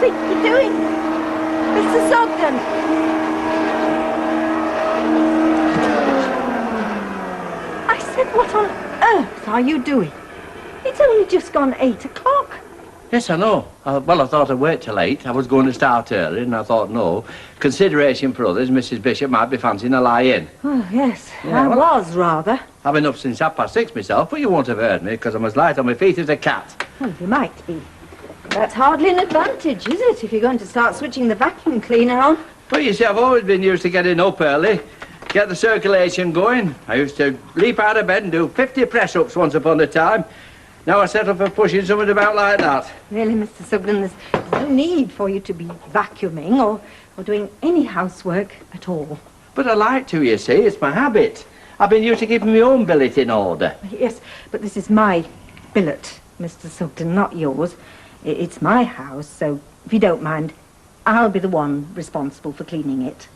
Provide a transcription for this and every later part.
think you're doing? Mr. Sugden! I said, what on earth are you doing? It's only just gone 8 o'clock. Yes, I know. Well, I thought I'd wait till 8. I was going to start early, and I thought, no. Consideration for others, Mrs. Bishop might be fancying a lie-in. Oh, yes, yeah, I was, rather. I've been up since 6:30 myself, but you won't have heard me, because I'm as light on my feet as a cat. Well, you might be. That's hardly an advantage, is it, if you're going to start switching the vacuum cleaner on? Well, you see, I've always been used to getting up early, get the circulation going. I used to leap out of bed and do 50 press-ups once upon a time. Now I settle for pushing something about like that. Really, Mr. Sugden, there's no need for you to be vacuuming or doing any housework at all. But I like to, you see. It's my habit. I've been used to keeping my own billet in order. Yes, but this is my billet, Mr. Sugden, not yours. It's my house, so if you don't mind, I'll be the one responsible for cleaning it.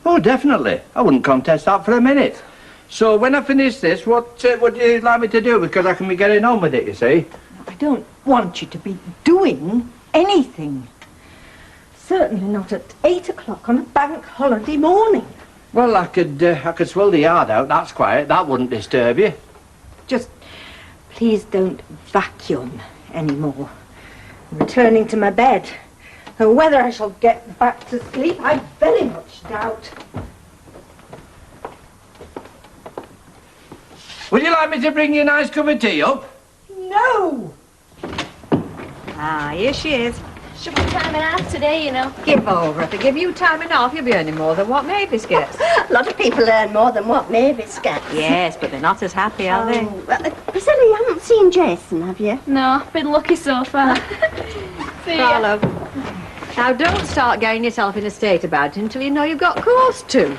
Oh, definitely. I wouldn't contest that for a minute. So when I finish this, what would you like me to do? Because I can be getting on with it, you see. I don't want you to be doing anything. Certainly not at 8 o'clock on a bank holiday morning. Well, I could swell the yard out. That's quiet. That wouldn't disturb you. Just please don't vacuum anymore. I'm returning to my bed. And whether I shall get back to sleep, I very much doubt. Would you like me to bring you a nice cup of tea up? No! Ah, here she is. Should be time and a half today, you know. Give over. If I give you time and a half, you'll be earning more than what Mavis gets. A lot of people earn more than what Mavis gets. Yes, but they're not as happy, are they? Priscilla, you haven't seen Jason, have you? No, been lucky so far. See ya. Love. Now, don't start getting yourself in a state about it until you know you've got cause to.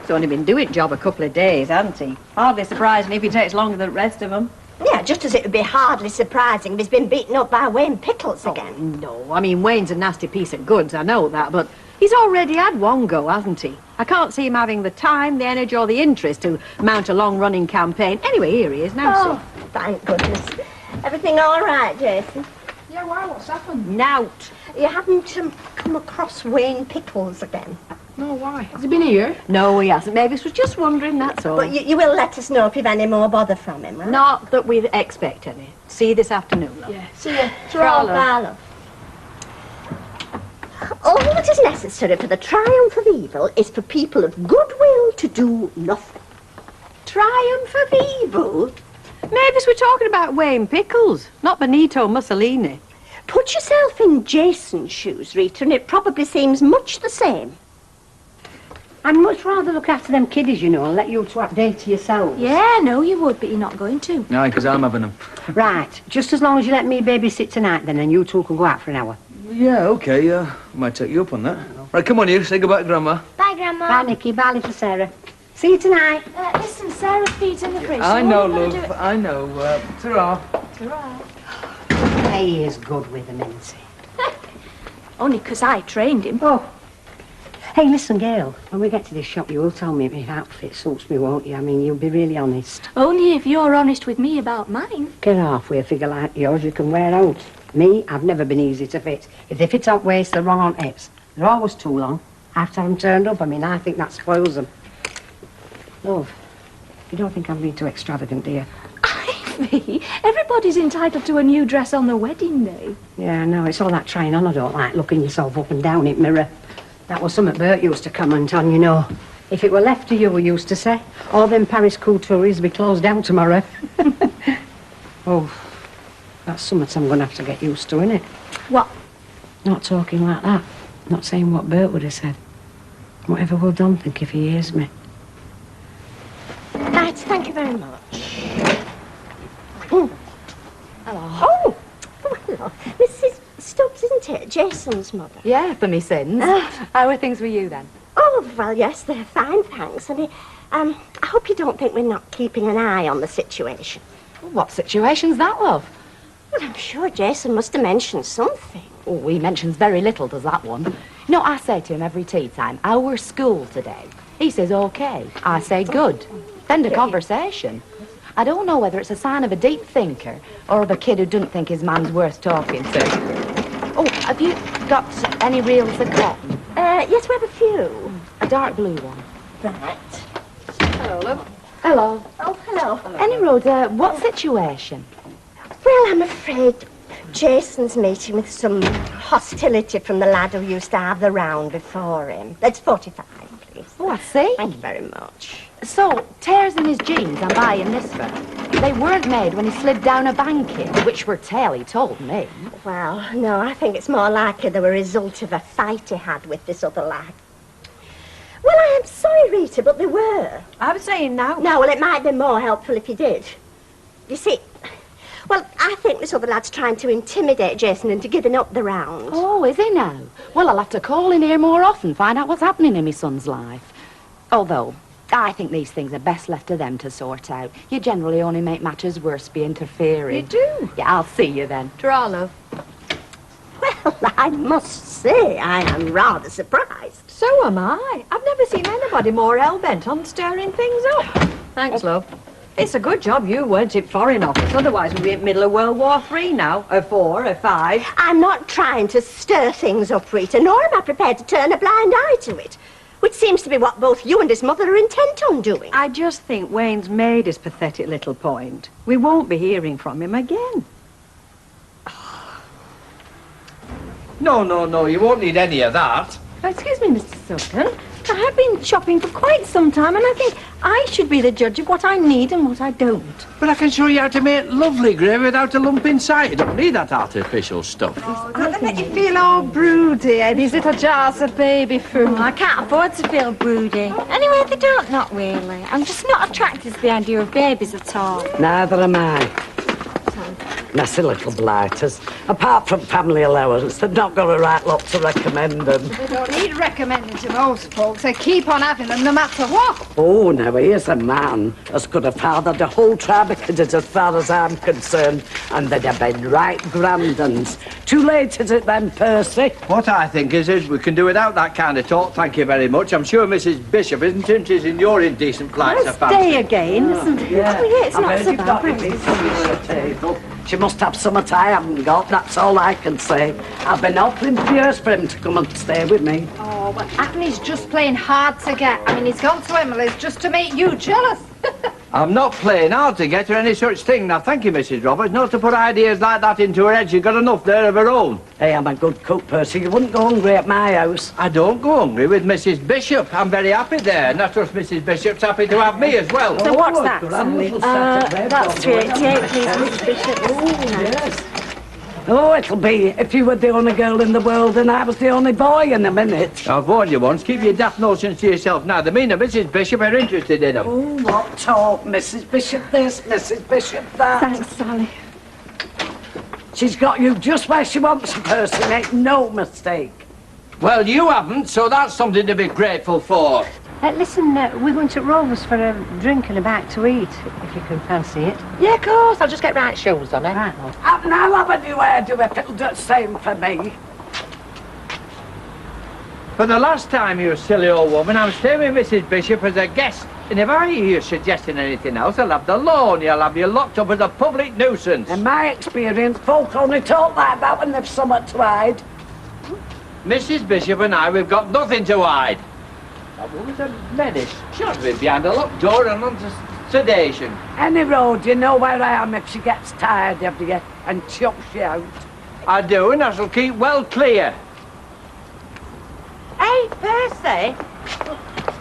He's only been doing job a couple of days, hasn't he? Hardly surprising if he takes longer than the rest of them. Yeah, just as it would be hardly surprising if he's been beaten up by Wayne Pickles again. No, I mean, Wayne's a nasty piece of goods, I know that, but he's already had one go, hasn't he? I can't see him having the time, the energy or the interest to mount a long-running campaign. Anyway, here he is now, see. Thank goodness. Everything all right, Jason? Yeah, why? What's happened? Nout. You haven't come across Wayne Pickles again? No, why? Has he been here? No, he hasn't. Mavis was just wondering, that's all. But you will let us know if you've any more bother from him, right? Not that we expect any. See you this afternoon, love. Yeah. See ya. Bye, love. All that is necessary for the triumph of evil is for people of goodwill to do nothing. Triumph of evil? Mavis, we're talking about Wayne Pickles, not Benito Mussolini. Put yourself in Jason's shoes, Rita, and it probably seems much the same. I'd much rather look after them kiddies, you know, and let you two update to yourselves. Yeah, no, you would, but you're not going to. No, because I'm having them. Right, just as long as you let me babysit tonight, then, and you two can go out for an hour. Yeah, okay, might take you up on that. Right, come on, you, say goodbye to Grandma. Bye, Grandma. Bye, Nicky. Bye, little Sarah. See you tonight. Listen, Sarah's feet's in the fridge. I so know, what are you gonna love, I know. Ta-ra. do? Right. He is good with them, isn't he? Only 'cause I trained him. Oh. Hey, listen, Gail, when we get to this shop, you will tell me if my outfit suits me, won't you? I mean, you'll be really honest. Only if you're honest with me about mine. Get halfway a figure like yours you can wear out. Me, I've never been easy to fit. If they fit on waist, they're wrong on hips. They're always too long. After I'm turned up, I mean, I think that spoils them. Love, you don't think I'm being too extravagant, do you? Ivy, everybody's entitled to a new dress on the wedding day. Yeah, no, it's all that trying on I don't like, looking yourself up and down in mirror. That was something Bert used to comment on, you know. If it were left to you, we used to say, all them Paris coutureries will be closed down tomorrow. Oh, that's something I'm going to have to get used to, innit? What? Not talking like that. Not saying what Bert would have said. Whatever will Don think if he hears me? Right, thank you very much. Hello. Oh, hello. Mrs. Stubbs, isn't it? Jason's mother. Yeah, for me sins. How are things with you, then? Oh, well, yes, they're fine, thanks. And I hope you don't think we're not keeping an eye on the situation. What situation's that, love? Well, I'm sure Jason must have mentioned something. Oh, he mentions very little, does that one. No, I say to him every tea time, our school today. He says, OK. I say, good. End of conversation. I don't know whether it's a sign of a deep thinker or of a kid who doesn't think his man's worth talking to. Oh, have you got any reels of cotton? Yes, we have a few. A dark blue one. Right. Hello, love. Hello. Oh, hello. Any road, what situation? Well, I'm afraid Jason's meeting with some hostility from the lad who used to have the round before him. That's 45, please. Oh, I see. Thank you very much. So, tears in his jeans I'm buying this for. They weren't made when he slid down a bank in, which were tale, he told me. Well, no, I think it's more likely they were a result of a fight he had with this other lad. Well, I am sorry, Rita, but they were. I was saying now. No, well, it might be more helpful if you did. You see, well, I think this other lad's trying to intimidate Jason into giving up the round. Oh, is he now? Well, I'll have to call in here more often, find out what's happening in my son's life. Although, I think these things are best left to them to sort out. You generally only make matters worse by interfering. You do? Yeah, I'll see you then. Ta-ra, love. Well, I must say I am rather surprised. So am I. I've never seen anybody more hell-bent on stirring things up. Thanks, love. It's a good job you weren't in Foreign Office, otherwise we'd be in the middle of World War III now. Or 4, or 5. I'm not trying to stir things up, Rita, nor am I prepared to turn a blind eye to it, which seems to be what both you and his mother are intent on doing. I just think Wayne's made his pathetic little point. We won't be hearing from him again. No, you won't need any of that. Excuse me, Mr. Sutton. I have been shopping for quite some time, and I think I should be the judge of what I need and what I don't. But I can show you how to make lovely gravy without a lump inside. You don't need that artificial stuff. Don't they make you feel all broody, and these little jars of baby food? I can't afford to feel broody. Anyway, they don't, not really. I'm just not attracted to the idea of babies at all. Neither am I. Messy little blighters. Apart from family allowance, they've not got a right lot to recommend them. They don't need recommending to most folks. They keep on having them no matter what. Oh, now here's a man as could have fathered a whole tribe of kiddies as far as I'm concerned, and they'd have been right grandans. Too late, is it then, Percy? What I think is we can do without that kind of talk, thank you very much. I'm sure Mrs. Bishop isn't interested in your indecent flights of fancy. Stay again, isn't it? Yeah. Oh, yeah, it's I've not heard so you've got bad. your feet under the table. She must have something I haven't got, that's all I can say. I've been awfully furious for him to come and stay with me. Oh, well, Anthony's just playing hard to get. I mean, he's gone to Emily's just to make you jealous. I'm not playing hard to get her any such thing. Now, thank you, Mrs. Roberts, not to put ideas like that into her head. She's got enough there of her own. Hey, I'm a good cook, Percy. You wouldn't go hungry at my house. I don't go hungry with Mrs. Bishop. I'm very happy there, and I trust Mrs. Bishop's happy to have me as well. So what's that, That's 388, please, Miss Bishop. Oh, yes. Oh, it'll be if you were the only girl in the world and I was the only boy in a minute. I've warned you once, keep your daft notions to yourself. Now, the mean of Mrs. Bishop are interested in them. Oh, what talk, Mrs. Bishop this, Mrs. Bishop that. Thanks, Sally. She's got you just where she wants you, Percy, make no mistake. Well, you haven't, so that's something to be grateful for. Listen, we're going to Rovers for a drink and a bite to eat, if you can fancy it. Yeah, of course. I'll just get right shoes on it. Right, love. Now have a new hairdo if it'll do the same for me. For the last time, you silly old woman, I'm staying with Mrs. Bishop as a guest. And if I hear you suggesting anything else, I'll have the law and you'll have you locked up as a public nuisance. In my experience, folk only talk like that when they've something to hide. Mrs. Bishop and I, we've got nothing to hide. That woman's a menace. She ought to be behind a locked door and under sedation. Any road, you know where I am if she gets tired of you and chucks you out. I do, and I shall keep well clear. Hey, Percy.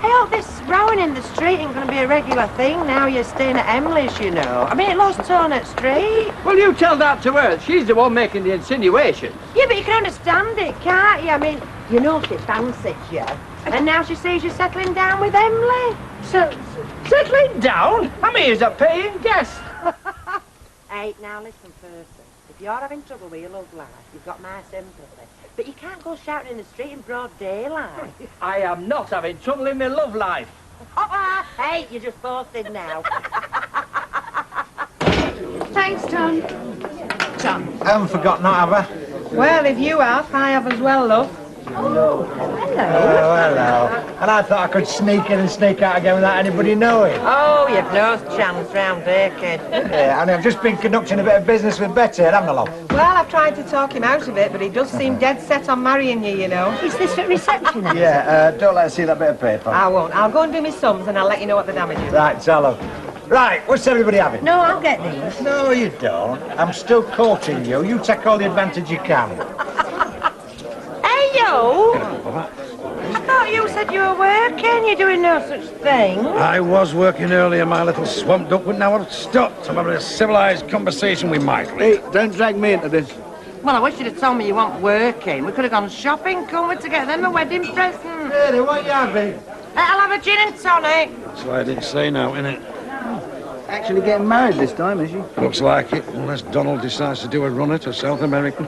Hey, all this rowing in the street ain't going to be a regular thing now you're staying at Emily's, you know. I mean, it lost tone at street. Well, you tell that to her. She's the one making the insinuation. Yeah, but you can understand it, can't you? I mean, you know she fancies you. And now she sees you settling down with Emily. Settling down? I'm here as a paying guest. Hey, now listen, Percy. If you're having trouble with your love life, you've got my sympathy. But you can't go shouting in the street in broad daylight. I am not having trouble in my love life. Hey, you're just boasting now. Thanks, Tom. I haven't forgotten that, have I? Well, if you have, I have as well, love. Hello. Oh, hello. And I thought I could sneak in and sneak out again without anybody knowing. Oh, you've no chance round here, kid. Yeah, and I've just been conducting a bit of business with Betty, haven't I, love? Well, I've tried to talk him out of it, but he does seem dead set on marrying you, you know. Is this at reception then? Yeah, don't let her see that bit of paper. I won't. I'll go and do my sums and I'll let you know what the damage is. Right, tell her. Right, what's everybody having? No, I'll get these. No, you don't. I'm still courting you. You take all the advantage you can. Hey, yo! I thought you said you were working. You're doing no such thing. I was working earlier, my little swamp duck, but now I've stopped. I'm having a civilised conversation with Michael. Hey, don't drag me into this. Well, I wish you'd have told me you weren't working. We could have gone shopping, couldn't we, to get them a wedding present? Really, what you having? I'll have a gin and tonic. That's why I didn't say now, innit? Actually getting married this time, is she? Looks like it, unless Donald decides to do a runner to South America.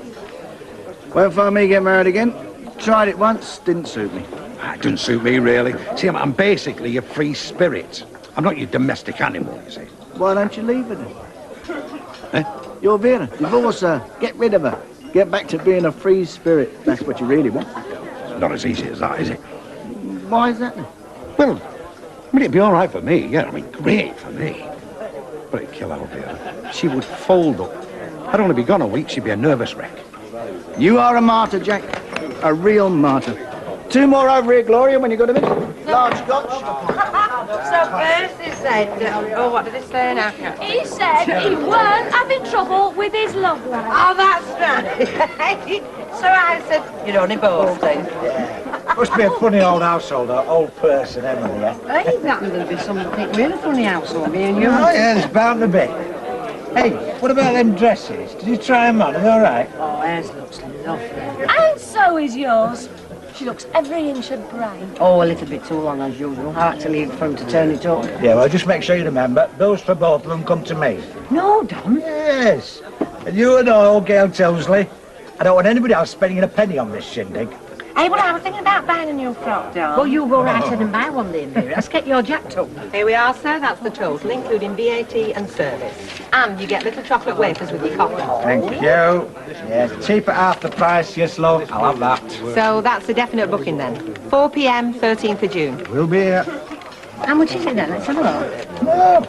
Won't find me get married again. Tried it once, didn't suit me. It doesn't suit me, really. See, I'm basically a free spirit. I'm not your domestic animal, you see. Why don't you leave her then? Eh? You're Vera. Divorce her. Get rid of her. Get back to being a free spirit. That's what you really want. Not as easy as that, is it? Why is that then? Well, I mean, it'd be all right for me, yeah. I mean, great for me. But it'd kill our Vera. She would fold up. I'd only be gone a week, she'd be a nervous wreck. You are a martyr, Jack. A real martyr. 2 more over here, Gloria, when you got a minute. Large scotch. So Percy said, oh, what did he say now? He said he weren't having trouble with his love life. Oh, that's right. So I said, you're only boasting. Must be a funny old household, or old person, Emily, yeah? Hey, that would be something really funny household, me and you. Oh, yeah, there's bound to be. Hey, what about them dresses? Did you try them on? Are they all right? Oh, hers looks lovely. And so is yours. She looks every inch of bright. Oh, a little bit too long as usual. I had to leave for him to turn it up. Yeah, well, just make sure you remember, bills for both of them come to me. No, Don. Yes. And you know, Gail Townsley, I don't want anybody else spending a penny on this shindig. Hey, well, I was thinking about buying a new frock, Dom. Well, you go right ahead and buy one then, Mary. Let's get your jacked up. Here we are, sir. That's the total, including VAT and service. And you get little chocolate wafers with your coffee. Thank you. Yeah, cheap at half the price, yes, love. I'll have that. So that's a definite booking then. 4 p.m, 13th of June. We'll be here. How much is it then? Let's have a look. No.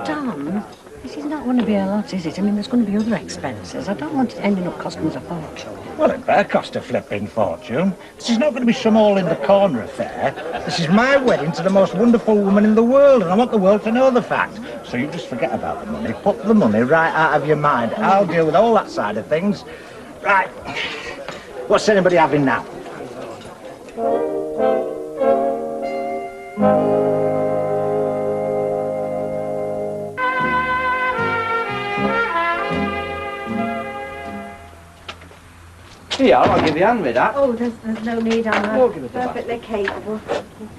Don, this is not going to be a lot, is it? I mean, there's going to be other expenses. I don't want it ending up costing us a fortune. Well, it better cost a flipping fortune. This is not going to be some all-in-the-corner affair. This is my wedding to the most wonderful woman in the world, and I want the world to know the fact. So you just forget about the money. Put the money right out of your mind. I'll deal with all that side of things. Right. What's anybody having now? Yeah, I'll give you a hand with that. Oh, there's no need, I'm We'll give it a perfectly capable.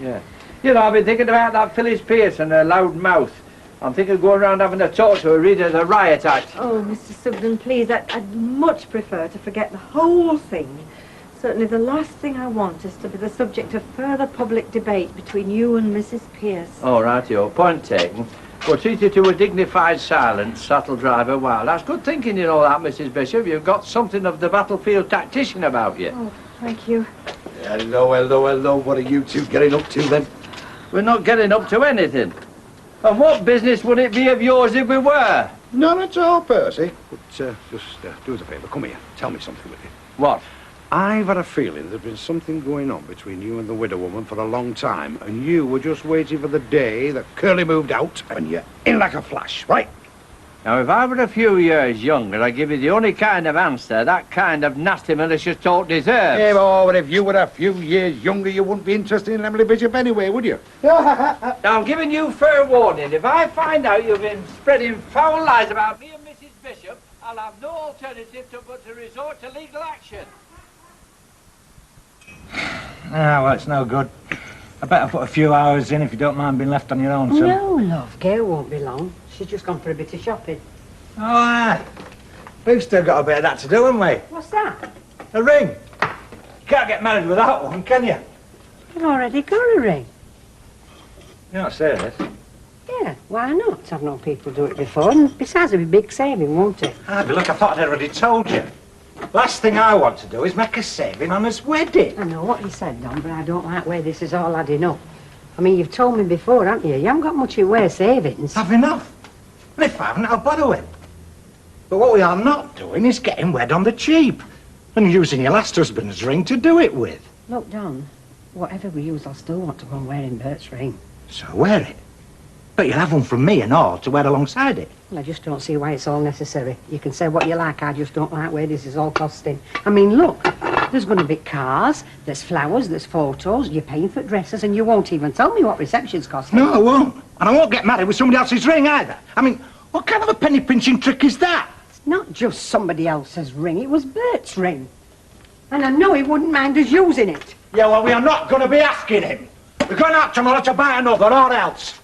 Yeah. You know, I've been thinking about that Phyllis Pierce and her loud mouth. I'm thinking of going around having a talk to her, read her the riot act. Oh, Mr. Sugden, please, I'd much prefer to forget the whole thing. Certainly the last thing I want is to be the subject of further public debate between you and Mrs. Pierce. Oh, rightio. Point taken. We'll treat you to a dignified silence, that'll drive her wild. That's good thinking, you know that, Mrs. Bishop. You've got something of the battlefield tactician about you. Oh, thank you. Hello, hello, hello. What are you two getting up to, then? We're not getting up to anything. And what business would it be of yours if we were? None at all, Percy. But just do us a favour. Come here. Tell me something with you. What? I've had a feeling there's been something going on between you and the widow woman for a long time, and you were just waiting for the day that Curly moved out, and you're in like a flash, right? Now, if I were a few years younger, I'd give you the only kind of answer that kind of nasty malicious talk deserves. Yeah, but if you were a few years younger, you wouldn't be interested in Emily Bishop anyway, would you? Now, I'm giving you fair warning. If I find out you've been spreading foul lies about me and Mrs. Bishop, I'll have no alternative but to resort to legal action. Ah, well, it's no good. I better put a few hours in if you don't mind being left on your own, son. No, love. Gail won't be long. She's just gone for a bit of shopping. Oh, aye. We've still got a bit of that to do, haven't we? What's that? A ring. You can't get married without one, can you? You've already got a ring. You're not serious? Yeah, why not? I've known people do it before, and besides, it'll be big saving, won't it? Ah, but look, I thought I'd already told you. Last thing I want to do is make a saving on his wedding. I know what you said, Don, but I don't like where this is all adding up. I mean, you've told me before, haven't you? You haven't got much in way of savings. Have enough. And if I haven't, I'll borrow it. But what we are not doing is getting wed on the cheap and using your last husband's ring to do it with. Look, Don, whatever we use, I'll still want to go and wearing Bert's ring. So wear it. But you'll have one from me and all to wear alongside it. Well, I just don't see why it's all necessary. You can say what you like, I just don't like where this is all costing. I mean, look, there's going to be cars, there's flowers, there's photos, you're paying for dresses, and you won't even tell me what reception's costing. No, I won't. And I won't get married with somebody else's ring either. I mean, what kind of a penny-pinching trick is that? It's not just somebody else's ring, it was Bert's ring. And I know he wouldn't mind us using it. Yeah, well, we are not going to be asking him. We're going out tomorrow to buy another, or else.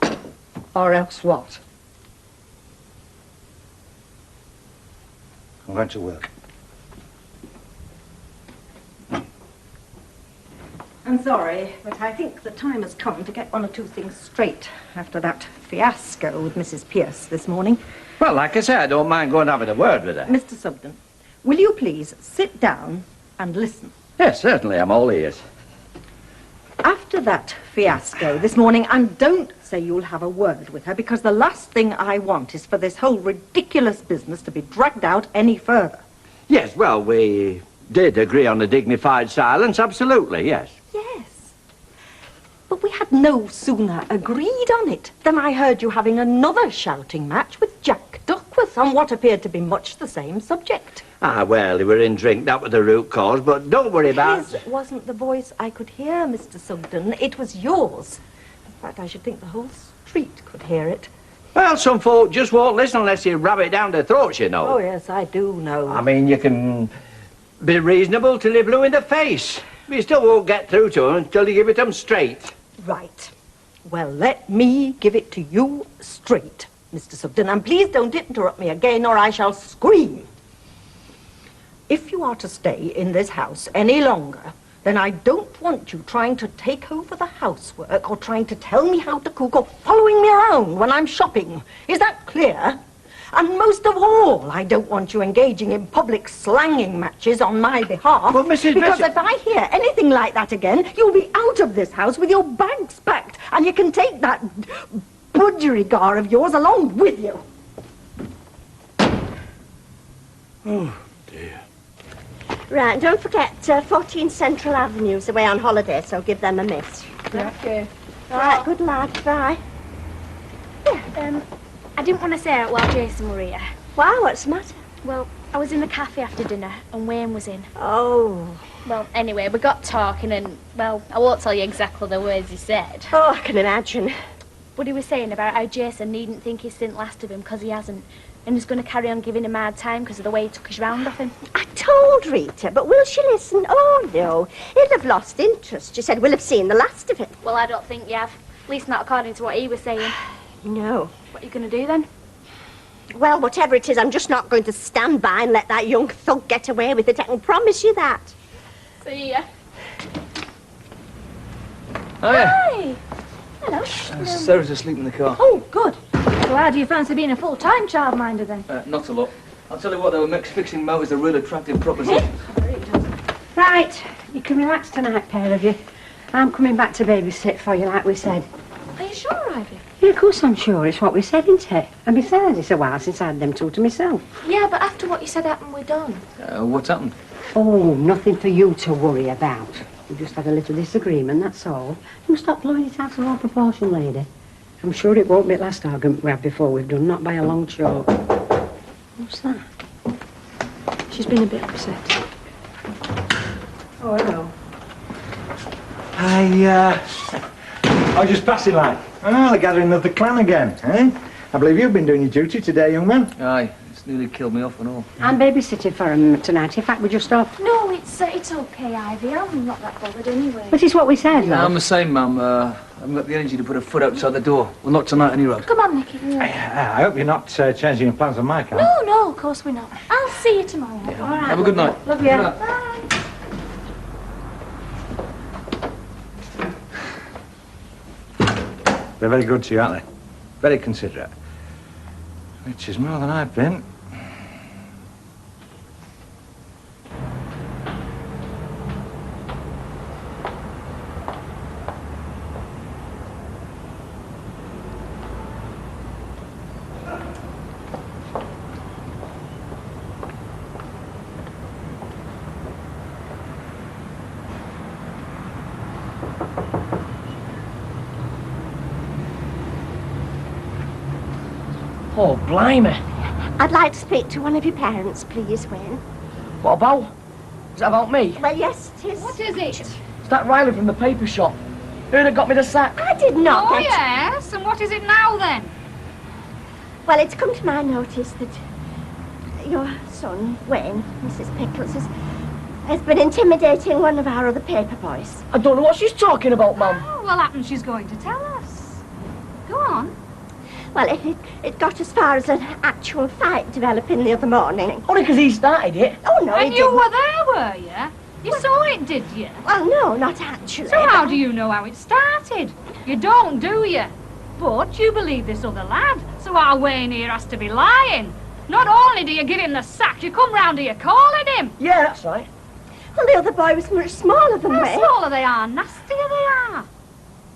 Or else what? I'm going to work. I'm sorry, but I think the time has come to get one or two things straight after that fiasco with Mrs. Pierce this morning. Well, like I said, I don't mind going having a word with her. Mr. Sugden, will you please sit down and listen? Yes, certainly, I'm all ears. After that fiasco this morning, and don't say you'll have a word with her, because the last thing I want is for this whole ridiculous business to be dragged out any further. Yes, well, we did agree on a dignified silence, absolutely, yes. Yes. But we had no sooner agreed on it than I heard you having another shouting match with Jack Duckworth on what appeared to be much the same subject. Ah, well, they were in drink, that was the root cause, but don't worry about it. His wasn't the voice I could hear, Mr. Sugden. It was yours. In fact, I should think the whole street could hear it. Well, some folk just won't listen unless you rub it down their throats, you know. Oh, yes, I do know. I mean, you can be reasonable till you're blue in the face. But you still won't get through to them until you give it them straight. Right. Well, let me give it to you straight, Mr. Sugden, and please don't interrupt me again or I shall scream. If you are to stay in this house any longer, then I don't want you trying to take over the housework or trying to tell me how to cook or following me around when I'm shopping. Is that clear? And most of all, I don't want you engaging in public slanging matches on my behalf. Well, because if I hear anything like that again, you'll be out of this house with your bags packed, and you can take that budgerigar of yours along with you. Oh, dear. Right, don't forget 14 Central Avenue's away on holiday, so give them a miss. Okay. All right, good lad, bye. I didn't want to say it while Jason were here. Why, what's the matter? Well, I was in the cafe after dinner and Wayne was in. Oh. Well, anyway, we got talking and, well, I won't tell you exactly the words he said. Oh, I can imagine. But he was saying about how Jason needn't think his stint last of him because he hasn't. And he's going to carry on giving him a hard time because of the way he took his round off him. I told Rita, but will she listen? Oh, no. He'll have lost interest. She said we'll have seen the last of it. Well, I don't think you have. At least not according to what he was saying. No. What are you going to do then? Well, whatever it is, I'm just not going to stand by and let that young thug get away with it. I can promise you that. See ya. Oh, yeah. Hi. Hello. Sarah's asleep in the car. Oh, good. Well, how do you fancy being a full-time childminder then? Not a lot. I'll tell you what, though, fixing motors a real attractive proposition. Right, you can relax tonight, pair of you. I'm coming back to babysit for you, like we said. Are you sure, Ivy? Yeah, of course I'm sure. It's what we said, isn't it? And besides, it's a while since I had them two to myself. Yeah, but after what you said happened, we're done. What's happened? Oh, nothing for you to worry about. We just had a little disagreement, that's all. You stop blowing it out of all proportion, lady. I'm sure it won't be the last argument we had before we've done, not by a long chalk. What's that? She's been a bit upset. Oh, hello. I was just passing like. Oh, the gathering of the clan again, eh? I believe you've been doing your duty today, young man. Aye, it's nearly killed me off and all. I'm babysitting for him tonight. In fact, we're just off. No, it's okay, Ivy. I'm not that bothered anyway. But it's what we said, No, love. I'm the same, Mum. I haven't got the energy to put a foot outside the door. Well, not tonight, anyway. Come on, Nicky. I hope you're not changing your plans on my account. No, of course we're not. I'll see you tomorrow. Yeah. All right. Have a good night. Love you. Bye. They're very good to you, aren't they? Very considerate. Which is more than I've been. Oh, blimey. I'd like to speak to one of your parents, please, Wayne. What about? Is that about me? Well, yes, it is. What is it? It's that Riley from the paper shop. Who that got me the sack? I did not Oh, get... yes. And what is it now, then? Well, it's come to my notice that your son, Wayne, Mrs. Pickles, has been intimidating one of our other paper boys. I don't know what she's talking about, Mum. Oh, well, happens she's going to tell us. Go on. Well, it got as far as an actual fight developing the other morning. Only because he started it. Oh, no, he And you didn't. were there, were you? You saw it, did you? Well, no, not actually. So how do you know how it started? You don't, do you? But you believe this other lad, so our Wayne here has to be lying. Not only do you give him the sack, you come round here calling him. Yeah, that's right. Well, the other boy was much smaller than The Wayne. smaller they are, nastier they are.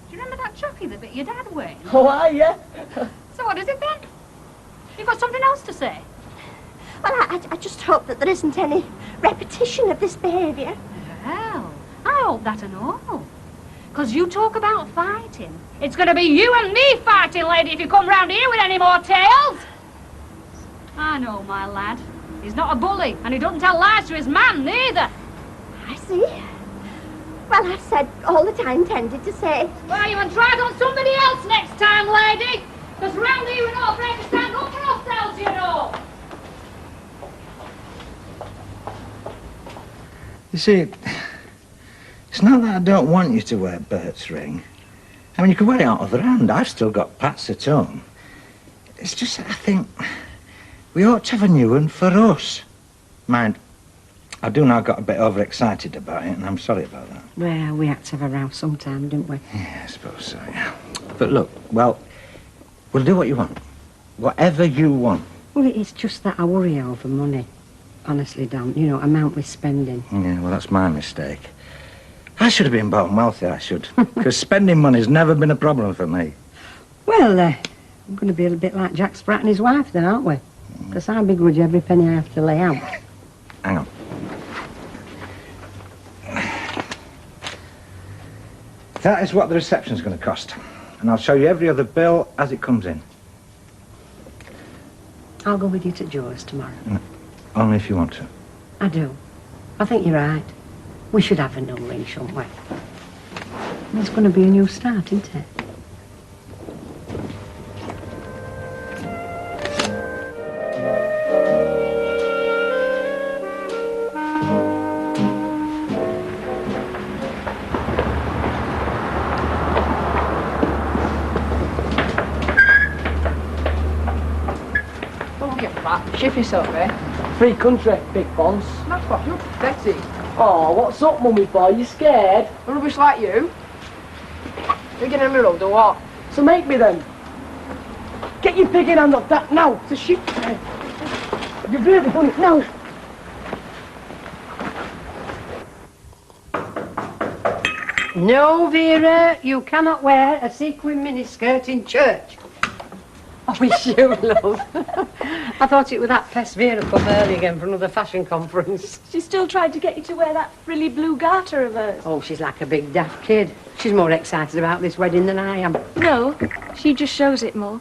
Do you remember that jockey that bit your dad, Wayne? Oh, are you? So what is it then? You've got something else to say? Well, I just hope that there isn't any repetition of this behaviour. Well, I hope that and all. Because you talk about fighting. It's going to be you and me fighting, lady, if you come round here with any more tales. I know, my lad. He's not a bully, and he doesn't tell lies to his man, neither. I see. Well, I've said all that I intended to say. Well, you can try it on somebody else next time, lady. Because round here we're not afraid to stand up for ourselves, you know. You see, it's not that I don't want you to wear Bert's ring. I mean, you could wear it on the other hand. I've still got Pat's at home. It's just that I think we ought to have a new one for us. Mind, I do now got a bit overexcited about it, and I'm sorry about that. Well, we had to have a row sometime, didn't we? Yeah, I suppose so, yeah. But look, well, we'll do what you want. Whatever you want. Well, it's just that I worry over money. Honestly, Dan, you know, amount we're spending. Yeah, well, that's my mistake. I should have been born wealthy, I should. Because spending money's never been a problem for me. Well, we're going to be a bit like Jack Spratt and his wife then, aren't we? Because I begrudge every penny I have to lay out. Hang on. That is what the reception's going to cost. And I'll show you every other bill as it comes in. I'll go with you to Joe's tomorrow. No, only if you want to. I do. I think you're right. We should have a new ring, shouldn't we? There's going to be a new start, isn't it? Don't get fat. Shift yourself, eh? Free country, big bonds. That's what you're Betty. Oh, what's up, mummy boy? You scared? A rubbish like you? You're getting in the road or what? So make me then. Get your pig in hand up that now. It's a shit. You've really done it now. No, Vera, you cannot wear a sequin miniskirt in church. I wish you, love. I thought it was that pest Vera come early again for another fashion conference. She still tried to get you to wear that frilly blue garter of hers. Oh, she's like a big daft kid. She's more excited about this wedding than I am. No, she just shows it more.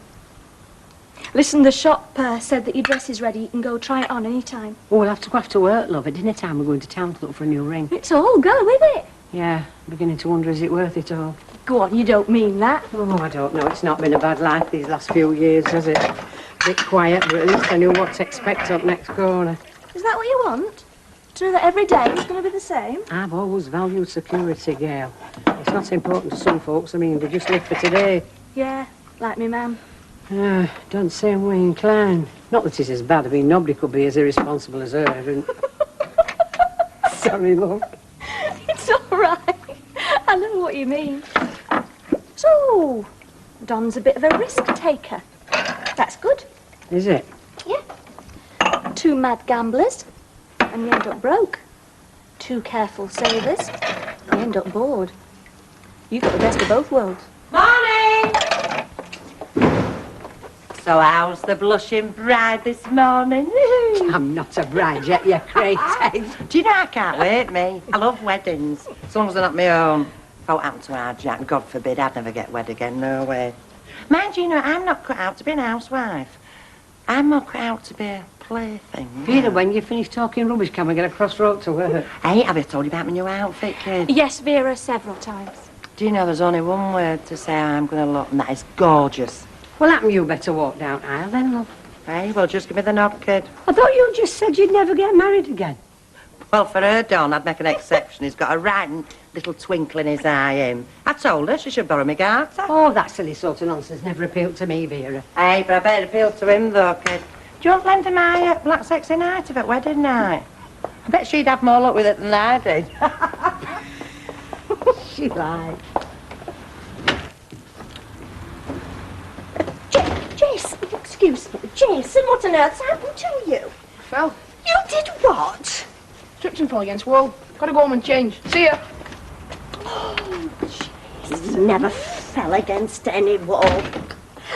Listen, the shop said that your dress is ready. You can go try it on any time. Oh, we'll have to go after work, love. At dinner time, we're going to town to look for a new ring. It's all. Go with it. Yeah, beginning to wonder, is it worth it all? Go on, you don't mean that. Oh, I don't know. It's not been a bad life these last few years, has it? A bit quiet, but at least I knew what to expect up next corner. Is that what you want? To know that every day is going to be the same? I've always valued security, Gail. It's not important to some folks. I mean, they just live for today. Yeah, like me, ma'am. Don't say I'm way inclined. Not that it's as bad. I mean, nobody could be as irresponsible as her. And... Sorry, love. It's all right. I know what you mean. So, Don's a bit of a risk taker. That's good. Is it? Yeah. Two mad gamblers, and you end up broke. Two careful savers, you end up bored. You've got the best of both worlds. Morning! So how's the blushing bride this morning? I'm not a bride yet, you crazy. Do you know I can't wait, me? I love weddings, as long as they're not my own. What happened to our Jack? God forbid, I'd never get wed again, no way. Mind you, I'm not cut out to be an housewife. I'm not cut out to be a plaything. Vera, when you finish talking rubbish, can we get a crossroad to work? Hey, have I told you about my new outfit, kid? Yes, Vera, several times. Do you know there's only one word to say I'm going to look, and that is gorgeous. Well, happen you better walk down aisle then, love. Hey, well, just give me the nod, kid. I thought you just said you'd never get married again. Well, for her, Don, I'd make an exception. He's got a right little twinkle in his eye, him. I told her she should borrow me garter. Oh, that silly sort of nonsense never appealed to me, Vera. Hey, but I bet it appealed to him, though, kid. Do you want to lend her my black sexy night at wedding night? I bet she'd have more luck with it than I did. She lied. Jason, excuse me. Jason, what on earth's happened to you? Fell. You did what? Tripped and fell against the wall. Gotta go home and change. See ya. Oh, jeez. Never fell against any wall.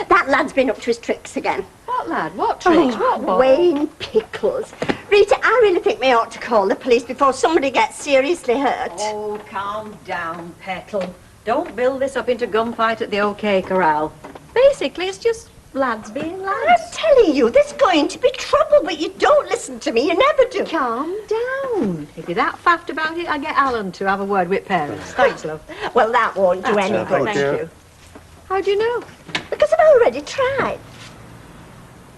That lad's been up to his tricks again. What lad? What tricks? What? Wayne Pickles. Rita, I really think we ought to call the police before somebody gets seriously hurt. Oh, calm down, Petal. Don't build this up into gunfight at the OK Corral. Basically, it's just lads being lads. I'm telling you, there's going to be trouble, but you don't listen to me. You never do. Calm down. If you're that faffed about it, I'll get Alan to have a word with parents. Thanks, love. Well, that won't do any good. Thank you. How do you know? Because I've already tried.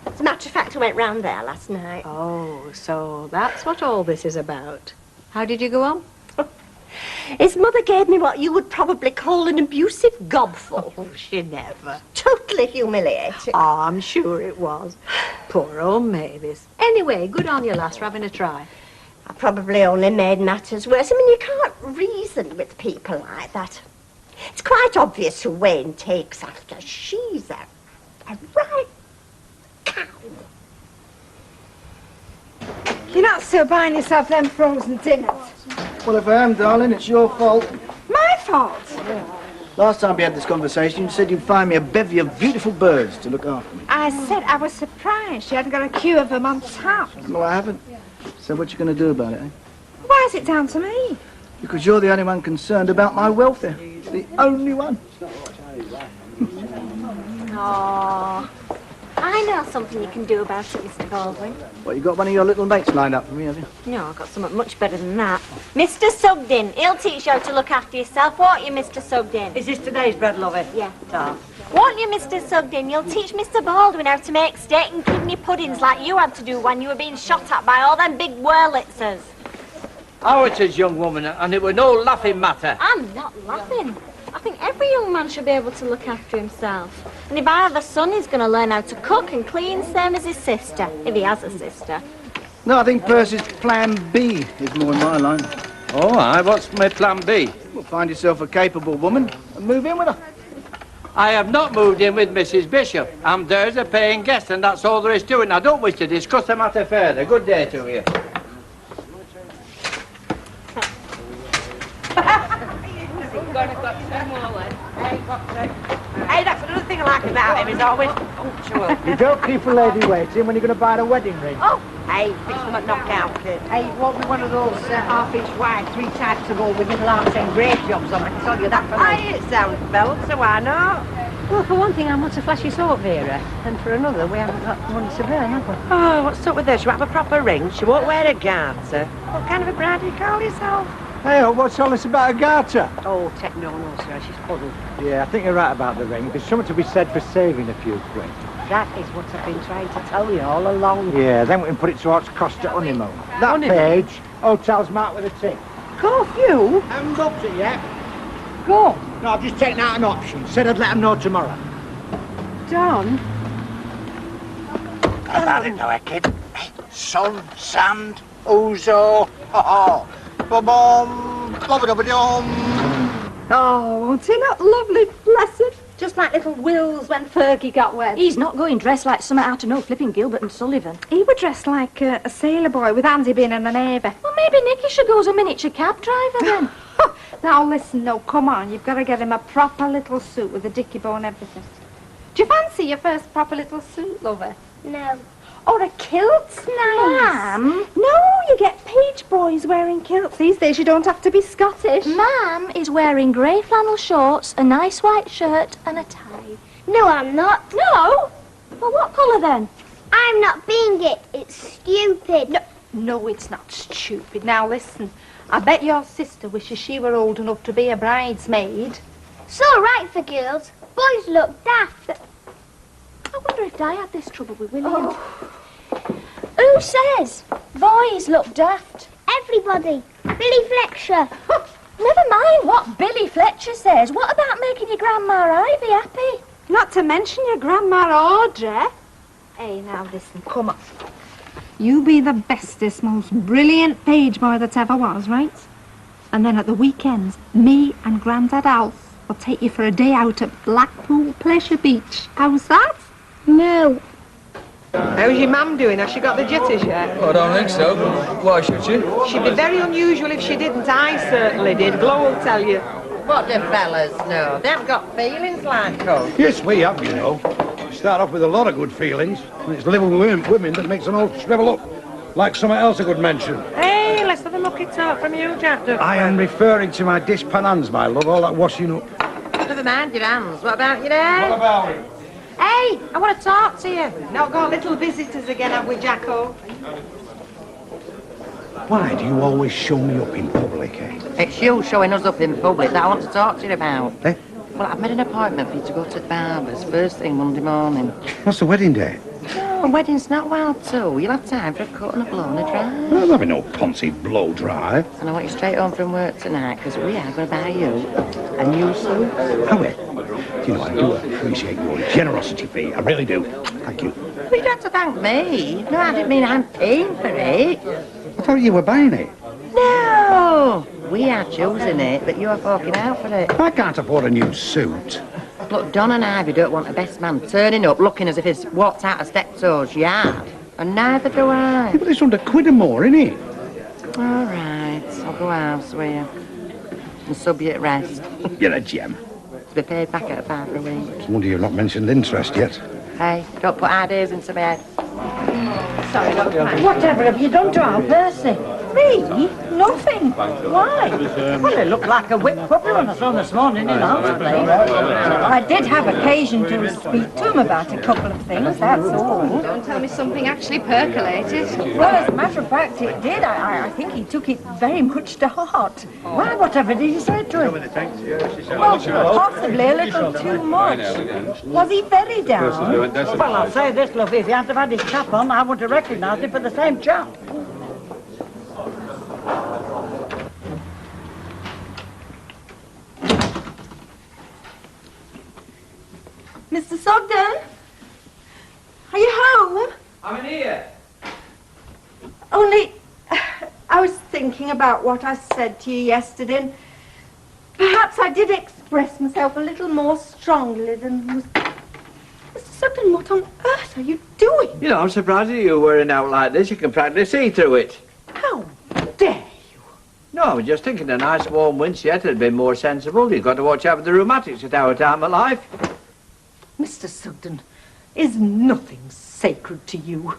As a matter of fact, I went round there last night. Oh, so that's what all this is about. How did you go on? His mother gave me what you would probably call an abusive gobful. Oh, she never. Totally humiliating. Oh, I'm sure it was. Poor old Mavis. Anyway, good on you, lass, for having a try. I probably only made matters worse. I mean, you can't reason with people like that. It's quite obvious who Wayne takes after. She's a right cow. You're not still buying yourself them frozen dinners. Well, if I am, darling, it's your fault. My fault? Last time we had this conversation, you said you'd find me a bevy of beautiful birds to look after me. I said I was surprised you hadn't got a queue of them on tap. No, I haven't. So what you going to do about it, eh? Why is it down to me? Because you're the only one concerned about my welfare. The only one. Oh, I know something you can do about it, Mr. Baldwin. What, you got one of your little mates lined up for me, have you? No, I've got something much better than that. Mr. Sugden, he'll teach you how to look after yourself, won't you, Mr. Sugden? Is this today's bread, lovey? Yeah. Ta. Won't you, Mr. Sugden? You'll teach Mr. Baldwin how to make steak and kidney puddings like you had to do when you were being shot at by all them big Wurlitzers. How it is, young woman, and it were no laughing matter. I'm not laughing. I think every young man should be able to look after himself. And if I have a son, he's going to learn how to cook and clean, same as his sister, if he has a sister. No, I think Percy's plan B is more in my line. Oh, aye, what's my plan B? Well, find yourself a capable woman and move in with her. I have not moved in with Mrs. Bishop. I'm there as a paying guest, and that's all there is to it. I don't wish to discuss the matter further. Good day to you. Hey, that's another thing I like about him. He's always punctual. You don't keep a lady waiting when you're going to buy her a wedding ring. Oh, hey, fix them at knockout, kid. Hey, it won't be one of those half-inch wide, 3 types of gold with little arms and grave jobs on. I can tell you that for Aye, it sounds belt, so why not? Well, for one thing, I want a flashy sort, Vera. And for another, we haven't got money to burn, have we? Oh, what's up with her? She won't have a proper ring. She won't wear a garter. What kind of a bride do you call yourself? Hey, what's all this about a garter? Oh, no, sir, she's puddled. Yeah, I think you're right about the ring. There's something to be said for saving a few quid. That is what I've been trying to tell you all along. Yeah, then we can put it towards cost at honeymoon. That Honeymoon? page, hotels marked with a tick. Curfew? I haven't booked it yet. Go. No, I've just taken out an option. Said I'd let them know tomorrow. Don? How about it now, kid? Hey, sun, sand, ouzo, ha-ha. Ba-bom, ba-ba-da-ba-dum. Oh, won't he not lovely, blessed? Just like little Wills when Fergie got wet. He's not going dressed like something out of no flipping Gilbert and Sullivan. He were dressed like a sailor boy with Andy being in the Navy. Well, maybe Nicky should go as a miniature cab driver then. Now listen, no, come on. You've got to get him a proper little suit with a dicky bow and everything. Do you fancy your first proper little suit, lover? No. Or a kilt's nice. Ma'am? No, you get page boys wearing kilts. These days you don't have to be Scottish. Ma'am is wearing grey flannel shorts, a nice white shirt and a tie. No, I'm not. No? Well, what colour then? I'm not being it. It's stupid. No, it's not stupid. Now listen, I bet your sister wishes she were old enough to be a bridesmaid. It's all right for girls. Boys look daft. I wonder if Di had this trouble with William. Who says boys look daft? Everybody. Billy Fletcher. Never mind what Billy Fletcher says. What about making your Grandma Ivy happy? Not to mention your Grandma Audrey. Hey, now listen, come on. You be the bestest, most brilliant page boy that ever was, right? And then at the weekends, me and Grandad Alf will take you for a day out at Blackpool Pleasure Beach. How's that? No. How's your mum doing? Has she got the jitters yet? I don't think so. Why should she? She'd be very unusual if she didn't. I certainly did. Glo will tell you. What do fellas know? They haven't got feelings like us. Yes, we have, you know. We start off with a lot of good feelings, and it's little women that makes them all shrivel up, like something else I could mention. Hey, let's have a lucky talk from you, Jack. I am referring to my dishpan hands, my love, all that washing up. Never mind your hands. What about your hair? What about it? Hey, I want to talk to you. Not got little visitors again, have we, Jacko? Why do you always show me up in public, eh? It's you showing us up in public that I want to talk to you about. Eh? Well, I've made an appointment for you to go to the barber's first thing Monday morning. What's the wedding day? No, wedding's not wild too. You'll have time for a cut and a blow and a dry. There'll have no poncy blow dry. And I want you straight home from work tonight, because we are going to buy you a new suit. Oh, well, you know, I do appreciate your generosity, Fee. I really do. Thank you. But you don't have to thank me. No, I didn't mean I'm paying for it. I thought you were buying it. No! We are choosing it, but you are forking out for it. I can't afford a new suit. Look, Don and Ivy don't want a best man turning up looking as if he's walked out of Steptoe's yard. And neither do I. Yeah, but it's £100 or more, isn't it? All right, I'll go house with you. And sub you at rest. You're a gem. To be paid back at £5 a week. It's a wonder you've not mentioned interest yet. Hey, don't put ideas into my head. Sorry, whatever have you done to our Percy? Me? Nothing. Why? Well, it looked like a whipped puppy when I saw him this morning in Aunt's place. I did have occasion to speak to him about a couple of things, that's all. Don't tell me something actually percolated. Well, as a matter of fact, it did. I think he took it very much to heart. Why, whatever did you say to him? Well, possibly a little too much. Was he very down? Well, I'll say this, love, if he hadn't have had his cap on, I wouldn't have recognised him for the same chap. Mr. Sogden? Are you home? I'm in here. Only, I was thinking about what I said to you yesterday, and perhaps I did express myself a little more strongly than was... Mr. Sogden, what on earth are you doing? You know, I'm surprised at you wearing out like this. You can practically see through it. How dare you? No, I was just thinking a nice warm winter yet would have been more sensible. You've got to watch out for the rheumatics at our time of life. Mr. Sugden, is nothing sacred to you?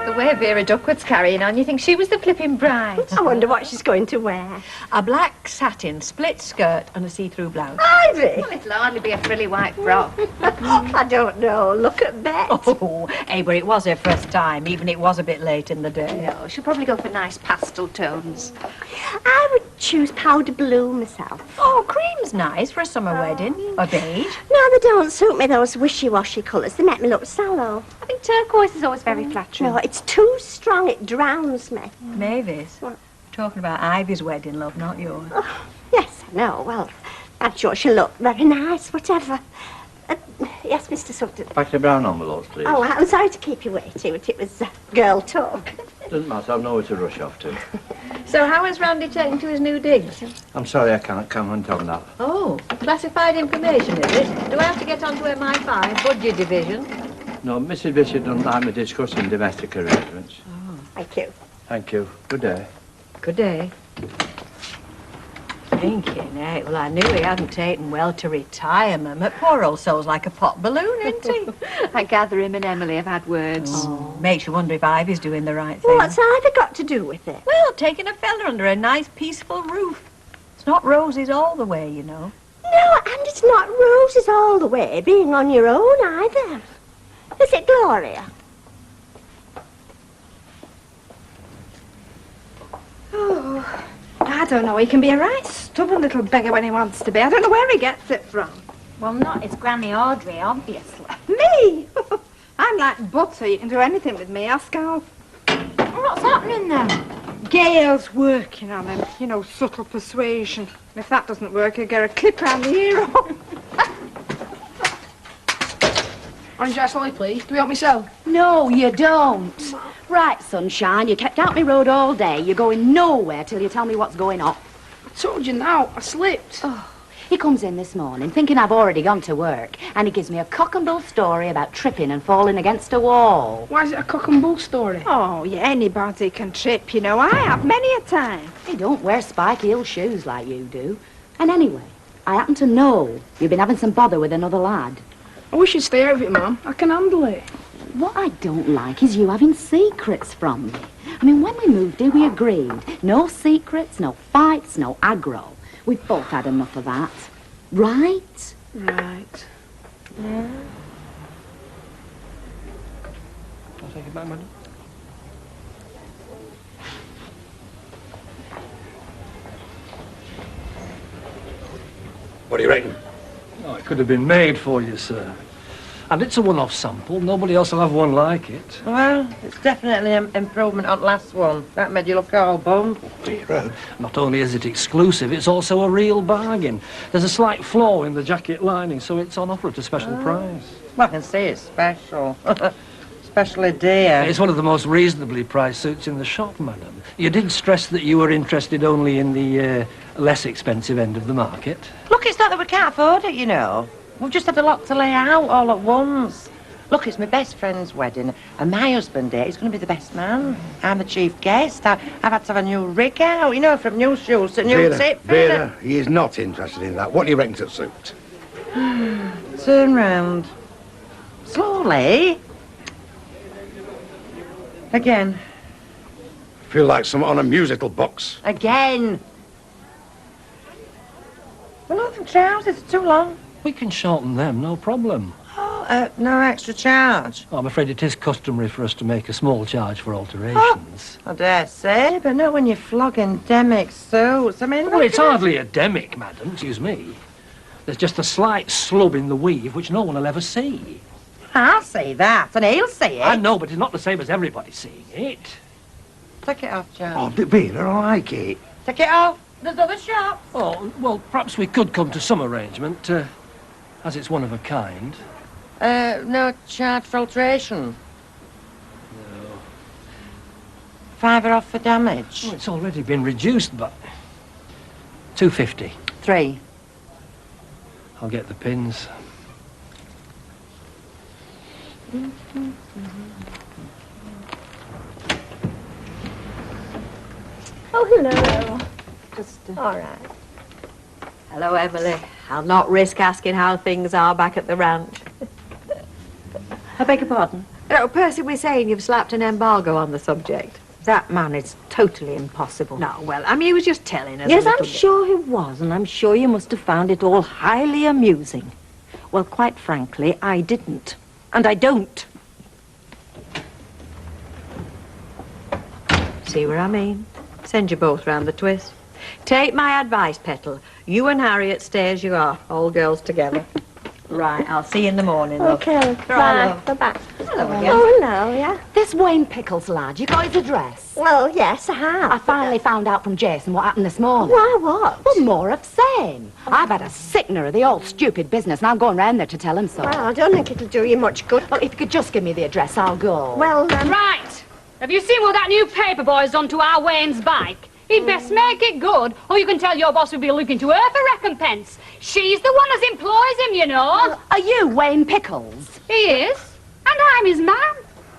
The way Vera Duckworth's carrying on, you think she was the flipping bride. I wonder what she's going to wear. A black satin split skirt and a see-through blouse. Ivy! Well, it'll hardly be a frilly white frock. I don't know. Look at Bet. Oh, hey, but it was her first time, even it was a bit late in the day. No, she'll probably go for nice pastel tones. I would choose powder blue myself. Oh, cream's nice for a summer wedding. Or beige. No, they don't suit me, those wishy-washy colours. They make me look sallow. I think turquoise is always very flattering. No, it's too strong. It drowns me. Mavis, talking about Ivy's wedding, love, not yours. Oh, yes, I know. Well, I'm sure she'll look very nice, whatever. Yes, Mr. Sugden. Back to brown envelopes, please. Oh, I'm sorry to keep you waiting, but it was girl talk. Doesn't matter, I've nowhere to rush off to. So how is Randy taken to his new digs? I'm sorry I can't comment on that. Oh, classified information, is it? Do I have to get onto MI5, budget division? No, Mrs. Bishop doesn't like me discussing domestic arrangements. Oh. Thank you. Thank you. Good day. Good day. Thinking, eh? Well, I knew he hadn't taken well to retirement. But poor old soul's like a pot balloon, isn't he? I gather him and Emily have had words. Oh, makes you wonder if Ivy's doing the right thing. What's Ivy got to do with it? Well, taking a fella under a nice, peaceful roof. It's not roses all the way, you know. No, and it's not roses all the way being on your own either. Is it, Gloria? Oh, I don't know. He can be a right stubborn little beggar when he wants to be. I don't know where he gets it from. Well, not his Granny Audrey, obviously. Me? I'm like butter. You can do anything with me. Ask Alf. What's happening then? Gail's working on him. You know, subtle persuasion. And if that doesn't work, he'll get a clip round the ear. Orange ice lolly, please. Do we help myself? No, you don't. Right, sunshine, you kept out my road all day. You're going nowhere till you tell me what's going on. I told you now. I slipped. Oh, he comes in this morning thinking I've already gone to work, and he gives me a cock and bull story about tripping and falling against a wall. Why is it a cock and bull story? Oh, yeah, anybody can trip, you know. I have many a time. He don't wear spike-heel shoes like you do. And anyway, I happen to know you've been having some bother with another lad. I wish you'd stay out of it, Mum. I can handle it. What I don't like is you having secrets from me. I mean, when we moved in, we agreed. No secrets, no fights, no aggro. We've both had enough of that. Right? Right. Yeah. I'll take it back, madam. What do you reckon? Oh, it could have been made for you, sir. And it's a one-off sample. Nobody else will have one like it. Well, it's definitely an improvement on last one. That made you look all bummed. Not only is it exclusive, it's also a real bargain. There's a slight flaw in the jacket lining, so it's on offer at a special price. Well, I can see it's special. Especially dear. It's one of the most reasonably priced suits in the shop, madam. You did stress that you were interested only in the less expensive end of the market. Look, it's not that we can't afford it, you know. We've just had a lot to lay out all at once. Look, it's my best friend's wedding, and my husband here is going to be the best man. I'm the chief guest. I've had to have a new rig out, you know, from new shoes to new tip. Vera, he is not interested in that. What do you reckon to suit? Turn round. Slowly. Again. Feel like someone on a musical box. Again. Well, no, the trousers are too long. We can shorten them, no problem. Oh, no extra charge. Oh, I'm afraid it is customary for us to make a small charge for alterations. I dare say, but not when you're flogging demic suits. I mean, Well, it's hardly a demic, madam, excuse me. There's just a slight slub in the weave which no one will ever see. I'll see that, and he'll see it. I know, but it's not the same as everybody seeing it. Take it off, John. Oh, Vera, I like it. Take it off. There's other shops. Oh, well, perhaps we could come to some arrangement, as it's one of a kind. No charge for alteration. No. £5 off for damage. Oh, it's already been reduced, but... £2.50. 3. I'll get the pins. Oh, hello. Just, All right. Hello, Emily. I'll not risk asking how things are back at the ranch. I beg your pardon? Oh, Percy, we're saying you've slapped an embargo on the subject. That man is totally impossible. No, well, I mean, he was just telling us. Yes, a I'm little bit. sure he was, and I'm sure you must have found it all highly amusing. Well, quite frankly, I didn't. And I don't. See what I mean? Send you both round the twist. Take my advice, Petal. You and Harriet stay as you are, all girls together. Right, I'll see you in the morning, love. Okay, Right, bye. love. Bye-bye. Hello again. Oh, hello, yeah. This Wayne Pickles lad, you got his address? Well, yes, I have. I finally found out from Jason what happened this morning. Why, what? Well, more of same. I've had a sickener of the old stupid business, and I'm going round there to tell him so. Well, I don't think it'll do you much good. Well, if you could just give me the address, I'll go. Well, Right. Have you seen what that new paper boy's done to our Wayne's bike? He'd best make it good, or you can tell your boss we'll be looking to her for recompense. She's the one that employs him, you know. Are you Wayne Pickles? He is. How And I'm his man.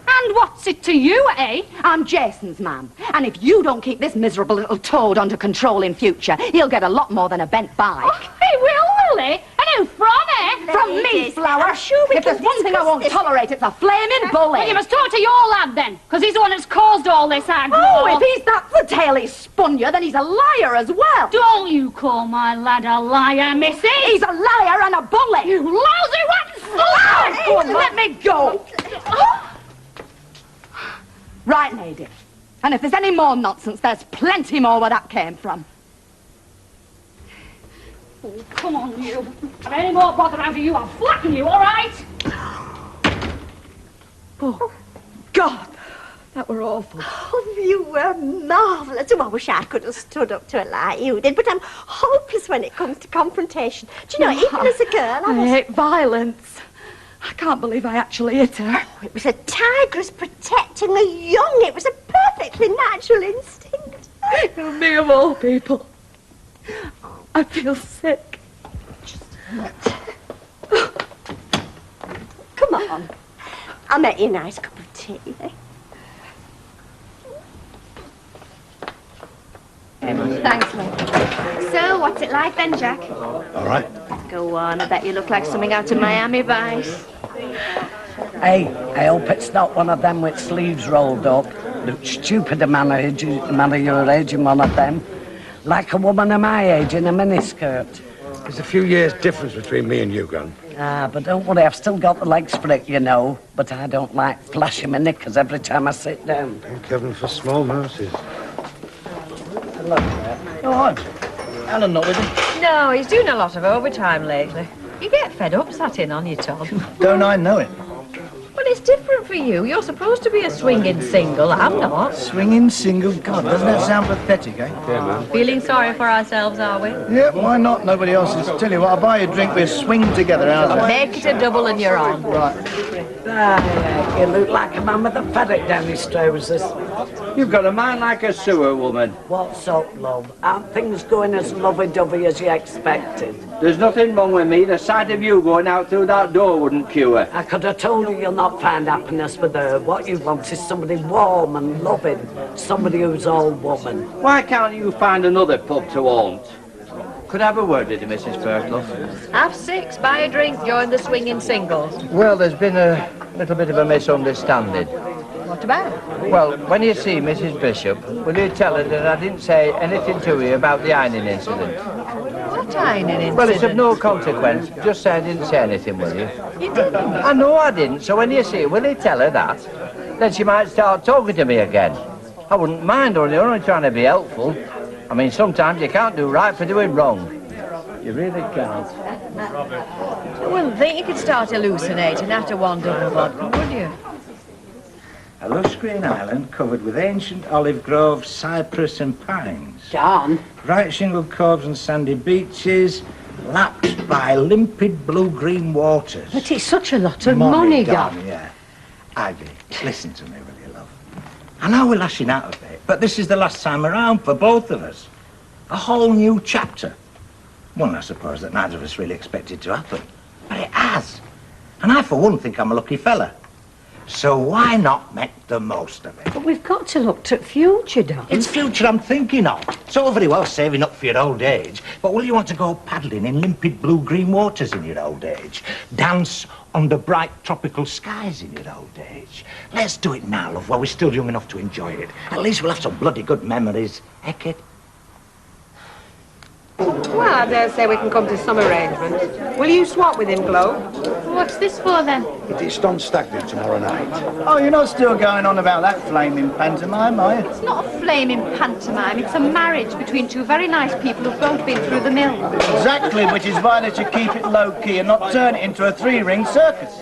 And what's it to you, eh? I'm Jason's man. And if you don't keep this miserable little toad under control in future, he'll get a lot more than a bent bike. Oh, he will he? And who from, eh? From me, Flower. I'm sure we if can there's one thing I discuss won't this. tolerate, it's a flaming bully. Well, you must talk to your lad then, because he's the one that's caused all this aggro. Oh, if he's that the tail he's spun you, then he's a liar as well. Don't you call my lad a liar, missy. He's a liar and a bully. You lousy rotten slut! Go on, let me go. Right, lady. And if there's any more nonsense, there's plenty more where that came from. Oh, come on, you. If any more bother out of you, I'll flatten you, all right? Oh, God. That were awful. Oh, you were marvellous. Oh, I wish I could have stood up to it like you did, but I'm hopeless when it comes to confrontation. Do you know, even as a girl, I hate violence. I can't believe I actually hit her. Oh, it was a tigress protecting the young. It was a perfectly natural instinct. Me of all people. I feel sick. Come on. I'll make you a nice cup of tea. Thanks, love. So, what's it like then, Jack? All right. Go on, I bet you look like something out of Miami Vice. Hey, I hope it's not one of them with sleeves rolled up. Look stupid a man of your age in one of them. Like a woman of my age in a miniskirt. There's a few years difference between me and you, Gran. Ah, but don't worry, I've still got the legs for it, you know. But I don't like flashing my knickers every time I sit down. Thank heaven for small mercies. Look there. Go on. Alan not with him. No, he's doing a lot of overtime lately. You get fed up sat in on you, Tom. Don't I know it? Well, it's different for you. You're supposed to be a swinging single. I'm not. Swinging single? God, doesn't that sound pathetic, eh? Yeah, man. Feeling sorry for ourselves, are we? Yeah, why not? Nobody else is. Tell you what, I'll buy you a drink. We'll swing together, how's that? Make it a double and you're on. Right. Ah, you look like a man with a paddock down his trousers. You've got a mind like a sewer woman. What's up, love? Aren't things going as lovey-dovey as you expected? There's nothing wrong with me. The sight of you going out through that door wouldn't cure. I could have told you you'll not find happiness with her. What you want is somebody warm and loving. Somebody who's all woman. Why can't you find another pub to haunt? Could I have a word with you, Mrs. Fairclough? Have 6, buy a drink, join the swinging singles. Well, there's been a little bit of a misunderstanding. What about? Well, when you see Mrs. Bishop, will you tell her that I didn't say anything to you about the ironing incident? What ironing incident? Well, it's of no consequence. Just say I didn't say anything, will you? You didn't? I know I didn't, so when you see her, will you tell her that? Then she might start talking to me again. I wouldn't mind, only you're only trying to be helpful. I mean, sometimes you can't do right for doing wrong. You really can't. I wouldn't think you could start hallucinating after one double vodka, would you? A lush green island covered with ancient olive groves, cypress and pines. John? Bright shingled coves and sandy beaches, lapped by limpid blue-green waters. But it's such a lot of money, Don, Don. yeah. Ivy, listen to me, will you, love? I know we're lashing out a bit, but this is the last time around for both of us. A whole new chapter. One, I suppose, that neither of us really expected to happen. But it has. And I, for one, think I'm a lucky fella. So why not make the most of it? But we've got to look to the future, Don. It's future I'm thinking of. It's all very well saving up for your old age, but will you want to go paddling in limpid blue-green waters in your old age? Dance under bright tropical skies in your old age? Let's do it now, love, while we're still young enough to enjoy it. At least we'll have some bloody good memories, eh, kid? Well, I dare say we can come to some arrangement. Will you swap with him, Glo? What's this for, then? It's Don Stag do tomorrow night. Oh, you're not still going on about that flaming pantomime, are you? It's not a flaming pantomime. It's a marriage between two very nice people who've both been through the mill. Exactly, which is why they should keep it low-key and not turn it into a 3-ring circus.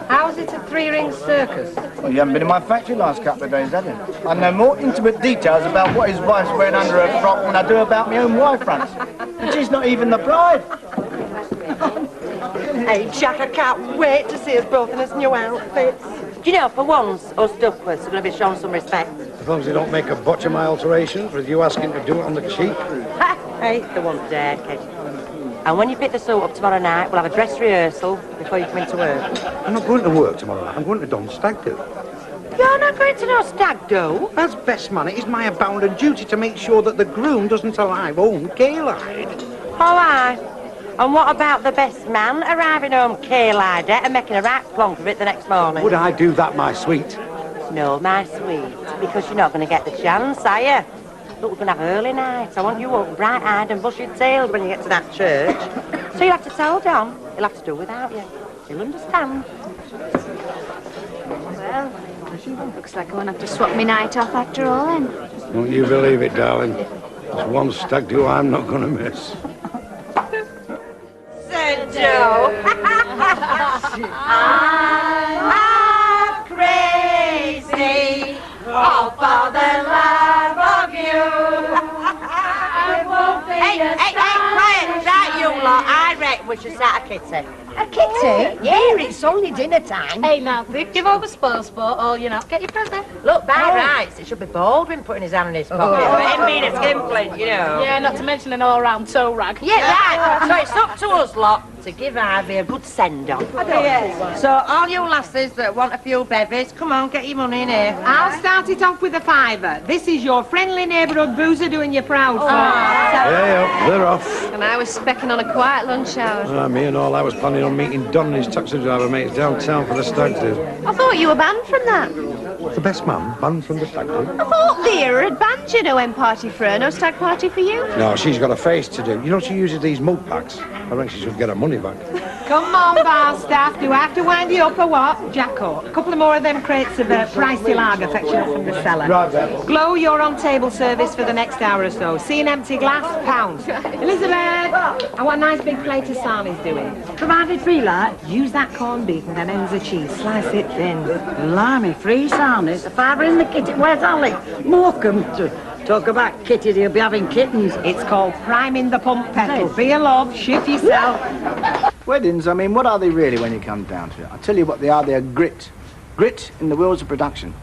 How's it a 3-ring circus? Well, you haven't been in my factory last couple of days, have you? I know more intimate details about what his wife's wearing under her frock than I do about my own wife, Francis. And she's not even the bride. Hey, Jack, I can't wait to see us both in his new outfits. Do you know, for once, us Duckworths are going to be shown some respect. As long as they don't make a botch of my alterations, with you asking to do it on the cheap. Ha! Hey, the one dare, Kate. And when you pick the suit up tomorrow night, we'll have a dress rehearsal before you come into work. I'm not going to work tomorrow night. I'm going to Don's stag do. You're not going to no stag do? As best man, it is my bounden duty to make sure that the groom doesn't alive home Kaylight. Oh, aye. And what about the best man arriving home Kaylight and making a right plonk of it the next morning? Would I do that, my sweet? No, my sweet, because you're not going to get the chance, are you? Look, we're going to have early nights. I want you up bright-eyed and bushy-tailed when you get to that church. So you'll have to tell Don. He'll have to do without you. He'll understand. Well, looks like I won't have to swap my night off after all, then. Don't you believe it, darling? There's one stag do I'm not going to miss. Sir Joe. I'm crazy all for the love of you. Hey, quiet, right, you lot. I reckon we should start a kitty. A kitty? Yeah, it's only dinner time. Hey, now, give over spoil sport, or, you know, get your present. Look, by rights, it should be Baldwin putting his hand in his pocket. But him being a skinflint, you know. Yeah, not to mention an all-round toe rag. Yeah, right. So it's up to us lot to give Ivy a good send-off. Yes. So all you lasses that want a few bevies, come on, get your money in here. I'll start it off with a fiver. This is your friendly neighbourhood boozer doing you proud, Yeah, they're off. And I was specking on a quiet lunch hour. Me and all, I was planning on meeting Don and his taxi driver mates downtown for the stag do. I thought you were banned from that. The best man, banned from the stag do. I thought Leah had banned you. No hen party for her, no stag party for you. No, she's got a face to do. You know, she uses these mug packs. I think she should get her money back. Come on, bar staff. Do I have to wind you up or what? Jacko, a couple of more of them crates of pricey lager fetching up from the cellar. Right, then. Glow, you're on table service for the next hour or so. See an empty glass? Pounds. Elizabeth, I want a nice big plate of sarnies doing. Provided free, like. Use that corned beef and then ends of cheese. Slice it thin. Blimey, free sarnies. A fiver in the kitty. Where's Ali? Morecambe to talk about kitties. He'll be having kittens. It's called priming the pump pedal. Be a love, shift yourself. Weddings, I mean, what are they really when you come down to it? I tell you what they are grit. Grit in the wheels of production.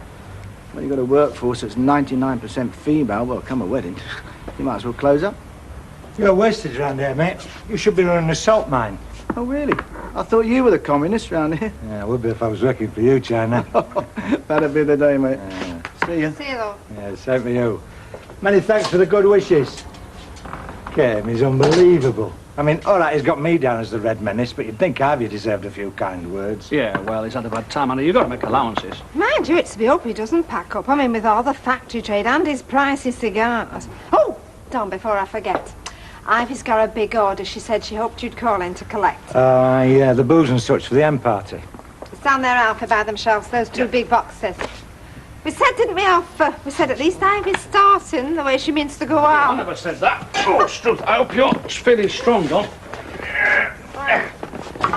When you've got a workforce that's 99% female, well, come a wedding, you might as well close up. You're wasted round here, mate. You should be running a salt mine. Oh, really? I thought you were the communist round here. Yeah, I would be if I was working for you, China. That'd be the day, mate. See you. See you, though. Yeah, same for you. Many thanks for the good wishes. Kim is unbelievable. I mean, all right, he's got me down as the Red Menace, but you'd think Ivy deserved a few kind words. Yeah, well, he's had a bad time, and you've got to make allowances. Mind you, it's to be hope he doesn't pack up. I mean, with all the factory trade and his pricey cigars. Oh, Don, before I forget. Ivy's got a big order. She said she hoped you'd call in to collect. Yeah, the booze and such for the end party. It's down there, Alfie, by themselves, those two big boxes. We said, didn't we, Alf? We said at least Ivy's starting the way she means to go I out. never said that. Oh, Struth, I hope you're feeling strong, Don.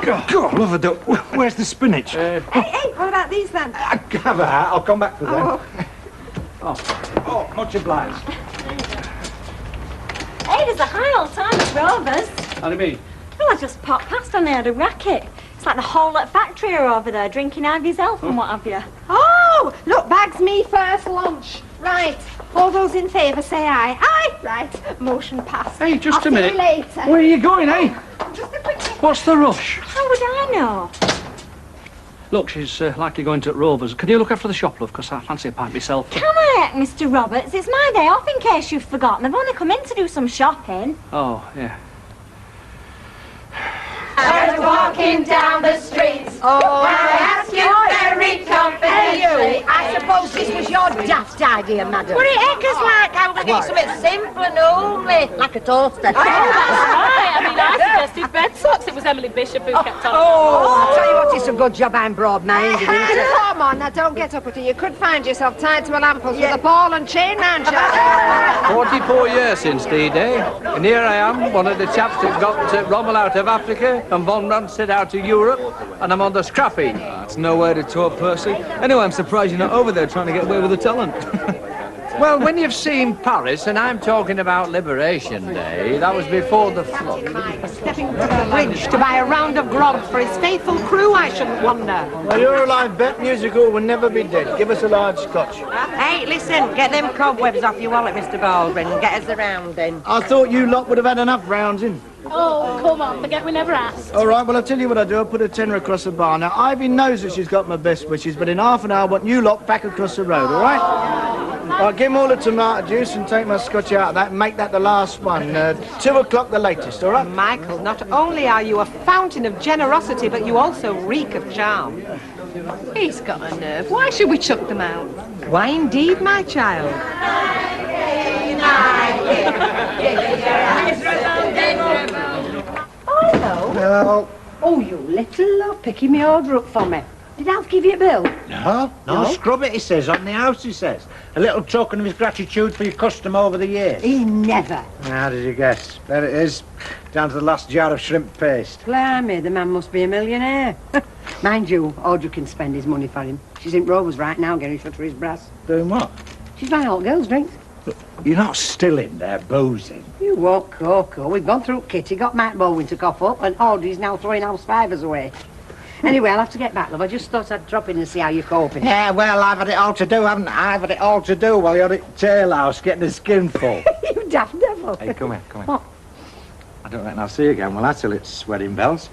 God, love a duck. Where's the spinach? Hey, what about these then? Have a hat. I'll come back for them. Oh. Much obliged. Hey, there's a high old time at Rovers. How do you mean? Well, I just popped past and they had a racket. It's like the whole at factory are over there drinking Ivy's elf and what have you. Oh, look, bags me first lunch. Right. All those in favour say aye. Aye. Right. Motion passed. Hey, just I'll a minute. See you later. Where are you going, eh? Just a quick... What's the rush? How would I know? Look, she's likely going to Rovers. Can you look after the shop, love? Because I fancy a pint myself. Can I, Mr. Roberts? It's my day off in case you've forgotten. I've only come in to do some shopping. Oh, yeah. I was walking down the streets. Oh, I ask you very confidentially. I suppose this was your daft idea, madam. Well, it echoes like I was going to get something simple and homely, like a toaster. That's right. I mean, I suggested bed socks. It was Emily Bishop who kept on. I'll tell you what, it's a good job I'm broad-minded, isn't it? Come on, now don't get up with it. You could find yourself tied to a lamppost with a ball and chain round you. 44 years since D-Day, and here I am, one of the chaps that got Rommel out of Africa and Von Rundstedt out to Europe, and I'm on the scrappy. That's no way to talk, Percy. Anyway, I'm surprised you're not over there trying to get away with the talent. Well, when you've seen Paris, and I'm talking about Liberation Day, that was before the flood. Stepping to the bridge to buy a round of grog for his faithful crew, I shouldn't wonder. Well, you're alive, bet musical will never be dead. Give us a large scotch. Hey, listen, get them cobwebs off your wallet, Mr. Baldwin, and get us the round in. I thought you lot would have had enough rounds in. Oh, come on, forget we never asked. All right, well, I'll tell you what I'll do. I'll put a tenner across the bar. Now, Ivy knows that she's got my best wishes, but in half an hour, I want you lot back across the road, all right? I'll give them all the tomato juice and take my scotch out of that and make that the last one. 2 o'clock the latest, all right? Michael, not only are you a fountain of generosity, but you also reek of charm. He's got a nerve. Why should we chuck them out? Why indeed, my child? Oh, hello. No. Oh, you little lot, picking me order up for me. Did Alf give you a bill? No, scrub it, he says, on the house, he says. A little token of his gratitude for your custom over the years. He never. How did you guess? There it is, down to the last jar of shrimp paste. Blimey, the man must be a millionaire. Mind you, Audrey can spend his money for him. She's in Rovers right now getting shut for his brass. Doing what? She's buying all girls' drinks. You're not still in there boozing. You won't, Coco. We've gone through Kitty, got Mike Baldwin to cough up, and Audrey's now throwing house fivers away. Anyway, I'll have to get back, love. I just thought I'd drop in and see how you're coping. Yeah, well, I've had it all to do, haven't I? I've had it all to do while you're at Tail House getting the skin full. You daft devil. Hey, come here, come here. What? I don't reckon I'll see you again, will I, till it's wedding bells?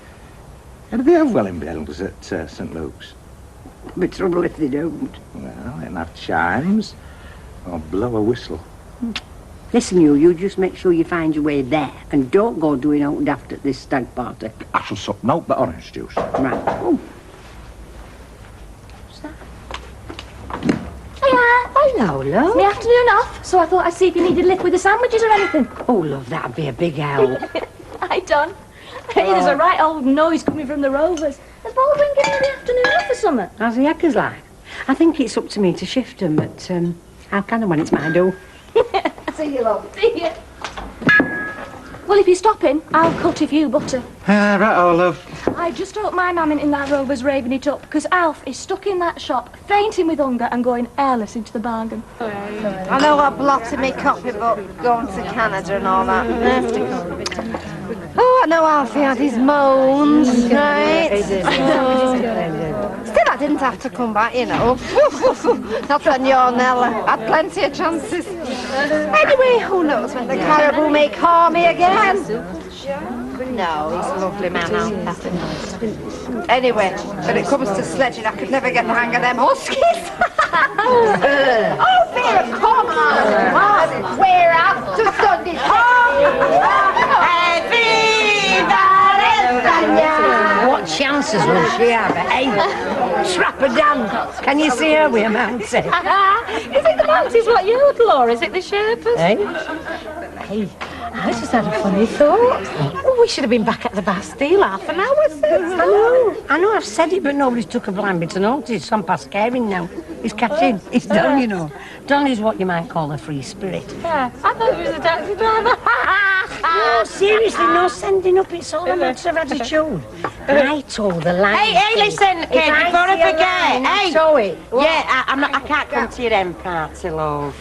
How do they have wedding bells at St. Luke's? Be trouble if they don't. Well, they can have chimes or blow a whistle. Listen, you just make sure you find your way there, and don't go doing out daft at this stag party. I shall suck no but orange juice. Right. Oh. Hello, love. It's my afternoon off, so I thought I'd see if you needed liquid with the sandwiches or anything. Oh, love, that'd be a big help. Hi, Don. Hey, there's a right old noise coming from the Rovers. Has Baldwin given you the afternoon off or something? How's the heckers like? I think it's up to me to shift them, but I'll kind of when it's my do. See you, love. See you. Well, if you're stopping, I'll cut if you butter. Right, oh, love. I just hope my mam in that Rover's raving it up, because Alf is stuck in that shop, fainting with hunger and going airless into the bargain. I know I've blotted me copybook going to Canada and all that. Oh, I know Alfie had his moans, right? Still, I didn't have to come back, you know. Not on your Nella. Had plenty of chances. Anyway, who knows when the caribou may call me again? No, he's a lovely man, Alfie. Anyway, when it comes to sledging, I could never get the hang of them huskies. Oh, Vera, come on. We're up to Sunday. What chances will she have, eh? Trap her down. Can you see her with a mountain? Is it the Mounties what you would, or is it the Sherpas? Eh? Hey, I just had a funny thought. Well, we should have been back at the Bastille half an hour since. I know I've said it, but nobody's took a blind bit of notice. It's gone past caring now. He's catching. He's done, you know. Don is what you might call a free spirit. Yeah, I thought he was a taxi driver. No, seriously, no sending up. It's all a matter of attitude. I told the line. Hey, listen, kid, before I forget. Hey, show it. Yeah, I can't come to your end party, love.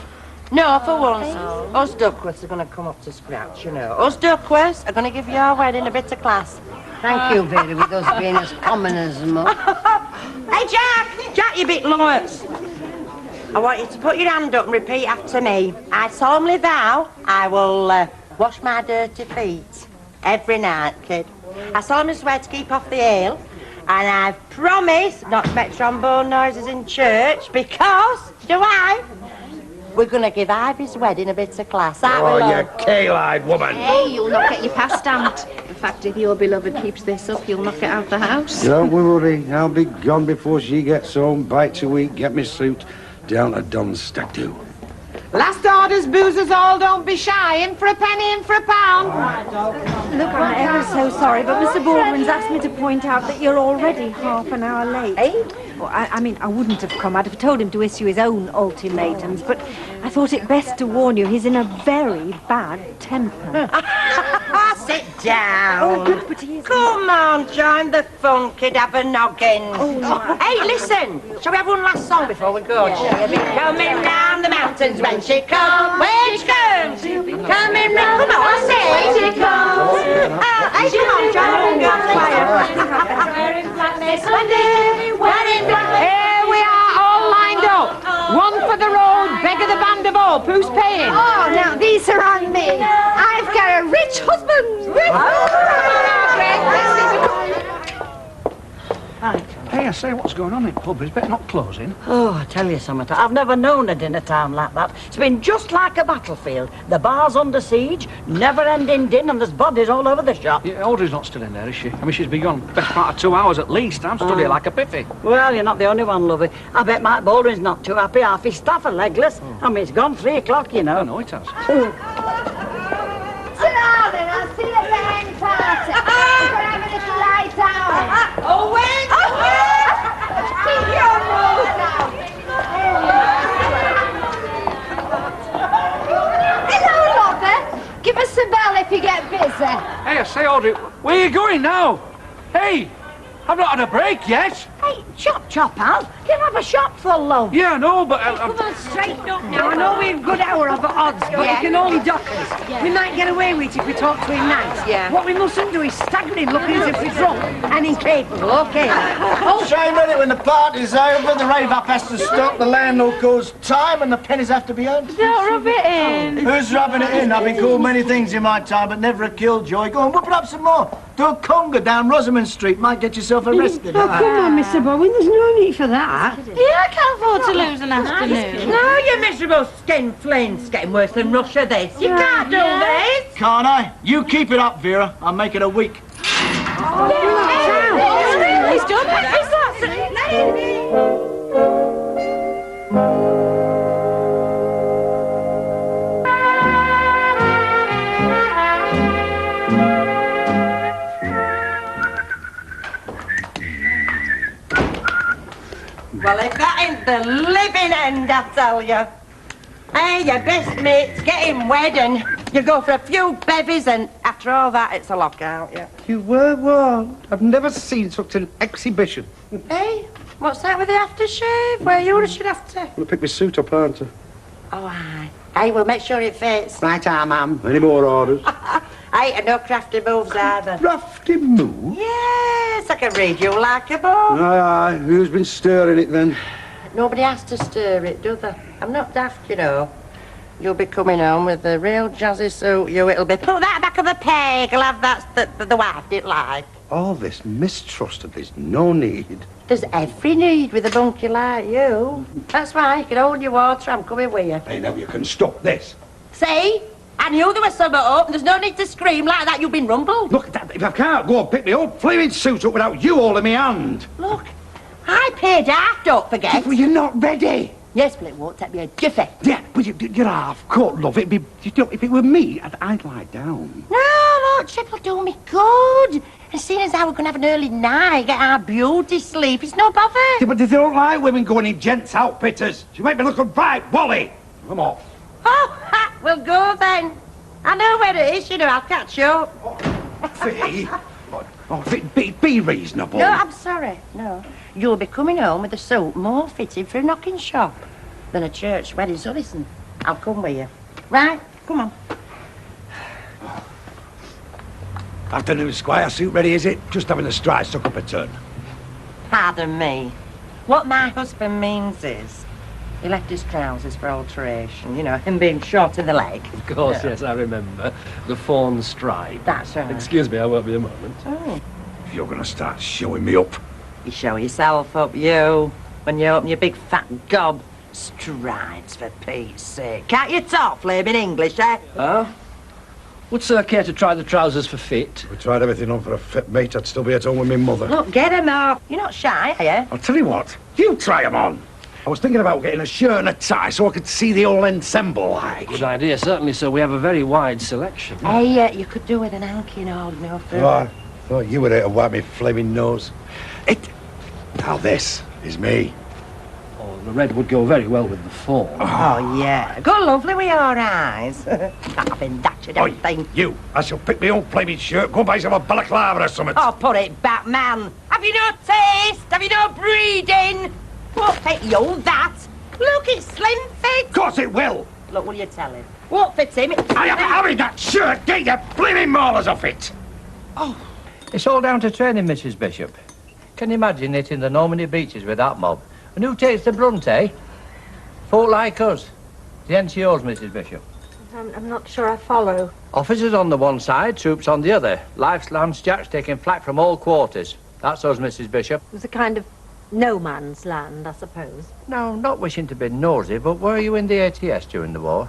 No, for once, us Duckworths are going to come up to scratch, you know. Us Duckworths are going to give your wedding a bit of class. Thank you, Vera, with us being as common as much. Hey, Jack, you bit lummox. I want you to put your hand up and repeat after me. I solemnly vow I will wash my dirty feet every night, kid. I solemnly swear to keep off the ale, and I've promised not to make trombone noises in church because, we're going to give Ivy's wedding a bit of class. Oh, you kale-eyed woman. Hey, you'll not get your past stamped. In fact, if your beloved keeps this up, you'll knock it out the house. Don't worry, I'll be gone before she gets home. Bite to eat, get me suit, down to Don's statue. Last orders, boozers all, don't be shy. In for a penny, in for a pound. Look, I'm ever so sorry, but Mr. Baldwin's asked me to point out that you're already half an hour late. Eh? Well, I mean, I wouldn't have come. I'd have told him to issue his own ultimatums, but I thought it best to warn you he's in a very bad temper. Sit down. Oh, good, but he is. Come on, join the fun, kid, have a noggin. Hey, listen, shall we have one last song before we go? Coming round the mountains when she comes, when she comes. Coming round, come on, say when she comes. Hey, come on, join the choir. Wearing black lace, wearing black lace. Here we are, all lined up. One for the road, beggar the band of all. Who's paying? Oh, now these are on me. I've got a rich husband. I say, what's going on in pub? It's better not closing. Oh, I tell you something, I've never known a dinner time like that. It's been just like a battlefield. The bar's under siege, never-ending din, and there's bodies all over the shop. Yeah, Audrey's not still in there, is she? I mean, she's been gone best part of 2 hours at least. I'm stood here like a piffy. Well, you're not the only one, lovey. I bet Mike Baldwin's not too happy. Half his staff are legless. I mean, it's gone 3 o'clock, you know. I know it has. Sit down then, I'll see you at the hen party. We're going to have a little lie down. Owen! Keep your nose down. Hello, Lover. Give us a bell if you get busy. Hey, I say, Audrey, where are you going now? Hey, I've not had a break yet. Hey, chop, Al. You'll have a shop full, love. Yeah, I know, but... Come on, straighten up now. I know we've good hour of odds, but he can only dock us. Yeah. We might get away with it if we talk to him nice. Yeah. What we mustn't do is stagger him looking as if we're drunk and incapable, okay? Shame, really, when the party's over, the rave up has to stop, the landlord calls time, and the pennies have to be earned. Don't rub it in. Who's rubbing it in? I've been called many things in my time, but never a killjoy. Go on, whoop it up some more. Do a conga down Rosamond Street. Might get yourself arrested. Oh, come on, Mr. Bowen, there's no need for that. Yeah, I can't afford to lose an afternoon. No, you miserable skin flames. It's getting worse than Russia, this. You can't do this. Can't I? You keep it up, Vera. I'll make it a week. He's done it. Well, if that ain't the living end, I tell you. Hey, your best mate's getting wed and you go for a few bevies and after all that, it's a lockout, yeah. You were warned. I've never seen such an exhibition. Hey, what's that with the aftershave? Where you should have to... I'm going to pick my suit up, aren't I? Oh, aye. Hey, we'll make sure it fits. Right, ma'am. Any more orders? Hey, and no crafty moves either. Crafty move? Yes, I can read you like a book. Aye. Who's been stirring it then? Nobody has to stir it, do they? I'm not daft, you know. You'll be coming home with a real jazzy suit, you. It'll be, put that back of the peg. I'll have that the wife didn't like. All this mistrust and there's no need. There's every need with a bunkie like you. That's why you can hold your water. I'm coming with you. Hey, now you can stop this. See? I knew there was something up. There's no need to scream like that. You've been rumbled. Look, if I can't go and pick me up flaming suit up without you holding me hand. Look, I paid half, don't forget. Well, you're not ready. Yes, but it won't take me a jiffy. Yeah, but you're half cut, love. It'd be, you know, if it were me, I'd lie down. No, look, Chip'll do me good. And seeing as how we're going to have an early night, get our beauty sleep, it's no bother. Yeah, but they don't like women going in gents' outfitters. You make me look right, Wally. Come off. Oh, ha, we'll go then. I know where it is, you know, I'll catch you up. Fee? Oh, be reasonable. No, I'm sorry, no. You'll be coming home with a suit more fitted for a knocking shop than a church wedding. So listen, I'll come with you. Right? Come on. Afternoon, Squire. Suit ready, is it? Just having the stride stuck up a turn. Pardon me. What my husband means is he left his trousers for alteration. You know, him being short in the leg. Of course, yes, I remember. The fawn stripe. That's right. Excuse me, I won't be a moment. Oh. If you're going to start showing me up. You show yourself up, you, when you open your big fat gob. Strides, for Pete's sake. Can't you talk flaming English, eh? Huh? Would Sir care to try the trousers for fit? If we tried everything on for a fit mate, I'd still be at home with my mother. Look, get 'em off. You're not shy, are you? I'll tell you what. You try 'em on. I was thinking about getting a shirt and a tie so I could see the whole ensemble like. Good idea, certainly, sir. We have a very wide selection. Hey, you could do with an hanky and all, no fruit. Oh, I thought you were there to wipe me flaming nose. Now this is me. Oh, the red would go very well with the fawn. Oh, yeah. Go lovely with your eyes. Having that, you don't think. You, I shall pick my own flaming shirt, go buy some a balaclava or something. Oh, put it back, man. Have you no taste? Have you no breeding? Won't fit you that. Look, it's slim fit. Of course it will. Look, will you tell him? Won't fit him. I am having that shirt. Get your flaming maulers off it. Oh, it's all down to training, Mrs. Bishop. Can you imagine it in the Normandy beaches with that mob? And who takes the brunt, eh? Folk like us. The NCOs, Mrs. Bishop. I'm not sure I follow. Officers on the one side, troops on the other. Life's lance jacks taking flak from all quarters. That's us, Mrs. Bishop. There's a kind of no man's land, I suppose. No, not wishing to be nosy, but were you in the ATS during the war?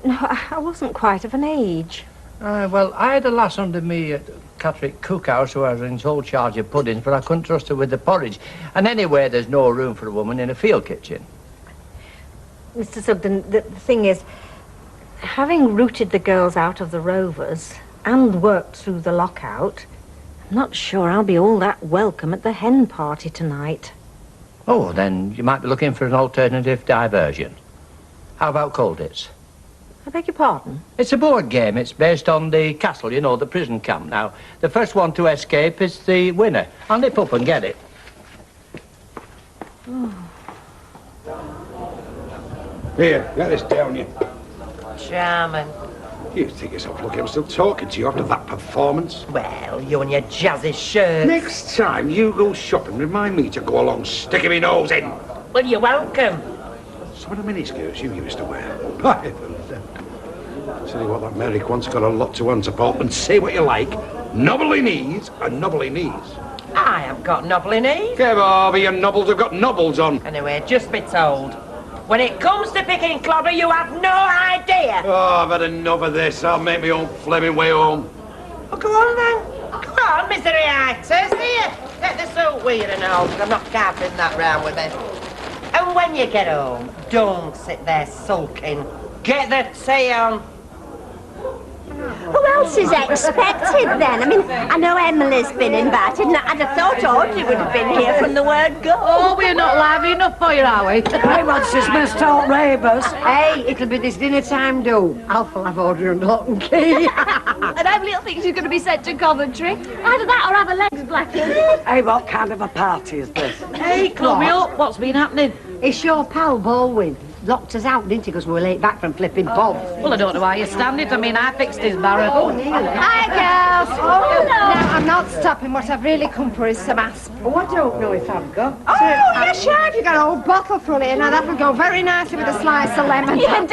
No, I wasn't quite of an age. Well, I had a lass under me at Catholic cookhouse who was in sole charge of puddings, but I couldn't trust her with the porridge. And anyway, there's no room for a woman in a field kitchen. Mr. Sugden, the thing is, having rooted the girls out of the Rovers and worked through the lockout, I'm not sure I'll be all that welcome at the hen party tonight. Oh, then you might be looking for an alternative diversion. How about Colditz? I beg your pardon? It's a board game. It's based on the castle, you know, the prison camp. Now, the first one to escape is the winner. I'll nip up and get it. Here, get this down you. Charming. You think yourself lucky I'm still talking to you after that performance? Well, you and your jazzy shirt. Next time you go shopping, remind me to go along sticking my nose in. Well, you're welcome. Some of the miniskirts you used to wear. Tell you what, that Merrick once got a lot to answer for, and say what you like. Knobbly knees are knobbly knees. I have got knobbly knees. Give over, your nobbles have got nobbles on. Anyway, just be told. When it comes to picking clobber, you have no idea. Oh, I've had enough of this. I'll make my own flaming way home. Well, go on then. Come on, misery-itis. Here, take the suit with you and all, because I'm not carping that round with it. And when you get home, don't sit there sulking. Get the tea on. Who else is expected then? I mean, I know Emily's been invited, and I'd have thought Audrey would have been here from the word go. Oh, we're not lively enough for you, are we? Hey, what's this Miss Talk Ravers? Hey, it'll be this dinner time, do. Alfa'll have Audrey and lock and key. And Emily thinks she's going to be sent to Coventry. Either that or have her legs blackened. Hey, what kind of a party is this? Hey, Chloe, up. What's been happening? It's your pal, Baldwin. Locked us out, didn't he, because we were late back from flipping pubs. Well, I don't know why you stand it. I mean, I fixed his barrel. Hi, girls. Oh, hello. Now, I'm not stopping. What I've really come for is some aspirin. Oh, I don't know if I've got... Oh, yes, sure. Have you got a whole bottle full here? Now, that would go very nicely with a slice of lemon. Yeah,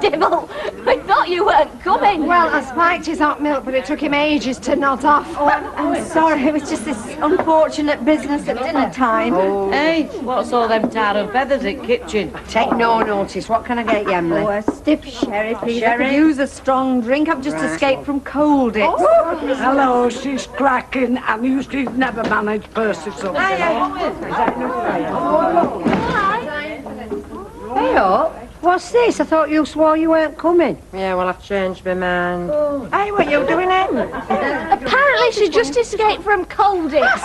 Dibble. I thought you weren't coming. Well, I spiked his hot milk, but it took him ages to nod off. Oh, I'm sorry. It was just this unfortunate business at dinner time. Oh. Hey, what's all them tar and feathers in kitchen? Take no notice. What can I get you, Emily? Oh, a stiff sherry, please. Sherry? I could use a strong drink. I've just escaped from Colditz. Oh, hello, she's cracking. I'm used to never manage Percy something. Hey, up. What's this? I thought you swore you weren't coming. Yeah, well, I've changed my mind. Hey, what you doing then? Apparently she just escaped from Colditz.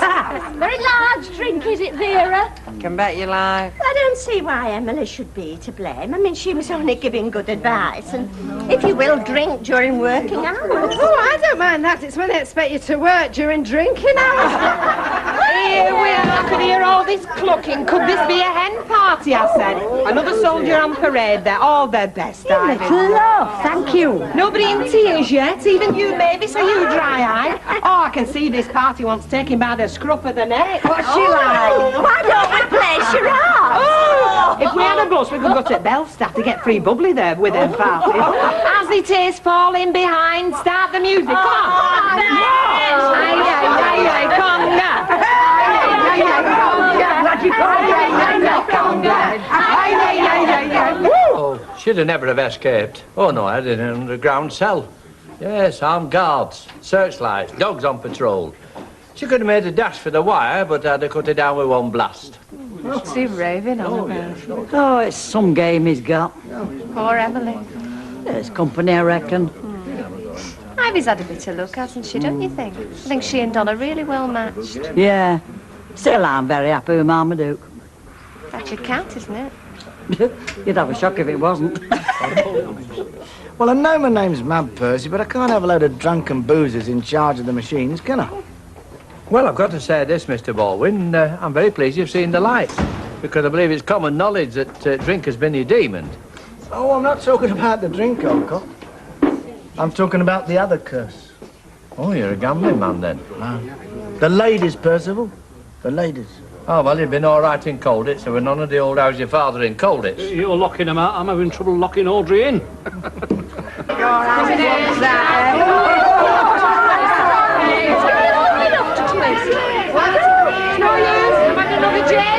Very large drink, is it, Vera? Can bet your life. I don't see why Emily should be to blame. I mean, she was only giving good advice, and if you will, drink during working hours. Oh, I don't mind that. It's when they expect you to work during drinking hours. Here we are. I can hear all this clucking. Could this be a hen party, I said. Another soldier on parade there. All their best, I think. Love, thank you. Nobody in tears yet. Even you, maybe, so you dry-eyed. Oh, I can see this party wants taking by the scruff of the neck. What's she like? Why don't we play charades? Oh, if we had a bus, we could go to Belstaff to get free bubbly there with them parties. As it is, falling behind, start the music. Come on. Oh, should have never have escaped. Oh, no, I had it in an underground cell. Yes, armed guards, searchlights, dogs on patrol. She could have made a dash for the wire, but I'd have cut it down with one blast. What's he raving on about? Oh, it's some game he's got. Poor Emily. It's company, I reckon. Ivy's had a bit of luck, hasn't she, don't you think? I think she and Don are really well matched. Yeah. Still, I'm very happy with Marmaduke. That should count, isn't it? You'd have a shock if it wasn't. Well, I know my name's Mad Percy, but I can't have a load of drunken boozers in charge of the machines, can I? Well, I've got to say this, Mr. Baldwin. I'm very pleased you've seen the light, because I believe it's common knowledge that drink has been your demon. Oh, I'm not talking about the drink, old cop. I'm talking about the other curse. Oh, you're a gambling man, then? No. The ladies, Percival. The ladies. Oh, well, you've been all right in Colditz. There were none of the old house your father in Colditz. You're locking them out. I'm having trouble locking Audrey in. No use. I've had another Jane.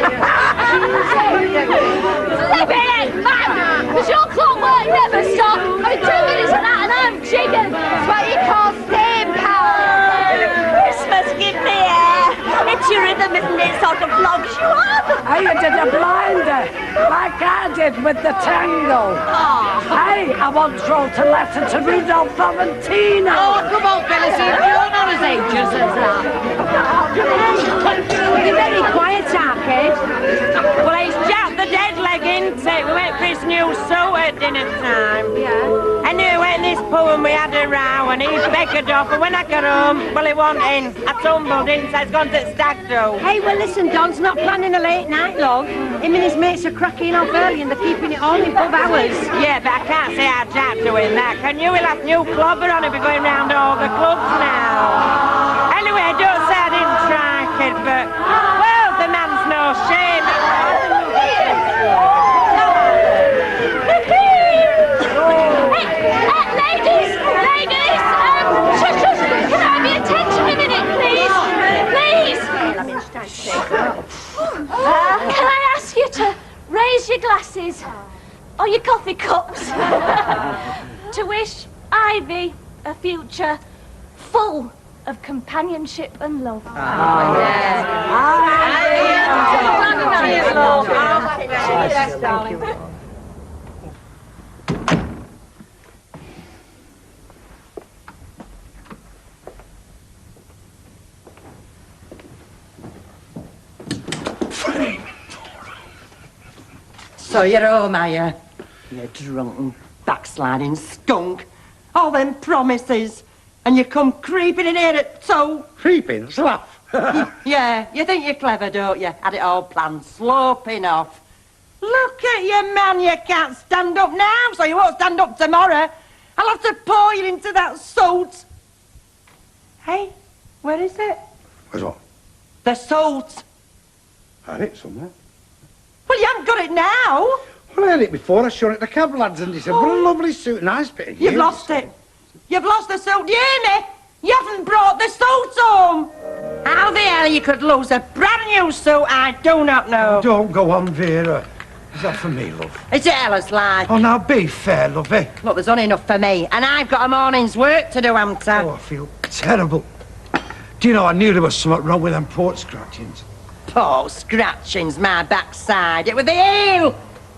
them, isn't it? Sort of flogs you up. Hey, you did a blinder, like I did with the tango. Hey, I once wrote a letter to Rudolph Valentino. Oh, come on, Phyllis, you're not as anxious as that. You're very quiet, Arcade. Well, it's Jack the dead leg, isn't it? We went for his new suit at dinner time. Yeah. Anyway, in this poem we had a row and he beckoned off, and when I got home, well, he wasn't in. I tumbled in, so he's gone to the stag do. Hey, well, listen, Don's not planning a late night log. Him and his mates are cracking off early and they're keeping it all in pub hours. Yeah, but I can't say how Jack's doing that. Can you? He'll have new clobber on if we're going round all the clubs now. Anyway, don't say I didn't try, kid, but, well, the man's no shame. Ladies! Shush! Can I have your attention a minute, please? Please! Can I ask you to raise your glasses or your coffee cups to wish Ivy a future full of companionship and love? So you're home, are you? You drunken, backsliding skunk. All them promises. And you come creeping in here at 2. Creeping? Slough. Yeah, you think you're clever, don't you? Had it all planned, sloping off. Look at you, man, you can't stand up now, so you won't stand up tomorrow. I'll have to pour you into that suit. Hey, where is it? Where's what? The suit. I had it somewhere. Well, you haven't got it now. Well, I had it before. I showed it to the cab lads and they said, what a lovely suit, nice bit of You've use. lost it. You've lost the suit. Do you hear me? You haven't brought the suit home. How the hell you could lose a brand new suit, I do not know. Don't go on, Vera. Is that for me, love? It's a Ella's life. Oh, now be fair, lovey. Look, there's only enough for me, and I've got a morning's work to do, haven't I? Oh, I feel terrible. Do you know, I knew there was something wrong with them port scratchings. Poor scratchings, my backside. It was the heel.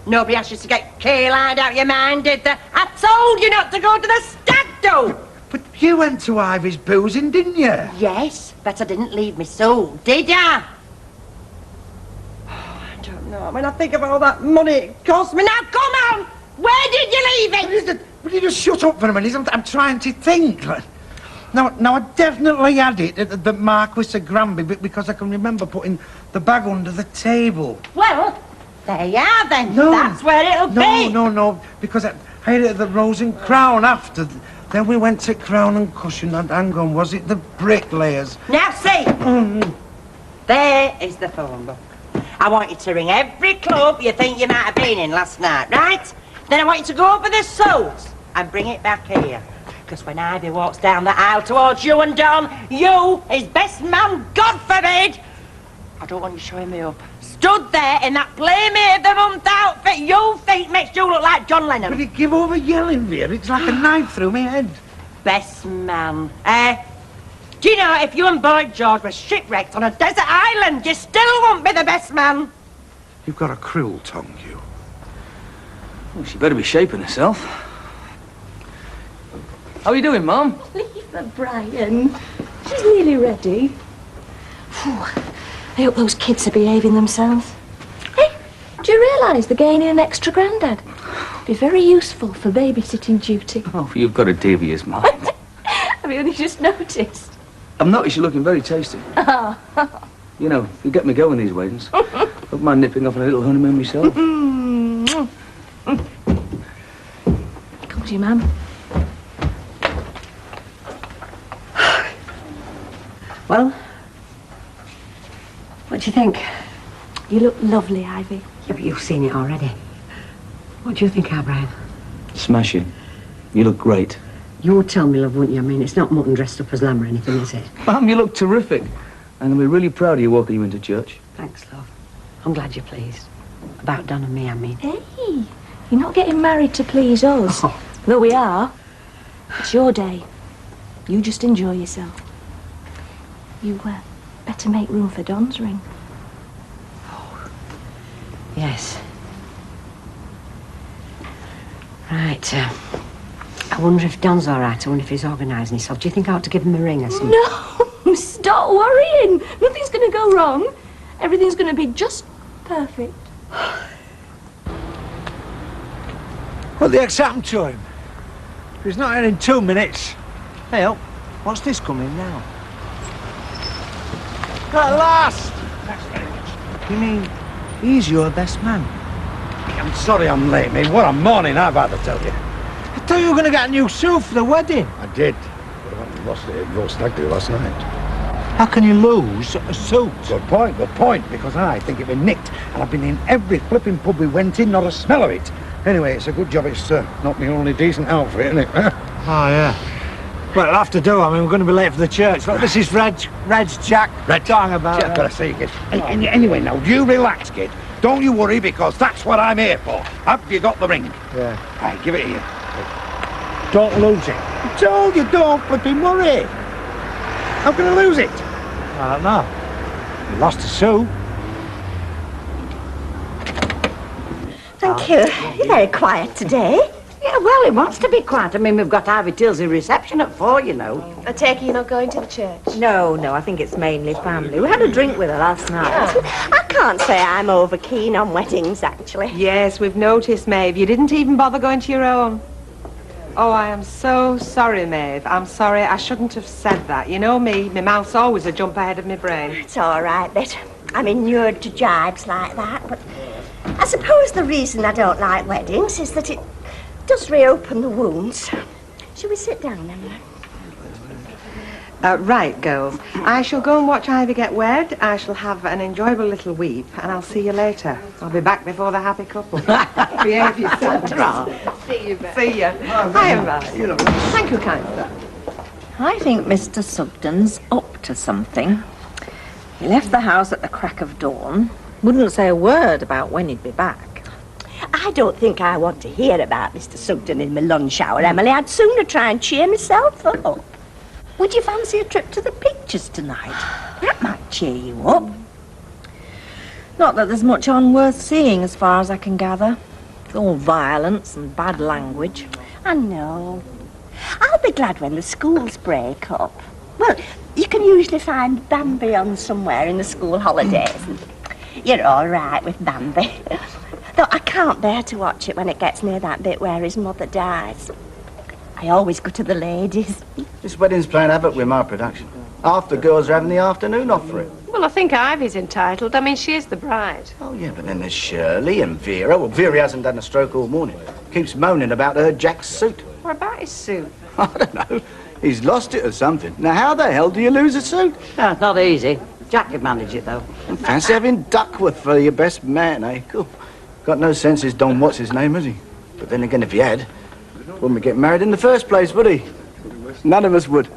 Nobody asked you to get keel-eyed out your mind, did they? I told you not to go to the stag do. But you went to Ivy's boozing, didn't you? Yes, but I didn't leave me suit, did I? I don't know. When I think of all that money it cost me. Now, come on! Where did you leave it? Will you just shut up for a minute? I'm trying to think. Now, I definitely had it at the Marquis of Granby because I can remember putting the bag under the table. Well, there you are then. No. That's where it'll be. No, because I had it at the Rose and Crown after. Then we went to Crown and Cushion and hang on, was it the bricklayers? Now, see. There is the phone book. I want you to ring every club you think you might have been in last night, right? Then I want you to go over the suits and bring it back here. Because when Ivy walks down the aisle towards you and Don, you, his best man, God forbid, I don't want you showing me up. Stood there in that Playmate of the Month outfit you think makes you look like John Lennon. But you give over yelling, Vera. It's like a knife through my head. Best man, Do you know, if you and Boyd George were shipwrecked on a desert island, you still won't be the best man. You've got a cruel tongue, you. Well, she better be shaping herself. How are you doing, Mum? Leave her, Brian. She's nearly ready. Phew. I hope those kids are behaving themselves. Hey, do you realise they're gaining an extra granddad? Be very useful for babysitting duty. Oh, you've got a devious mind. Have you only just noticed? I've noticed you're looking very tasty. Oh. You know, you get me going these weddings. Don't mind nipping off on a little honeymoon myself. Come to you, Mum. Well, what do you think? You look lovely, Ivy. Yeah, but you've seen it already. What do you think, Brian? Smashing. You look great. You would tell me, love, wouldn't you? I mean, it's not mutton dressed up as lamb or anything, is it? Mum, you look terrific. I'm going to be really proud of you walking you into church. Thanks, love. I'm glad you're pleased. About Don and me, I mean. Hey, you're not getting married to please us. Oh. Though we are. It's your day. You just enjoy yourself. You better make room for Don's ring. Yes. Right, I wonder if Don's all right. I wonder if he's organising himself. Do you think I ought to give him a ring or something? No, stop worrying. Nothing's going to go wrong. Everything's going to be just perfect. What the heck's happened to him? He's not here in 2 minutes. Hey, up. What's this coming now? At last! You mean he's your best man? I'm sorry I'm late, mate. What a morning I've had to tell you. I thought you were going to get a new suit for the wedding. I did. But I lost it at your stag do last night. How can you lose a suit? Good point, because I think it been nicked, and I've been in every flipping pub we went in, not a smell of it. Anyway, it's a good job it's not my only decent outfit, isn't it? Oh, yeah. Well, it'll have to do. I mean, we're going to be late for the church. Look, this is Red's Jack. Red. Talking about Jack, gotta see, kid. Anyway, now, you relax, kid. Don't you worry, because that's what I'm here for. Have you got the ring? Yeah. Right, give it here. Don't lose it. I told you, don't flipping worry. How can I lose it? I don't know. You lost a suit. Thank you. You're very quiet today. Yeah, well, it wants to be quiet. I mean, we've got Ivy Till's reception at 4, you know. I take it you're not going to the church? No, I think it's mainly family. We had a drink with her last night. I can't say I'm over keen on weddings, actually. Yes, we've noticed, Maeve. You didn't even bother going to your own. Oh, I am so sorry, Maeve. I'm sorry. I shouldn't have said that. You know me, my mouth's always a jump ahead of my brain. It's all right, Bet. I'm inured to jibes like that, but I suppose the reason I don't like weddings is that it does reopen the wounds. Shall we sit down, Emily? Right, girls. I shall go and watch Ivy get wed. I shall have an enjoyable little weep, and I'll see you later. I'll be back before the happy couple. Behave yourself. See you, Beth. See ya. Hi, Emma. Thank you, kind sir. I think Mr. Sugden's up to something. He left the house at the crack of dawn. Wouldn't say a word about when he'd be back. I don't think I want to hear about Mr. Sugden in my lunch hour, Emily. I'd sooner try and cheer myself up. Would you fancy a trip to the pictures tonight? That might cheer you up. Not that there's much on worth seeing, as far as I can gather. It's all violence and bad language. I know. I'll be glad when the schools break up. Well, you can usually find Bambi on somewhere in the school holidays. You're all right with Bambi. Though I can't bear to watch it when it gets near that bit where his mother dies. I always go to the ladies. This wedding's playing havoc with my production. Half the girls are having the afternoon off for it. Well, I think Ivy's entitled. I mean, she is the bride. Oh, yeah, but then there's Shirley and Vera. Well, Vera hasn't done a stroke all morning. Keeps moaning about her Jack's suit. What about his suit? I don't know. He's lost it or something. Now, how the hell do you lose a suit? Yeah, not easy. Jack could manage it, though. Fancy having Duckworth for your best man, eh? Cool. Got no sense as Don what's-his-name, has he? But then again, if he had, wouldn't we get married in the first place, would he? None of us would.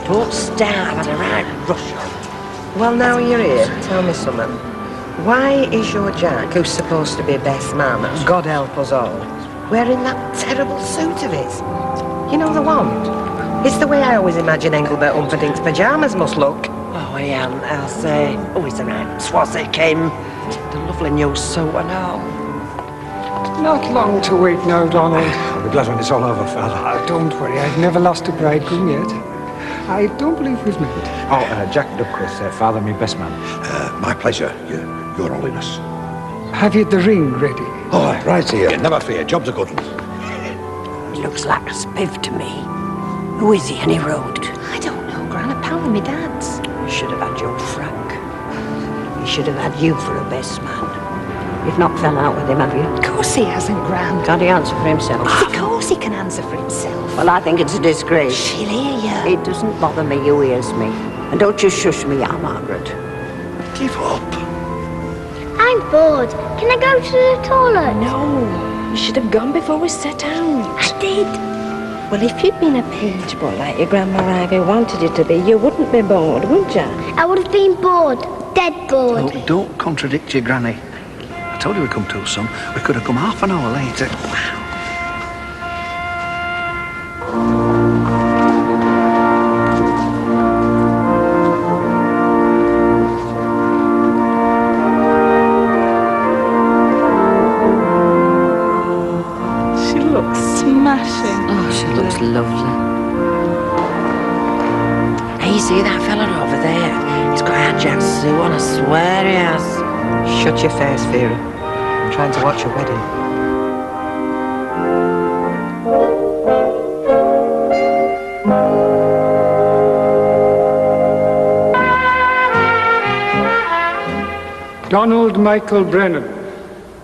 Don't stare, I've had a right rush on. Well, now you're here, tell me something. Why is your Jack, who's supposed to be best man, God help us all, wearing that terrible suit of his? You know the one? It's the way I always imagine Engelbert Humperdinck's pyjamas must look. Oh, Ian, I'll say, oh, he's a right swazzy, Kim. The lovely new suit and all. Not long to wait now, Donald. I'll be glad when it's all over, Father. Oh, don't worry, I've never lost a bridegroom yet. I don't believe we've met. Oh, Jack Duckworth, Father, me best man. My pleasure, Your Holiness. Have you the ring ready? Oh, right here. Yeah, never fear, job's a good one. He looks like a spiv to me. Who is he, any road? I don't know, Gran. Apparently my dad's. You should have had young Frank. He should have had you for a best man. You've not fell out with him, have you? Of course he hasn't, Gran. Can't he answer for himself? Of course he can answer for himself. Well, I think it's a disgrace. She'll hear you. It doesn't bother me, you hears me. And don't you shush me, Aunt Margaret. Give up. I'm bored. Can I go to the toilet? No, you should have gone before we set out. I did. Well, if you'd been a page boy like your Grandma Ivy wanted you to be, you wouldn't be bored, would you? I would have been bored. dead bored. Oh, don't contradict your granny. I told you we'd come till some. We could have come half an hour later. She looks smashing. Oh, she looks lovely. Hey, you see that fella over there? He's got our Jack Sue on, I swear he has. Shut your face, Vera. I'm trying to watch your wedding. Donald Michael Brennan,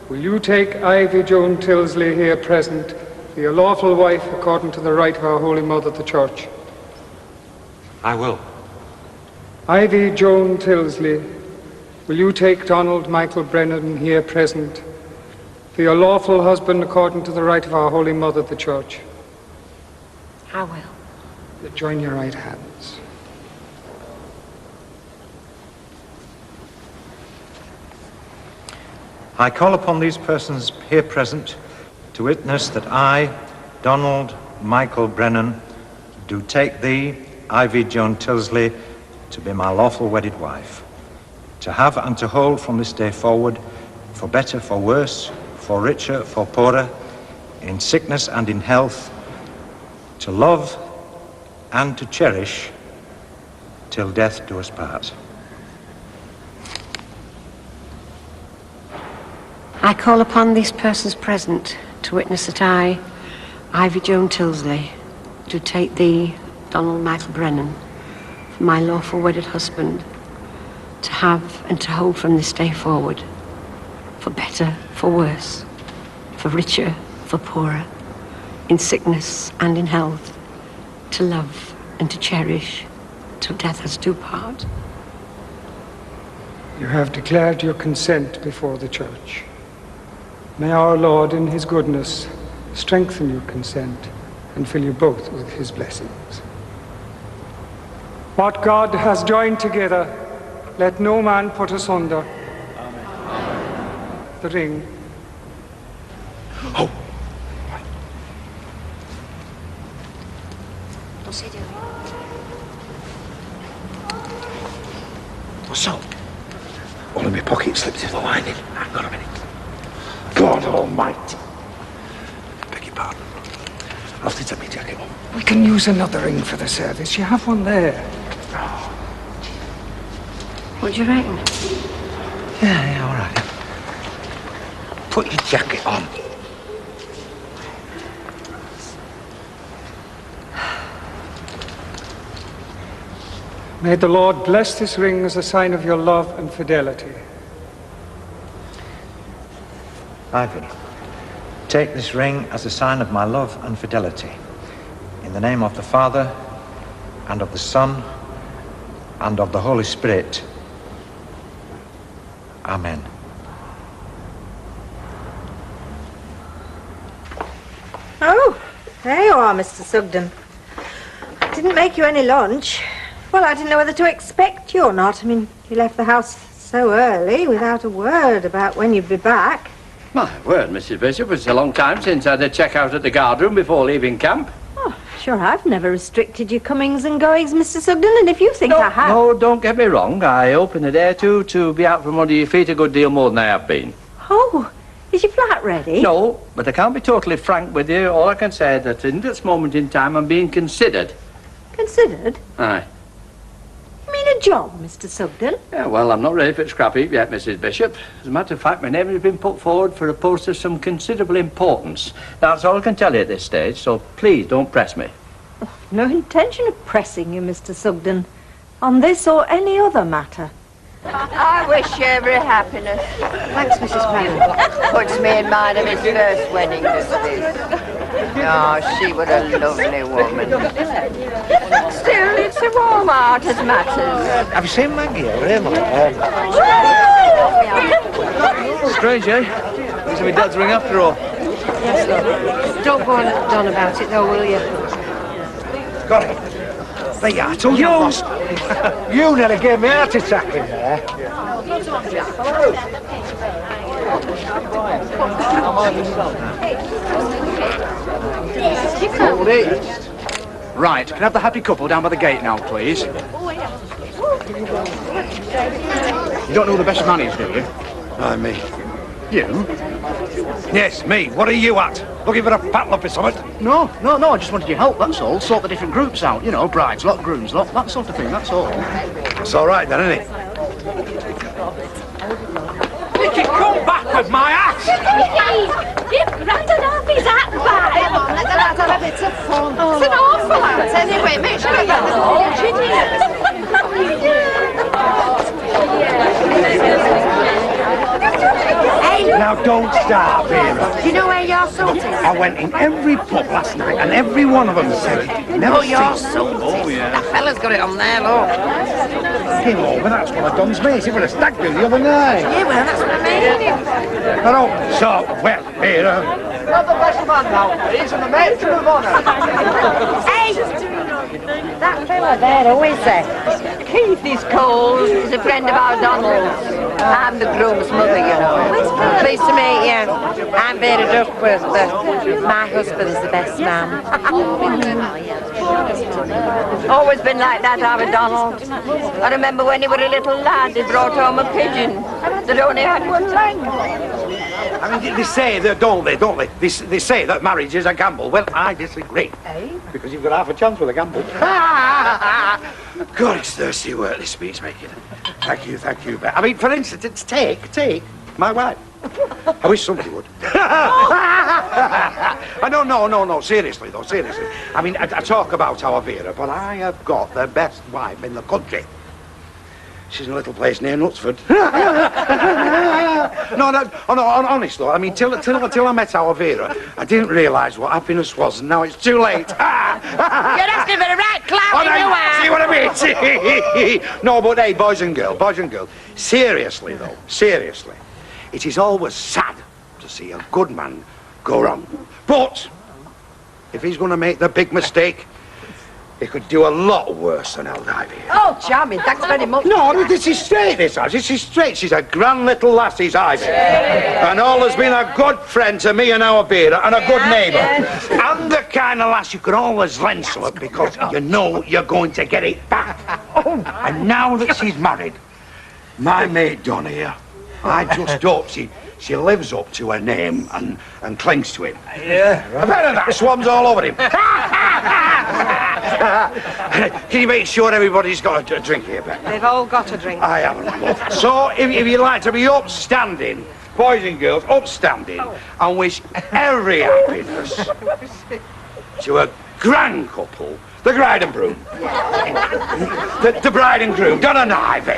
will you take Ivy Joan Tilsley here present, be your lawful wife according to the right of our Holy Mother the Church? I will. Ivy Joan Tilsley, will you take Donald Michael Brennan here present, be your lawful husband according to the right of our Holy Mother the Church? I will. Join your right hands. I call upon these persons here present to witness that I, Donald Michael Brennan, do take thee, Ivy Joan Tilsley, to be my lawful wedded wife, to have and to hold from this day forward, for better, for worse, for richer, for poorer, in sickness and in health, to love and to cherish till death do us part. I call upon these persons present to witness that I, Ivy Joan Tilsley, do take thee, Donald Michael Brennan, for my lawful wedded husband, to have and to hold from this day forward, for better, for worse, for richer, for poorer, in sickness and in health, to love and to cherish till death us do part. You have declared your consent before the Church. May our Lord, in his goodness, strengthen your consent and fill you both with his blessings. What God has joined together, let no man put asunder. Amen. The ring. Oh. What's he doing? What's up? All in my pocket slipped through the lining. Hang on a minute. God almighty. Beg your pardon. I'll have to take my jacket off. We can use another ring for the service. You have one there. What do you reckon? Yeah, all right. Put your jacket on. May the Lord bless this ring as a sign of your love and fidelity. Ivy, take this ring as a sign of my love and fidelity. In the name of the Father, and of the Son, and of the Holy Spirit. Amen. Oh, there you are, Mr. Sugden. I didn't make you any lunch. Well, I didn't know whether to expect you or not. I mean, you left the house so early without a word about when you'd be back. My word, Mrs. Bishop, it's a long time since I had a check out at the guardroom before leaving camp. Oh, sure, I've never restricted your comings and goings, Mr. Sugden, and if you think I have... No, don't get me wrong. I open a day or two to be out from under your feet a good deal more than I have been. Oh, is your flat ready? No, but I can't be totally frank with you. All I can say is that in this moment in time I'm being considered. Considered? Aye. You mean a job, Mr. Sugden? Yeah, well, I'm not ready for scrap heap yet, Mrs. Bishop. As a matter of fact, my name has been put forward for a post of some considerable importance. That's all I can tell you at this stage, so please don't press me. Oh, no intention of pressing you, Mr. Sugden, on this or any other matter. I wish you every happiness. Thanks, Mrs. Brennan. Puts me in mind of his first wedding, this. Oh, she was a lovely woman. Still, it's a warm heart as matters. Have you seen Maggie over here, Mum? Strange, eh? Looks like my dad's ring after all. Yes, love. Don't go on about it, though, will you? Got it. There you are, I told you I lost. You nearly gave me a heart attack in there. Old East. Right, can I have the happy couple down by the gate now, please? You don't know who the best man is, do you? Me. You? Yes, me. What are you at? Looking for a paddle up or something? No, I just wanted your help, that's all. Sort the different groups out, you know, brides lot, grooms lot, that sort of thing, that's all. It's all right then, isn't it? Nicky, come back with my axe! Give Grandad half his hat back! Come on, let the lads have a bit of fun. It's an awful hat, anyway. Make sure you get the whole Now don't start, Vera. Do you know where your suit is? I went in every pub last night and every one of them said it. Never Oh, your seen it. suit. Oh, yeah. That fella's got it on there, look. Came over, that's one of Don's mates. He was a stag do the other night. Yeah, well, that's what I mean. I don't so well, Vera. Not the best man now, please, and the matron of honour. Hey! That fella there, who is it? Keith is called. He's a friend of our Donald's. I'm the groom's mother, you know. Pleased to meet you. I'm Vera Duckworth. My husband's the best man. Always been like that, our Donald. I remember when he was a little lad, he brought home a pigeon that only had one leg. I mean, they say that, don't they? They say that marriage is a gamble. Well, I disagree. Because you've got half a chance with a gamble. God, it's thirsty work, this speech making. Thank you. But, I mean, for instance, it's take my wife. I wish somebody would. No, seriously, though, seriously. I mean, I talk about our Vera, but I have got the best wife in the country. She's in a little place near Knutsford. Honest though, I mean, till I met our Vera, I didn't realise what happiness was, and now it's too late. You're asking for the right clout, you are. See what I mean? No, but hey, boys and girls, seriously though, it is always sad to see a good man go wrong. But if he's going to make the big mistake, he could do a lot worse than old Ivy. Oh, charming, thanks very much. No, this is straight, this is straight. She's a grand little lassie's Ivy. And always been a good friend to me and our Vera, and a good neighbour. And the kind of lass you can always lend something because you know you're going to get it back. And now that she's married, my mate Donna here, I just hope she lives up to her name and clings to it. Yeah. I bet that swarms all over him. Can you make sure everybody's got a drink here, Beck? They've all got a drink. I haven't. So, if you'd like to be upstanding, boys and girls, upstanding, and wish every happiness to a grand couple, the bride and groom. The bride and groom, Donna and Ivy.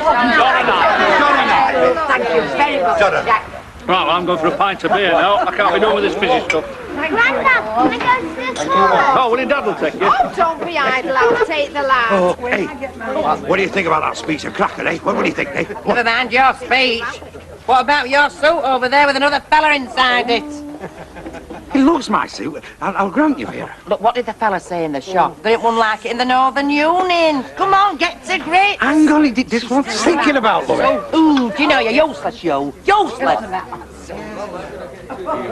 Thank you very much, Jack. Right, well, I'm going for a pint of beer now. I can't be done with this fizzy stuff. Grandad, can I go to the toilet? Oh, well, Dad will take you. Oh, don't be idle. I'll take the lad. Oh, hey, what do you think about that speech of Cracker, eh? What do you think, eh? Never mind your speech. What about your suit over there with another fella inside it? He loves my suit. I'll grant you, Vera. Look, what did the fella say in the shop? There ain't one like it in the Northern Union. Come on, get to grips. Hang on, this what I'm thinking about, love. Ooh, do you know you're useless, you? Useless.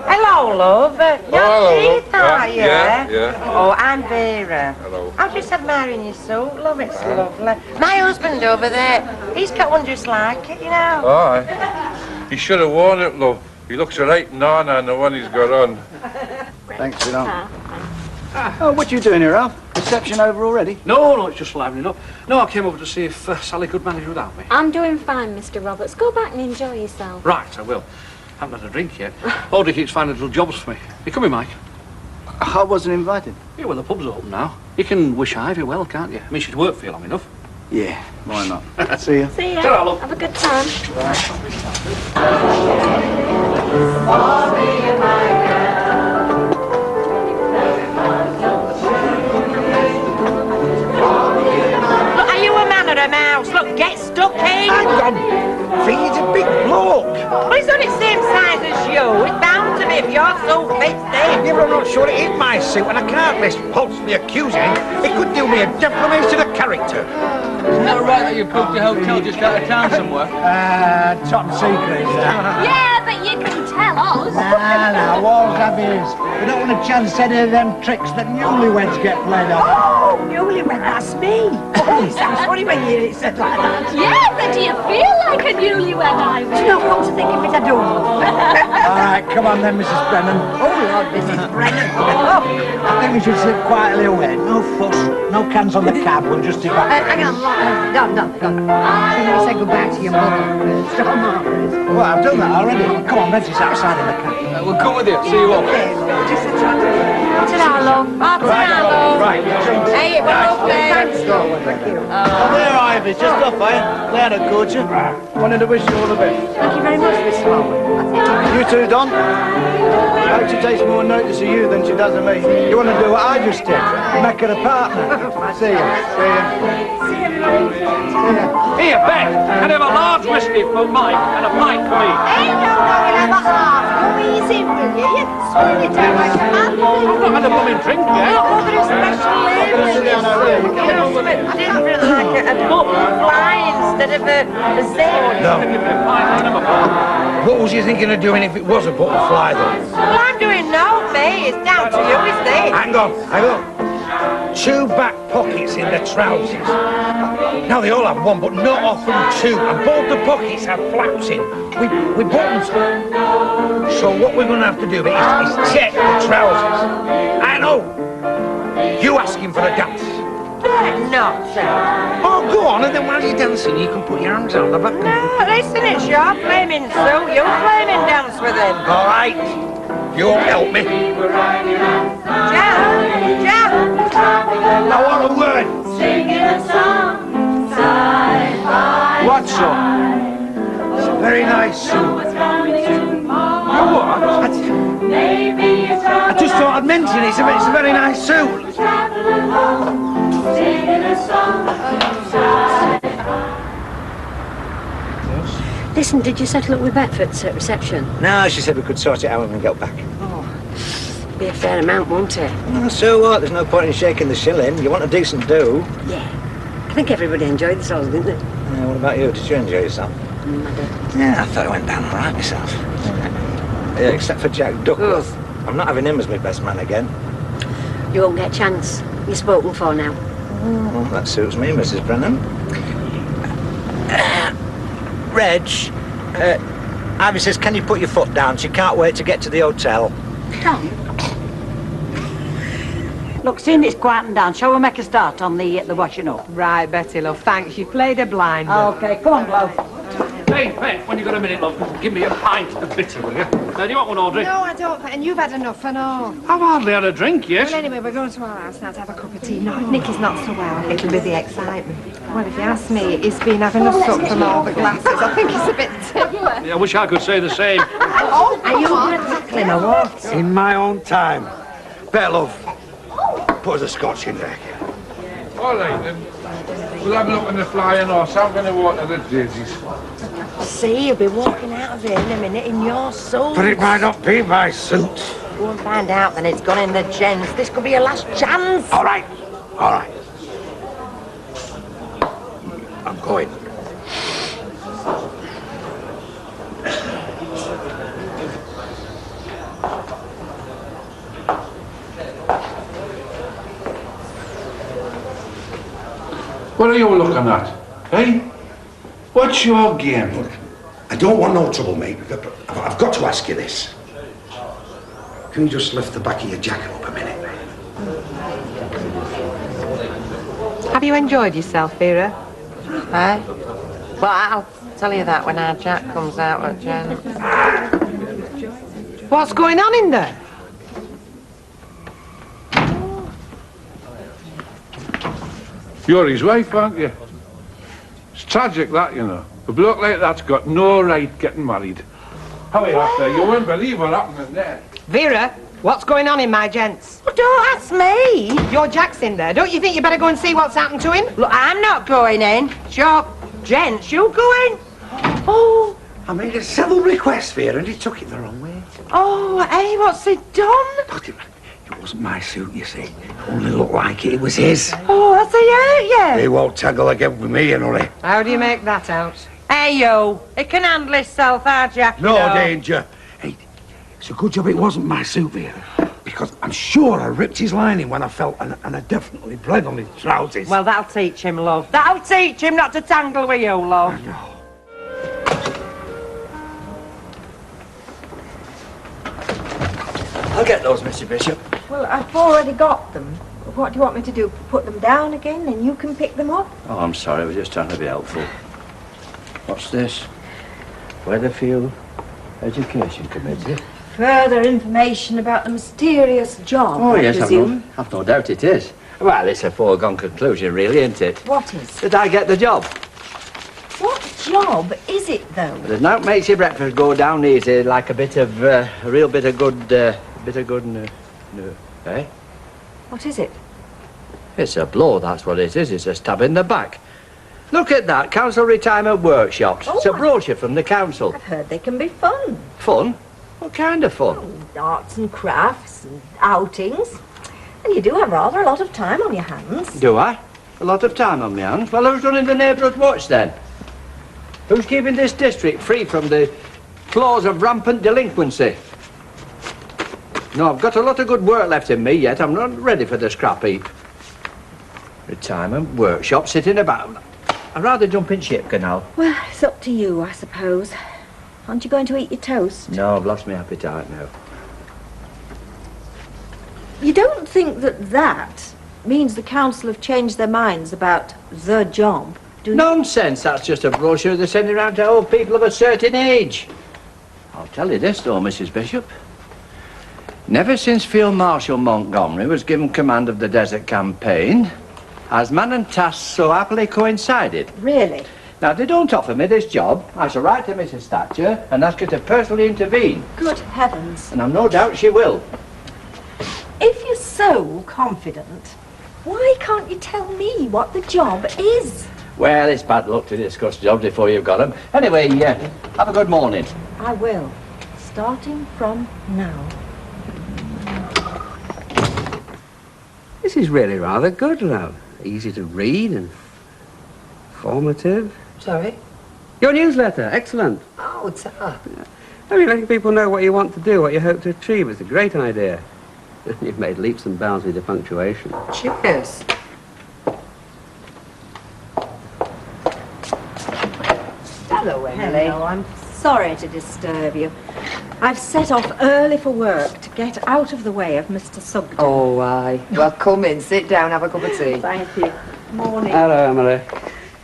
Hello, love. You're Keith, are you? Yeah. Oh, I'm Vera. Hello. I'm just admiring your suit, love. It's lovely. My husband over there, he's got one just like it, you know. Aye. He should have worn it, love. He looks a right nana on the one he's got on. Thanks, you know. Oh, what are you doing here, Alf? Reception over already? No, it's just livening up. No, I came over to see if Sally could manage without me. I'm doing fine, Mr. Roberts. Go back and enjoy yourself. Right, I will. Haven't had a drink yet. Audrey keeps finding little jobs for me. You coming, Mike? I wasn't invited. Yeah, well, the pub's open now. You can wish Ivy well, can't you? I mean, she's worked for you long enough. Yeah, why not? See ya. See ya. Ta-ra, love. Have a good time. Look, are you a man or a mouse? Look, get stuck in. Hang on. He's a big bloke. Well, he's only the same size as you. It's bound to be if your suit fits him. Yeah, but I'm not sure it is my suit, and I can't risk falsely accusing him. It could do me a deaf from ace to the character. Isn't that right that you booked a hotel just out of town somewhere? Top secret, Yeah, but you can tell us. Nah, walls have ears. We don't want a chance to any of them tricks that newlyweds get played on. Oh, newlywed, that's me. Oh, it sounds funny when you hear it said like that. Yeah, but do you feel like a newlywed, Ivy? Do you know, come to think of it, I don't. All right, come on then, Mrs. Brennan. Oh, Lord, Mrs. Brennan. I think we should sit quietly away. No fuss, no cans on the cab. We'll just evaporate. Hang on, no. Can we say goodbye to your mother first? Oh, Margaret. Well, I've done that already. Come on, Reggie's outside in the cab. We'll come with you. See you all. Ta-ra, love. Ta-ra, love. Right. Hey, we're off there. There, Ivy, just off, eh? Glad I caught you. Wanted to wish you all the best. Thank you very much, Mr. Marwood. You too, Don. I hope she takes more notice of you than she does of me. You want to do what I just did? Make her a partner. See ya. Here, Beth, can I have a large whiskey for Mike and a pint for me? Hey, no, you'll have a half. Go easy, will you? You swing it down like a man. I've not had a blooming drink yet. Oh, there is special labels. Different, like a butterfly instead of a zip. No. What was you thinking of doing if it was a butterfly, though? Well, I'm doing no, me. It's down to you, isn't it? Hang on. 2 back pockets in the trousers. Now they all have one, but not often 2, and both the pockets have flaps in with buttons. So what we're going to have to do is check the trousers. I know. You asking for a dance? Not so. Oh, go on, and then while you're dancing, you can put your hands on the back. No, listen, it's your flaming suit. You flaming dance with him. All right. You'll help me. Jack. I want a word. Singing a song, side by What song? It's a very nice suit. I just thought I'd mention it. It's a very nice suit. Listen, did you settle it with Betford's at reception? No, she said we could sort it out when we got back. Oh, be a fair amount, won't it? Oh, so what? There's no point in shaking the shilling. You want a decent do. Yeah. I think everybody enjoyed themselves, didn't they? Yeah, what about you? Did you enjoy yourself? I did. Yeah, I thought it went down all right myself. Yeah, except for Jack Duckworth. I'm not having him as my best man again. You won't get a chance. You're spoken for now. Oh, that suits me, Mrs. Brennan. Reg, Ivy says, can you put your foot down? She can't wait to get to the hotel. Tom. Look, seeing it's quieting down, shall we make a start on the washing up? Right, Betty, love, thanks. You played a blind. OK, come on, Blow. Hey, Beth, when you got a minute, love, give me a pint of bitter, will you? Do you want one, Audrey? No, I don't. And you've had enough, I know. I've hardly had a drink yet. Well, anyway, we're going to our house now to have a cup of tea. No, Nicky's not so well. It'll be the excitement. Well, if you ask me, he's been having a sup from all the glasses. I think he's a bit tickler. Yeah, I wish I could say the same. Are you going to tackle him or what? In my own time. Better, love. Put us a scotch in there. All right, then. We'll have a look at the flying horse. I'm going to water the daisies. See, you'll be walking out of here in a minute in your suit. But it might not be my suit. You won't find out, then it's gone in the gents. This could be your last chance. All right. I'm going. What are you looking at? Eh? What's your game? Look, I don't want no trouble, mate, but I've got to ask you this. Can you just lift the back of your jacket up a minute? Have you enjoyed yourself, Vera? Eh? Well, I'll tell you that when our Jack comes out at Jen. What's going on in there? You're his wife, aren't you? It's tragic, that, you know. A bloke like that's got no right getting married. How are you after? You won't believe what happened there. Vera, what's going on in my gents? Well, don't ask me. Your Jack's in there. Don't you think you better go and see what's happened to him? Look, I'm not going in. Sure, gents, you go in. Oh. I made a civil request, Vera, and he took it the wrong way. Oh, hey, what's he done? Look, you It wasn't my suit, you see. It only looked like it was his. Oh, has he hurt you? He won't tangle again with me, you know. How do you make that out? Hey, yo, it can handle itself, our Jack. No danger. Hey, it's a good job it wasn't my suit, Vera. Because I'm sure I ripped his lining when I fell, and I definitely bled on his trousers. Well, that'll teach him, love. That'll teach him not to tangle with you, love. I know. I'll get those, Mr. Bishop. Well, I've already got them. What do you want me to do? Put them down again and you can pick them up? Oh, I'm sorry, we're just trying to be helpful. What's this? Weatherfield Education Committee. Further information about the mysterious job, Oh, I yes, presume. I've no doubt it is. Well, it's a foregone conclusion, really, isn't it? What is? That I get the job. What job is it, though? There's nothing makes your breakfast go down easy like a bit of, a real bit of good, eh? What is it? It's a blow, that's what it is. It's a stab in the back. Look at that, Council Retirement Workshops. It's a brochure from the council. I've heard they can be fun. Fun? What kind of fun? Arts and crafts and outings. And you do have rather a lot of time on your hands. Do I? A lot of time on my hands? Well, who's running the neighbourhood watch then? Who's keeping this district free from the claws of rampant delinquency? No, I've got a lot of good work left in me yet. I'm not ready for the scrap heap. Retirement workshop sitting about. I'd rather jump in ship, Canal. Well, it's up to you, I suppose. Aren't you going to eat your toast? No, I've lost my appetite now. You don't think that means the council have changed their minds about the job, do you? Nonsense! That's just a brochure they're sending around to old people of a certain age. I'll tell you this, though, Mrs. Bishop. Never since Field Marshal Montgomery was given command of the Desert Campaign has man and task so happily coincided. Really? Now, if they don't offer me this job, I shall write to Mrs. Thatcher and ask her to personally intervene. Good heavens. And I've no doubt she will. If you're so confident, why can't you tell me what the job is? Well, it's bad luck to discuss jobs before you've got them. Anyway, have a good morning. I will, starting from now. This is really rather good, love. Easy to read and informative. Sorry? Your newsletter, excellent. Oh, it's up. I mean, letting people know what you want to do, what you hope to achieve. It's a great idea. You've made leaps and bounds with your punctuation. Cheers. Hello, Emily. Hello, I'm sorry to disturb you. I've set off early for work to get out of the way of Mr. Sugden. Oh, aye. Well, come in, sit down, have a cup of tea. Thank you. Morning. Hello, Emily.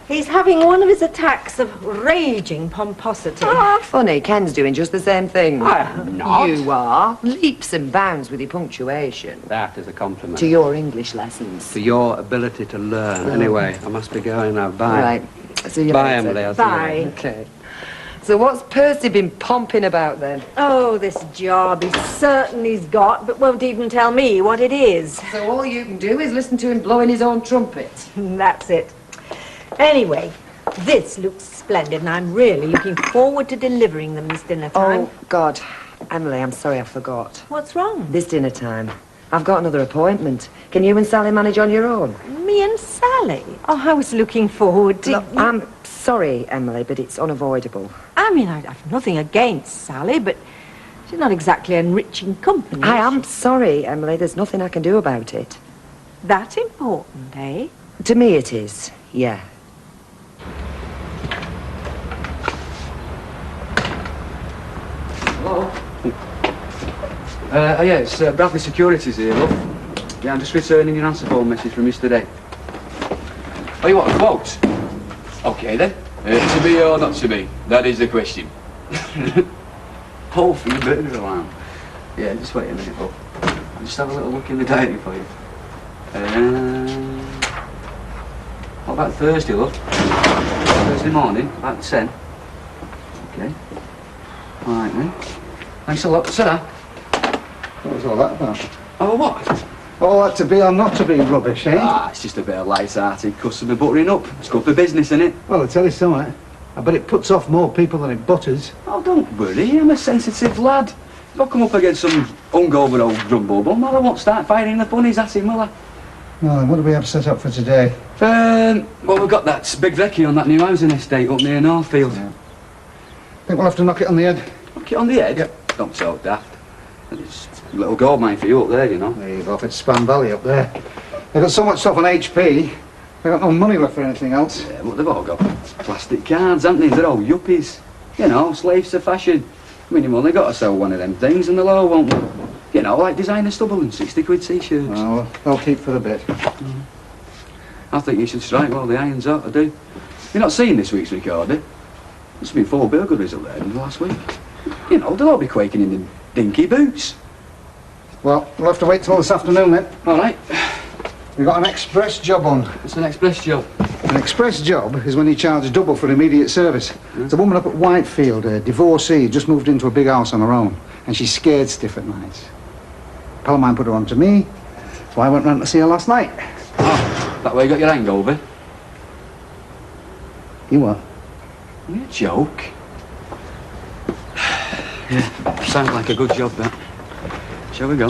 He's having one of his attacks of raging pomposity. Ah, funny. Ken's doing just the same thing. I'm not. You are. Leaps and bounds with your punctuation. That is a compliment. To your English lessons. To your ability to learn. Anyway, I must be going now. Bye. Right. See you Bye, later. Emily. I'll see you Bye. later. Okay. So what's Percy been pumping about then? Oh, this job he's certain he's got, but won't even tell me what it is. So all you can do is listen to him blowing his own trumpet. That's it. Anyway, this looks splendid, and I'm really looking forward to delivering them this dinner time. Oh, God. Emily, I'm sorry I forgot. What's wrong? This dinner time. I've got another appointment. Can you and Sally manage on your own? Me and Sally? Oh, I was looking forward to... Look, I'm sorry, Emily, but it's unavoidable. I mean, I've nothing against Sally, but she's not exactly enriching company. I am sorry, Emily. There's nothing I can do about it. That's important, eh? To me it is, yeah. Hello? Yeah, it's Bradley Securities here, love. Yeah, I'm just returning your answer phone message from yesterday. Oh, you want a quote? Okay then. To be or not to be? That is the question. Paul from the burger alarm. Yeah, just wait a minute, love. I'll just have a little look in the diary for you. What about Thursday, love? Thursday morning, about 10. Okay. All right, then. Thanks a lot, sir. What was all that about? Oh, what? All that to be or not to be rubbish, eh? Ah, it's just a bit of light-hearted customer buttering up. It's good for business, isn't it? Well, I'll tell you something. I bet it puts off more people than it butters. Oh, don't worry. I'm a sensitive lad. If I come up against some hungover old grumble bum, well, I won't start firing the funnies at him, will I? No, then what do we have set up for today? Well, we've got that big recce on that new housing estate up near Northfield. Yeah. Think we'll have to knock it on the head. Knock it on the head? Yep. Don't talk daft. It's a little gold mine for you up there, you know. There you go, it's Span Valley up there. They've got so much stuff on HP, they've got no money left for anything else. Yeah, but they've all got plastic cards, haven't they? They're all yuppies. You know, slaves to fashion. I mean, you've only got to sell one of them things and they'll all want one. You know, like designer stubble and 60 quid t-shirts. Well, they'll keep for a bit. I think you should strike while the iron's hot, I do. You're not seeing this week's recorder? There's been 4 burglaries up there in the last week. You know, they'll all be quaking in them dinky boots. Well, we'll have to wait till this afternoon then. All right. We've got an express job on. It's an express job. An express job is when you charge double for immediate service. There's a woman up at Whitefield, a divorcee, just moved into a big house on her own, and she's scared stiff at nights. A pal of mine put her on to me, so I went round to see her last night. Oh, that way you got your hangover? You what? You joke. Yeah, sounds like a good job, that. Shall we go?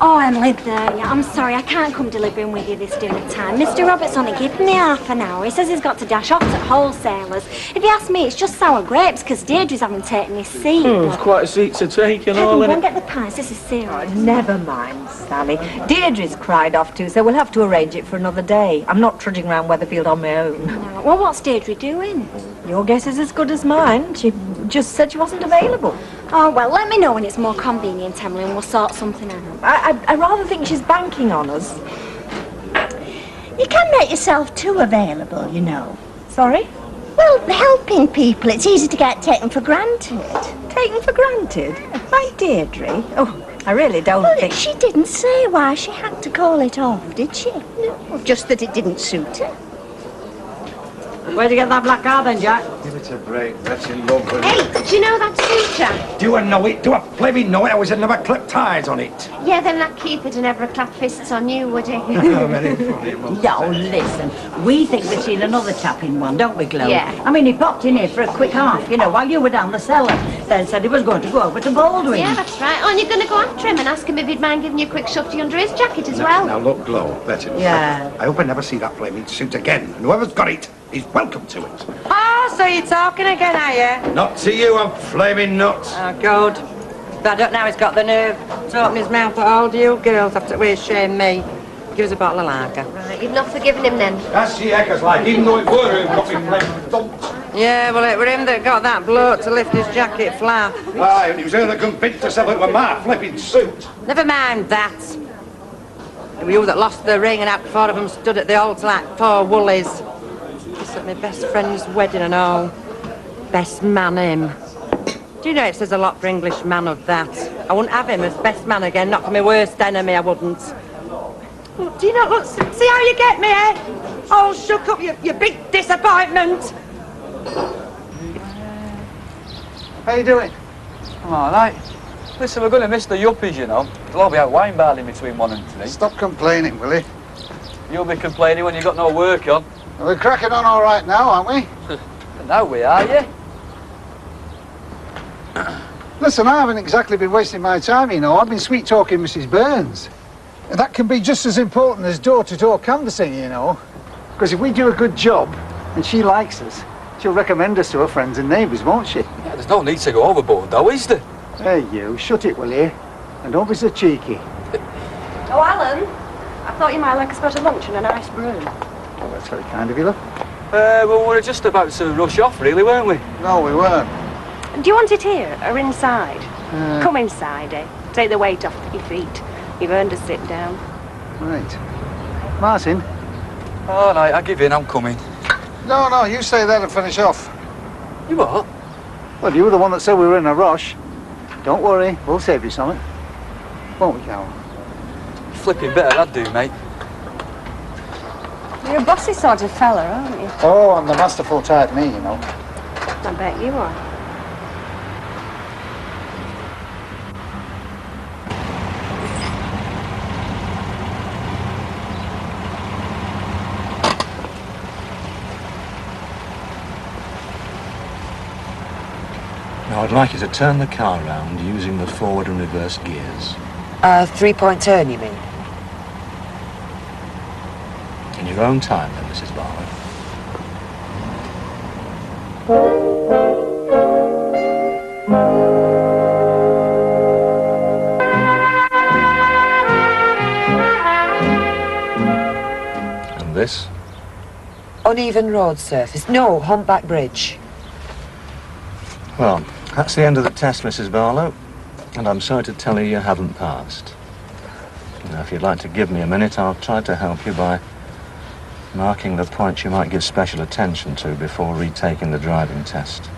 Oh, Emily, there. Yeah, I'm sorry, I can't come delivering with you this dinner time. Mr. Roberts only given me half an hour. He says he's got to dash off at wholesalers. If you ask me, it's just sour grapes, because Deirdre's haven't taken his seat. It's quite a seat to take and all, Kevin, go innit? and get the pies, this is serious. Never mind, Sally. Deirdre's cried off too, so we'll have to arrange it for another day. I'm not trudging around Weatherfield on my own. No. Well, what's Deirdre doing? Your guess is as good as mine. She just said she wasn't available. Oh, well, let me know when it's more convenient, Emily, and we'll sort something out. I rather think she's banking on us. You can make yourself too available, you know. Sorry? Well, helping people, it's easy to get taken for granted. Taken for granted? By Deirdre? Oh, I really don't think... She didn't say why she had to call it off, did she? No, just that it didn't suit her. Where'd you get that black car then, Jack? Give it a break, that's in love with Hey, do you know that suit? Do I know it? Do I flaming know it? I was never clipped ties on it. Yeah, then that Cupid would never clap fists on you, would he? Very funny. No, listen. We think we've seen another chap in one, don't we, Chloe? Yeah. I mean, he popped in here for a quick half, you know, while you were down the cellar. Then said he was going to go over to Baldwin. Yeah, that's right. Oh, and you're going to go after him and ask him if he'd mind giving you a quick shufty under his jacket as well. Now look, Glo, let him. Yeah. I hope I never see that flaming suit again. And whoever's got it is welcome to it. Oh, so you're talking again, are you? Not to you, I'm flaming nuts. Oh, good. But I don't know how he's got the nerve to open his mouth at all you girls after we shame me. Give us a bottle of lager. Right, you've not forgiven him then? That's the echoes like, even though it were who got me flaming thumped. Yeah, well, it were him that got that bloke to lift his jacket flap. Aye, and he was her that convinced herself it were my flipping suit. Never mind that. It were you that lost the ring and had 4 of them stood at the altar like 4 woolies. It's at my best friend's wedding and all. Best man him. Do you know it says a lot for English manhood, that? I wouldn't have him as best man again, not for my worst enemy, I wouldn't. Oh, do you not look... See how you get me, eh? Oh, shook up, you big disappointment. How you doing? I'm all right. Listen, we're going to miss the yuppies, you know. They'll all be out wine barling between 1 and 3. Stop complaining, will you? You'll be complaining when you've got no work on. We're cracking on all right now, aren't we? Now we are, yeah? Listen, I haven't exactly been wasting my time, you know. I've been sweet-talking Mrs. Burns. That can be just as important as door-to-door canvassing, you know. Because if we do a good job and she likes us, she'll recommend us to her friends and neighbours, won't she? Yeah, there's no need to go overboard, though, is there? Hey, you, shut it, will you? And don't be so cheeky. Oh, Alan, I thought you might like a spot of lunch and a nice brew. Well, that's very kind of you, love. Well, we were just about to rush off, really, weren't we? No, we weren't. Do you want it here or inside? Uh, Come inside, eh? Take the weight off your feet. You've earned a sit down. Right. Martin? All right, I give in, I'm coming. No, you say that and finish off. You what? Well, you were the one that said we were in a rush. Don't worry, we'll save you something. Won't we, Carol? Flipping better, I'd do, mate. You're a bossy sort of fella, aren't you? Oh, I'm the masterful type, me, you know. I bet you are. I'd like you to turn the car round using the forward and reverse gears. 3-point turn, you mean? In your own time, then, Mrs. Barlow. And this? Uneven road surface. No, humpback bridge. Well, that's the end of the test, Mrs. Barlow. And I'm sorry to tell you haven't passed. Now, if you'd like to give me a minute, I'll try to help you by marking the points you might give special attention to before retaking the driving test.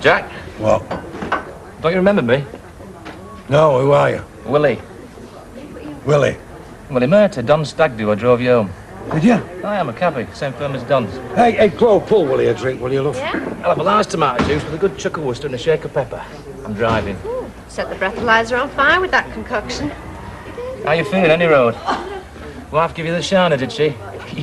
Jack? What? Don't you remember me? No, who are you? Willie. Willie. Willie Murta, Don's stag do. I drove you home. Did you? I am a cabbie, same firm as Don's. Hey, Chloe, pull Willie a drink, will you, love? I'll have a large tomato juice with a good chuck of Worcester and a shake of pepper. I'm driving. Set the breathalyzer on fire with that concoction. How you feeling, any road? Wife give you the shiner, did she?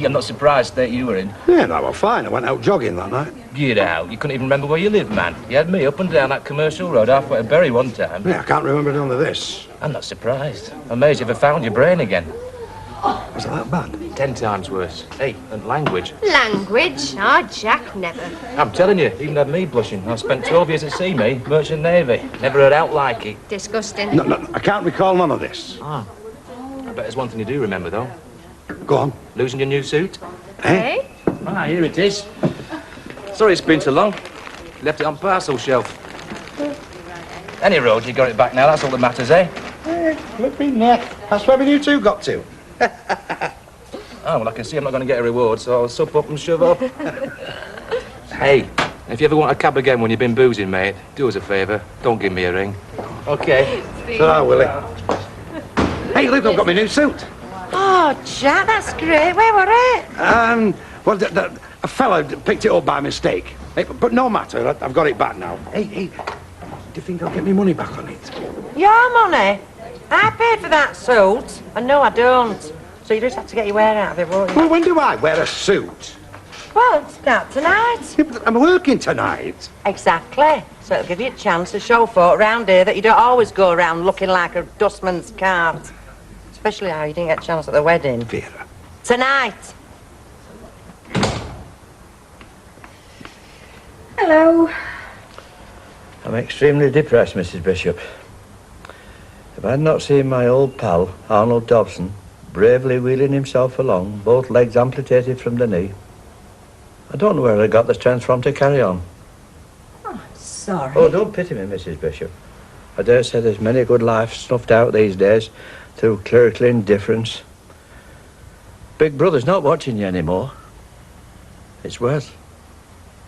I'm not surprised state you were in. Yeah, no, well, fine. I went out jogging that night. Get out. You couldn't even remember where you lived, man. You had me up and down that commercial road halfway to Bury one time. Yeah, I can't remember none of this. I'm not surprised. I'm amazed you ever found your brain again. Was it that bad? 10 times worse. Hey, and language. Language? Oh, Jack, never. I'm telling you, even had me blushing. I spent 12 years at sea, me, merchant navy. Never heard out like it. Disgusting. No, I can't recall none of this. Ah. I bet there's one thing you do remember, though. Go on. Losing your new suit. Hey? Ah, here it is. Sorry it's been so long. Left it on parcel shelf. Any road, you got it back now, that's all that matters, eh? Flipping neck. That's where you two got to. Oh, well, I can see I'm not going to get a reward, so I'll sup up and shove up. Hey, if you ever want a cab again when you've been boozing, mate, do us a favour. Don't give me a ring. OK. Ta-ra, Willie. Hey, look, I've got my new suit. Oh, Jack, that's great. Where were it? Well, a fella picked it up by mistake. Hey, but no matter, I've got it back now. Hey, do you think I'll get my money back on it? Your money? I paid for that suit. And no, I don't. So you just have to get your wear out of it, won't you? Well, when do I wear a suit? Well, it's not tonight. Yeah, but I'm working tonight. Exactly. So it'll give you a chance to show folk around here that you don't always go around looking like a dustman's cart. Especially how you didn't get a chance at the wedding. Vera. Tonight. Hello. I'm extremely depressed, Mrs. Bishop. If I had not seen my old pal, Arnold Dobson, bravely wheeling himself along, both legs amputated from the knee, I don't know where I got the strength from to carry on. Oh, sorry. Oh, don't pity me, Mrs. Bishop. I dare say there's many good lives snuffed out these days through clerical indifference. Big Brother's not watching you anymore. It's worse.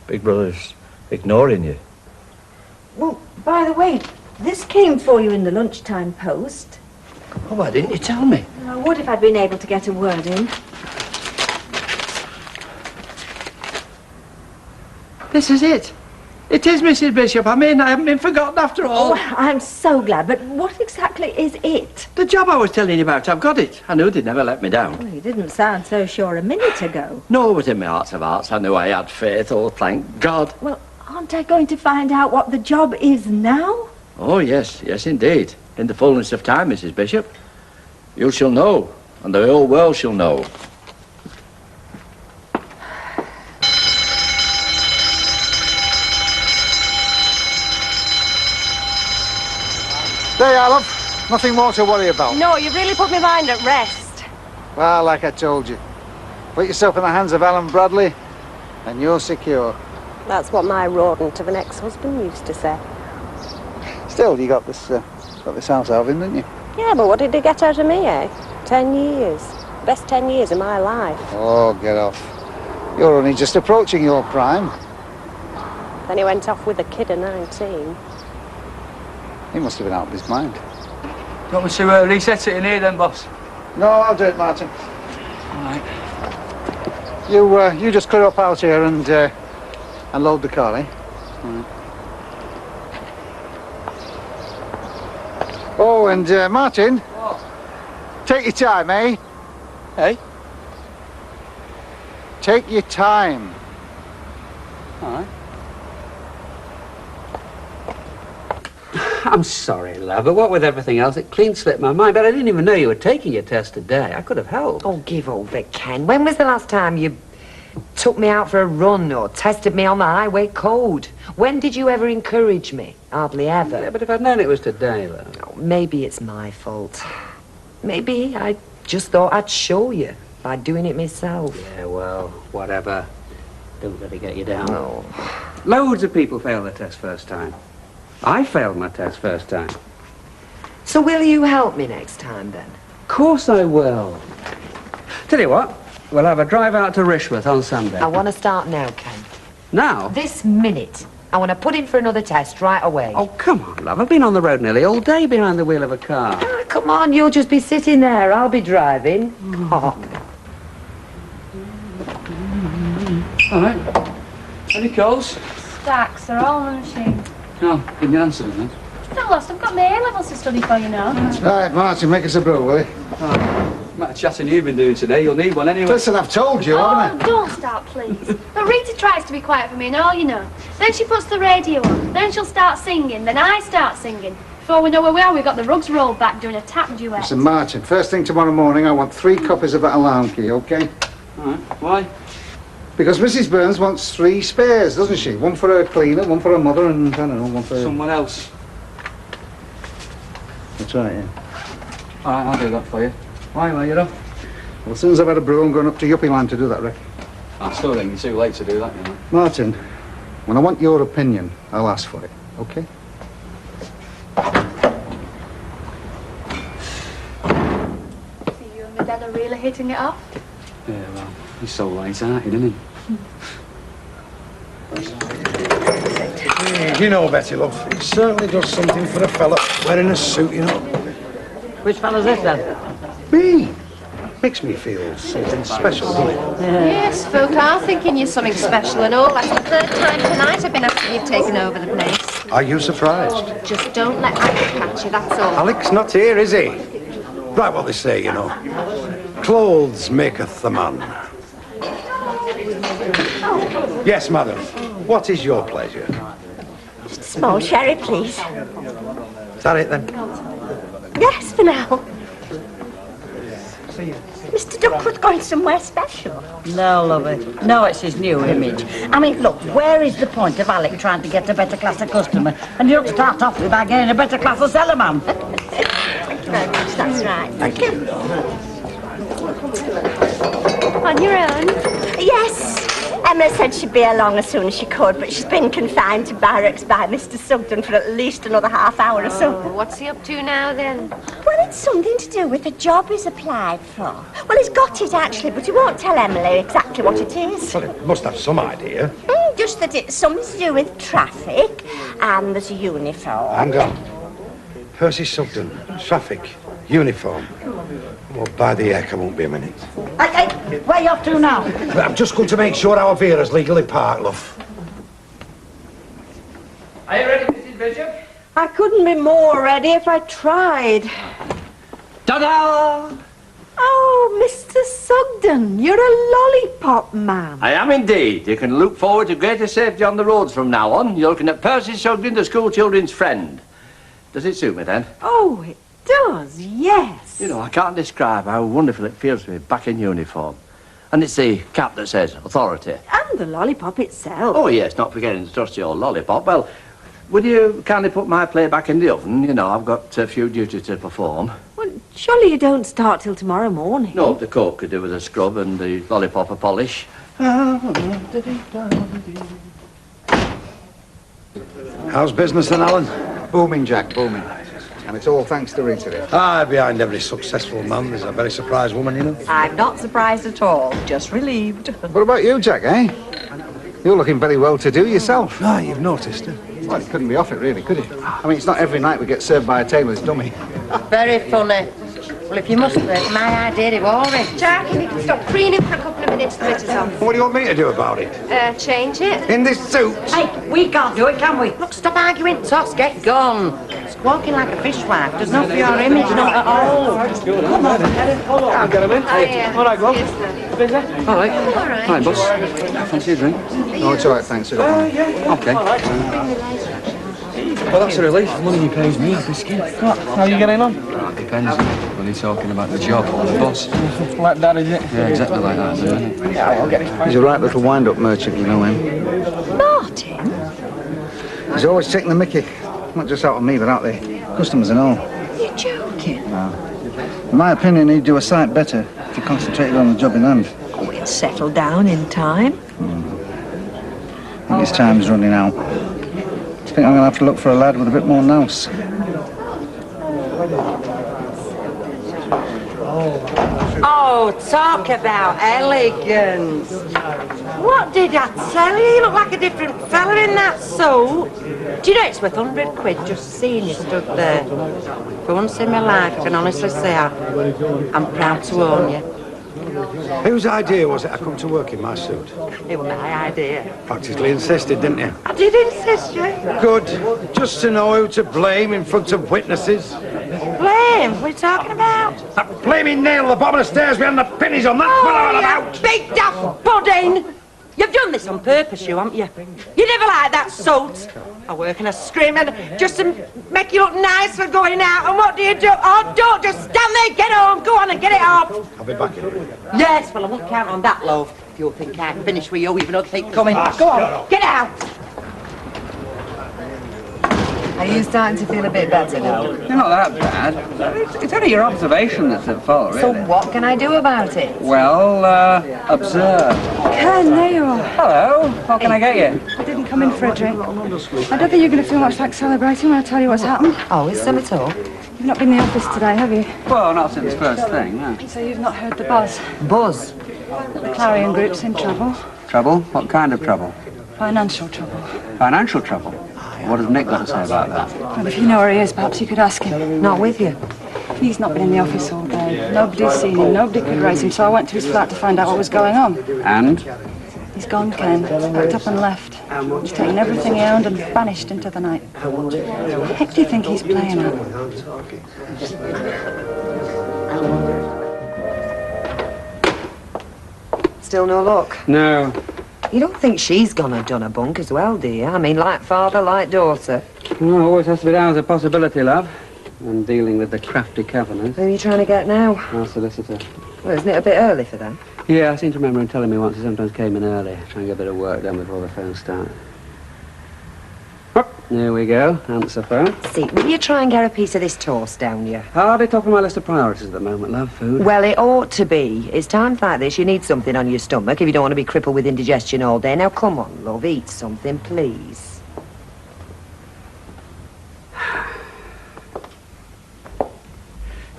Big Brother's ignoring you. Well, by the way, this came for you in the lunchtime post. Oh, why didn't you tell me? I would if I'd been able to get a word in. This is it. It is, Mrs. Bishop. I mean, I haven't been forgotten after all. Oh, I'm so glad, but what exactly is it? The job I was telling you about, I've got it. I knew they'd never let me down. Well, you didn't sound so sure a minute ago. No, but in my heart of hearts, I knew I had faith. Oh, thank God. Well, aren't I going to find out what the job is now? Oh, yes, yes, indeed. In the fullness of time, Mrs. Bishop. You shall know, and the whole world shall know. There you are, love. Nothing more to worry about. No, you've really put my mind at rest. Well, like I told you, put yourself in the hands of Alan Bradley, and you're secure. That's what my rodent of an ex-husband used to say. Still, you got this house out of him, didn't you? Yeah, but what did he get out of me, eh? 10 years. Best 10 years of my life. Oh, get off. You're only just approaching your prime. Then he went off with a kid of 19. He must have been out of his mind. Do you want me to reset it in here then, boss? No, I'll do it, Martin. All right. You just clear up out here and load the car, eh? All right. Oh, and Martin. What? Take your time, eh? Hey? Take your time. All right. I'm sorry, love, but what with everything else, it clean slipped my mind. But I didn't even know you were taking your test today. I could have helped. Oh, give over, Ken. When was the last time you took me out for a run or tested me on the highway code? When did you ever encourage me? Hardly ever. Yeah, but if I'd known it was today, love. Oh, maybe it's my fault. Maybe I just thought I'd show you by doing it myself. Yeah, well, whatever. Don't let it get you down. No. Loads of people fail their test first time. I failed my test first time. So will you help me next time, then? Of course I will. Tell you what, we'll have a drive out to Rishworth on Sunday. I want to start now, Ken. Now? This minute. I want to put in for another test right away. Oh, come on, love. I've been on the road nearly all day behind the wheel of a car. Ah, come on, you'll just be sitting there. I'll be driving. Oh. All right. Any calls? Stacks, they're all on the machine. No, didn't you answer them then? Still lost, I've got my A-levels to study for, you know. Right, Martin, make us a brew, will you? Matter of chatting you've been doing today, you'll need one anyway. Listen, I've told you, haven't I? Don't start, please. But Rita tries to be quiet for me and all, you know. Then she puts the radio on, then she'll start singing, then I start singing. Before we know where we are, we've got the rugs rolled back doing a tap duet. Listen, Martin, first thing tomorrow morning, I want 3 copies of that alarm key, OK? All right. Why? Because Mrs. Burns wants 3 spares, doesn't she? One for her cleaner, one for her mother, and, I don't know, one for... Someone else. That's right, yeah. All right, I'll do that for you. Why, well, you're off? Well, as soon as I've had a brew, I'm going up to Yuppie Land to do that, Rick. I still think you're too late to do that, you know. Martin, when I want your opinion, I'll ask for it, OK? So you and my dad are really hitting it off? Yeah, well, he's so light-hearted, isn't he? You know, Betty, love, it certainly does something for a fella wearing a suit, you know. Which fella's this, then? Me. Makes me feel something special, doesn't it? Yes, folk are thinking you're something special and all. That's the 3rd time tonight I've been after you've taken over the place. Are you surprised? Just don't let Alec catch you, that's all. Alec's not here, is he? Right, what they say, you know. Clothes maketh the man. Yes, madam. What is your pleasure? Just a small sherry, please. Is that it, then? Yes, for now. Mr. Duckworth going somewhere special? No, lovey. No, it's his new image. I mean, look, where is the point of Alec trying to get a better class of customer? And you don't start off with by getting a better class of seller man. Thank you very much, that's right. Thank you. On your own? Yes. Emma said she'd be along as soon as she could, but she's been confined to barracks by Mr. Sugden for at least another half hour or so. Oh, what's he up to now, then? Well, it's something to do with the job he's applied for. Well, he's got it, actually, but he won't tell Emily exactly what it is. Well, it must have some idea. Just that it's something to do with traffic, and there's a uniform. Hang on. Percy Sugden, traffic, uniform. Well, by the heck, I won't be a minute. Hey, where you off to now? I'm just going to make sure our Vera's legally parked, love. Are you ready, Mrs. Bishop? I couldn't be more ready if I tried. Ta-da! Oh, Mr. Sugden, you're a lollipop man. I am indeed. You can look forward to greater safety on the roads from now on. You're looking at Percy Sugden, the school children's friend. Does it suit me, then? Oh, it does, yes. You know, I can't describe how wonderful it feels to be back in uniform. And it's the cap that says authority. And the lollipop itself. Oh, yes, not forgetting the trusty old lollipop. Well, would you kindly put my plate back in the oven? You know, I've got a few duties to perform. Well, surely you don't start till tomorrow morning. No, the coke could do with a scrub and the lollipop a polish. How's business then, Alan? Booming, Jack, booming. And it's all thanks to Rita. Behind every successful man there's a very surprised woman, you know. I'm not surprised at all, just relieved. What about you, Jack, eh? You're looking very well to do yourself. Ah, you've noticed, eh? Well, you couldn't be off it, really, could you? I mean, it's not every night we get served by a tailor's dummy. Very funny. Well, if you must be, it's my idea of all this. Jack, if you can stop preening for a couple of minutes, the mitter's on. What do you want me to do about it? Change it. In this suit? Hey, we can't do it, can we? Look, stop arguing, Toss, get gone. Walking like a fishwife does not for your image, not at all. Come on, I'll get him in. All right, Bob. Busy? All right. All right, boss. Fancy a drink? Oh, it's all right, thanks. I got one. Okay. Well, that's a relief. Money he pays me, biscuit. What? How are you getting on? Oh, it depends. When he's talking about the job or the boss. Like that, is it? Yeah, exactly like that, isn't it? Yeah, I'll get it. He's a right little wind-up merchant, you know him. Martin? He's always taking the mickey. Not just out of me, but out the customers and all. You're joking. No. In my opinion, he'd do a sight better if he concentrated on the job in hand. Oh, he'll settle down in time. I think his time's running out. I think I'm going to have to look for a lad with a bit more nous. Oh, talk about elegance. What did I tell you? You look like a different fella in that suit. Do you know it's worth 100 quid just seeing you stood there? For once in my life, I can honestly say I'm proud to own you. Whose idea was it I come to work in my suit? It was my idea. Practically insisted, didn't you? I did insist, you. Good. Just to know who to blame in front of witnesses. Blame? What are you talking about? That blaming nail at the bottom of the stairs behind the pennies on that what I'm about. Big daft pudding! You've done this on purpose, you, haven't you? You never liked that suit. I work in a scrim and just to make you look nice for going out. And what do you do? Oh, don't just stand there. Get home. Go on and get it off. I'll be back in. Yes, well, I won't count on that, love. If you think I'm finished with you, even though keep coming. Go on, get out. Are you starting to feel a bit better now? You're not that bad. It's only your observation that's at fault, really. So what can I do about it? Well, observe. Ken, there you are. Hello. What can I get you? I didn't come in for a drink. I don't think you're going to feel much like celebrating when I tell you what's happened. Oh, is some at all? You've not been in the office today, have you? Well, not since first thing, no. So you've not heard the buzz? Buzz? The Clarion Group's in trouble. Trouble? What kind of trouble? Financial trouble. Financial trouble? What has Nick got to say about that? Well, if you know where he is, perhaps you could ask him. Not with you? He's not been in the office all day. Nobody's seen him. Nobody could raise him, so I went to his flat to find out what was going on. And? He's gone, Ken. Packed up and left. He's taken everything he owned and vanished into the night. What the heck do you think he's playing at? Still no luck? No. You don't think she's gone and done a bunk as well, do you? I mean, like father, like daughter. No, always has to be down as a possibility, love. I'm dealing with the crafty Kavanaghs. Who are you trying to get now? Our solicitor. Well, isn't it a bit early for them? Yeah, I seem to remember him telling me once he sometimes came in early, trying to get a bit of work done before the phone started. There we go, answer phone. See, will you try and get a piece of this toast down you? Hardly top of my list of priorities at the moment, love, food. Well, it ought to be. It's times like this you need something on your stomach if you don't want to be crippled with indigestion all day. Now, come on, love, eat something, please.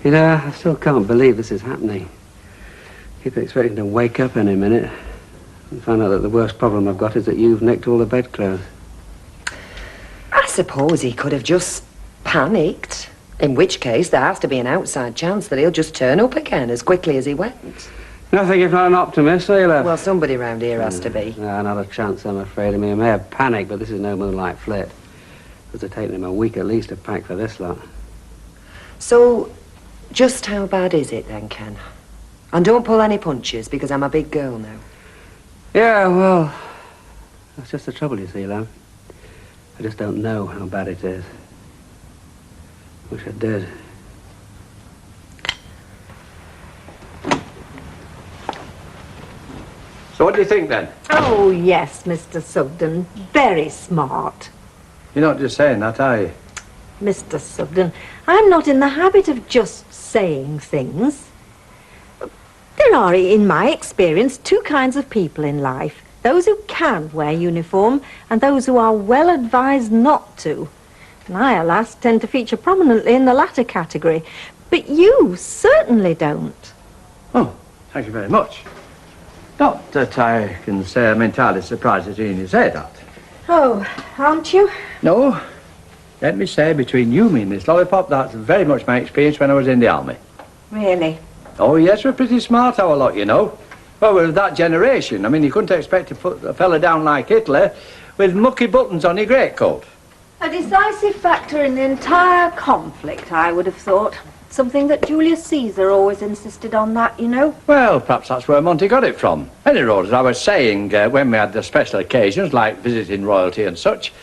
You know, I still can't believe this is happening. Keep expecting to wake up any minute and find out that the worst problem I've got is that you've nicked all the bedclothes. I suppose he could have just panicked. In which case, there has to be an outside chance that he'll just turn up again as quickly as he went. Nothing if not an optimist, are you, love? Well, somebody round here has to be. No, not a chance, I'm afraid. I mean, I may have panicked, but this is no moonlight flit. It would have taken him a week at least to pack for this lot. So, just how bad is it then, Ken? And don't pull any punches, because I'm a big girl now. Yeah, well, that's just the trouble, you see, love. I just don't know how bad it is. Wish I did. So what do you think, then? Oh, yes, Mr. Sugden. Very smart. You're not just saying that, are you? Mr. Sugden, I'm not in the habit of just saying things. There are, in my experience, two kinds of people in life. Those who can wear uniform and those who are well advised not to. And I, alas, tend to feature prominently in the latter category. But you certainly don't. Oh, thank you very much. Not that I can say I'm entirely surprised at hearing you say that. Oh, aren't you? No. Let me say, between you and me, Miss Lollipop, that's very much my experience when I was in the army. Really? Oh, yes, we're pretty smart, our lot, you know. Well, we're that generation. I mean, you couldn't expect to put a fella down like Hitler with mucky buttons on your greatcoat. A decisive factor in the entire conflict, I would have thought. Something that Julius Caesar always insisted on that, you know. Well, perhaps that's where Monty got it from. Anyhow, as I was saying, when we had the special occasions, like visiting royalty and such,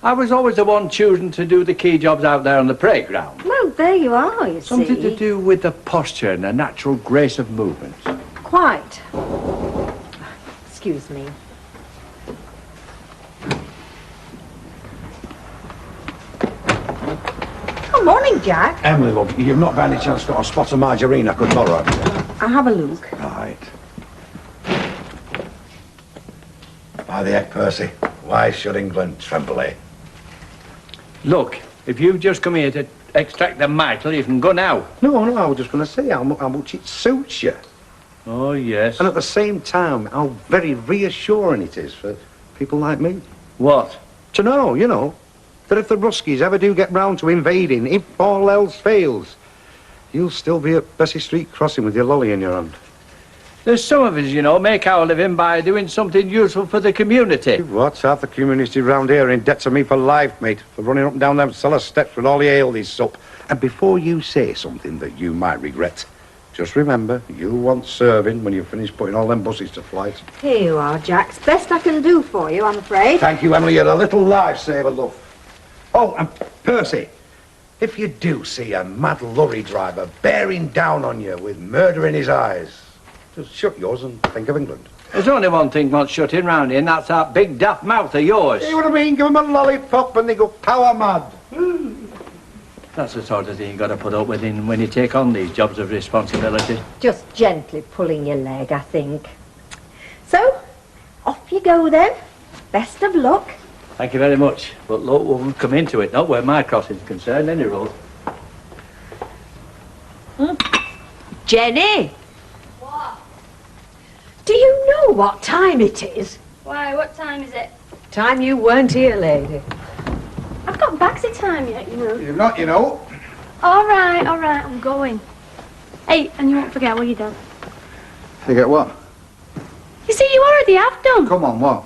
I was always the one choosing to do the key jobs out there on the playground. Well, there you are, you Something see. to do with the posture and the natural grace of movement. Quite. Excuse me. Good morning, Jack. Emily, love, you've not by any chance got a spot of margarine I could borrow? I'll have a look. Right. By the heck, Percy, why should England tremble, eh? Look, if you've just come here to extract the mitre, you can go now. No, I was just going to say how much it suits you. Oh, yes. And at the same time, how very reassuring it is for people like me. What? To know, you know, that if the Ruskies ever do get round to invading, if all else fails, you'll still be at Bessie Street Crossing with your lolly in your hand. There's some of us, you know, make our living by doing something useful for the community. What? Half the community round here are in debt to me for life, mate, for running up and down them cellar steps with all the ale they sup. And before you say something that you might regret, just remember, you'll want serving when you finish putting all them buses to flight. Here you are, Jack. It's best I can do for you, I'm afraid. Thank you, Emily. You're a little lifesaver, love. Oh, and Percy, if you do see a mad lorry driver bearing down on you with murder in his eyes, just shut yours and think of England. There's only one thing wants shutting round here, and that's that big daft mouth of yours. See what I mean? Give them a lollipop and they go power mad. That's the sort of thing you've got to put up with when you take on these jobs of responsibility. Just gently pulling your leg, I think. So, off you go then. Best of luck. Thank you very much. But look, we'll come into it, not where my crossing's concerned, any road. Jenny! What? Do you know what time it is? Why, what time is it? Time you weren't here, lady. I've got Bagsy time yet, you know. You've not, you know. All right, I'm going. Hey, and you won't forget what you done. Forget what? You see, you already have done. Come on, what?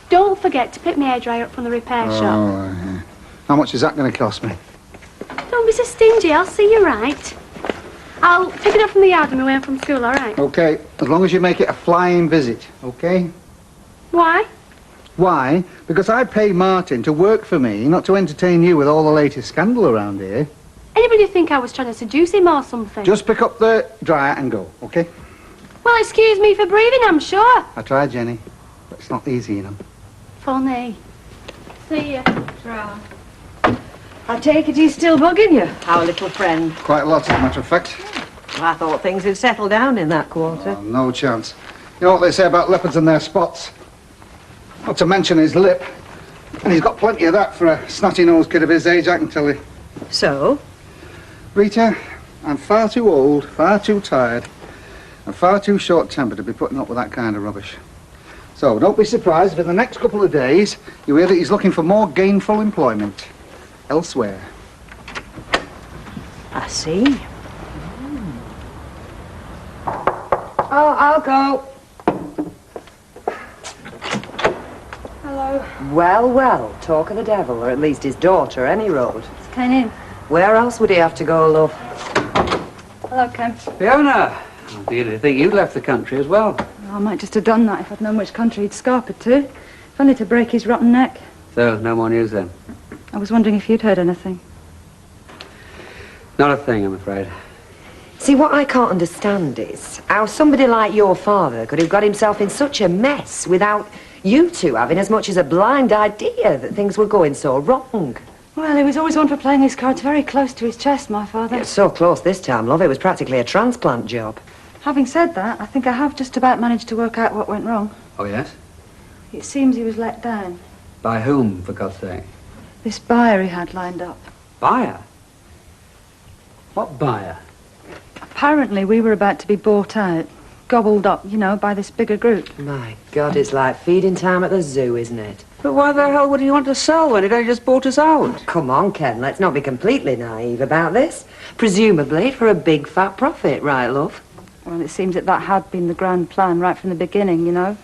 Don't forget to pick my hairdryer up from the repair shop. Yeah. How much is that going to cost me? Don't be so stingy, I'll see you right. I'll pick it up from the yard on my way home from school, all right? Okay, as long as you make it a flying visit, okay? Why? Why? Because I pay Martin to work for me, not to entertain you with all the latest scandal around here. Anybody think I was trying to seduce him or something? Just pick up the dryer and go, okay? Well, excuse me for breathing, I'm sure. I tried, Jenny, but it's not easy, you know. Funny. See ya. I take it he's still bugging you, our little friend. Quite a lot, as a matter of fact. Well, I thought things had settled down in that quarter. Oh, no chance. You know what they say about leopards and their spots? Not to mention his lip. And he's got plenty of that for a snotty-nosed kid of his age, I can tell you. So? Rita, I'm far too old, far too tired, and far too short-tempered to be putting up with that kind of rubbish. So don't be surprised if in the next couple of days you hear that he's looking for more gainful employment elsewhere. I see. Oh, I'll go. Hello. Well, talk of the devil, or at least his daughter, any road. It's Ken in. Where else would he have to go, love? Hello, Ken. Fiona! I did think you'd left the country as well. Oh, I might just have done that if I'd known which country he'd scarpered to. If only to break his rotten neck. So, no more news then? I was wondering if you'd heard anything. Not a thing, I'm afraid. See, what I can't understand is how somebody like your father could have got himself in such a mess without you two having as much as a blind idea that things were going so wrong. Well, he was always one for playing his cards very close to his chest, my father. It's so close this time, love. It was practically a transplant job. Having said that, I think I have just about managed to work out what went wrong. Oh, yes? It seems he was let down. By whom, for God's sake? This buyer he had lined up. Buyer? What buyer? Apparently we were about to be bought out. Gobbled up, you know, by this bigger group. My God, it's like feeding time at the zoo, isn't it? But why the hell would he want to sell when he'd only just bought us out? Come on, Ken, let's not be completely naive about this. Presumably for a big fat profit, right, love? Well, it seems that had been the grand plan right from the beginning, you know.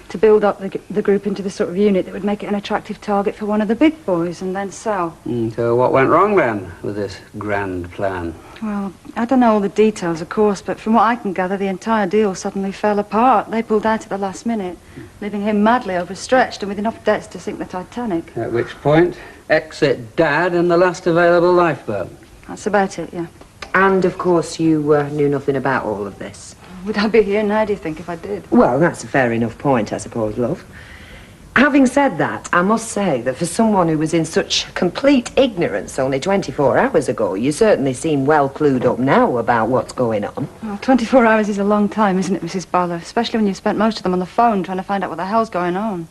To build up the group into the sort of unit that would make it an attractive target for one of the big boys and then sell. So what went wrong then with this grand plan? Well, I don't know all the details, of course, but from what I can gather, the entire deal suddenly fell apart. They pulled out at the last minute, leaving him madly overstretched and with enough debts to sink the Titanic. At which point, exit Dad in the last available lifeboat. That's about it, yeah. And, of course, you knew nothing about all of this. Would I be here now, do you think, if I did? Well, that's a fair enough point, I suppose, love. Having said that, I must say that for someone who was in such complete ignorance only 24 hours ago, you certainly seem well clued up now about what's going on. Well, 24 hours is a long time, isn't it, Mrs. Barlow? Especially when you've spent most of them on the phone trying to find out what the hell's going on.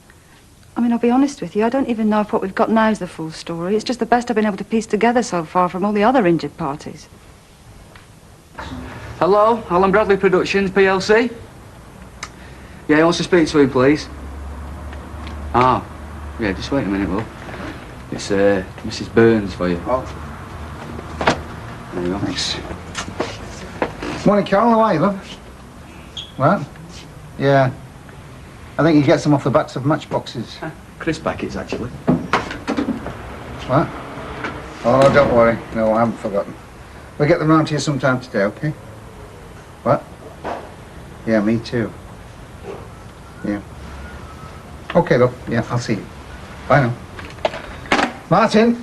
I mean, I'll be honest with you, I don't even know if what we've got now is the full story. It's just the best I've been able to piece together so far from all the other injured parties. Hello, Alan Bradley Productions, PLC. Yeah, he wants to speak to him, please. Ah, yeah, just wait a minute, love. It's Mrs. Burns for you. Oh. There you go. Thanks. Morning, Carol. How are you, love? What? Yeah. I think he gets them off the backs of matchboxes. Crisp packets, actually. What? Oh, don't worry. No, I haven't forgotten. We'll get them round to you sometime today, okay? What? Yeah, me too. Yeah. Okay, love. Yeah, I'll see you. Bye now. Martin!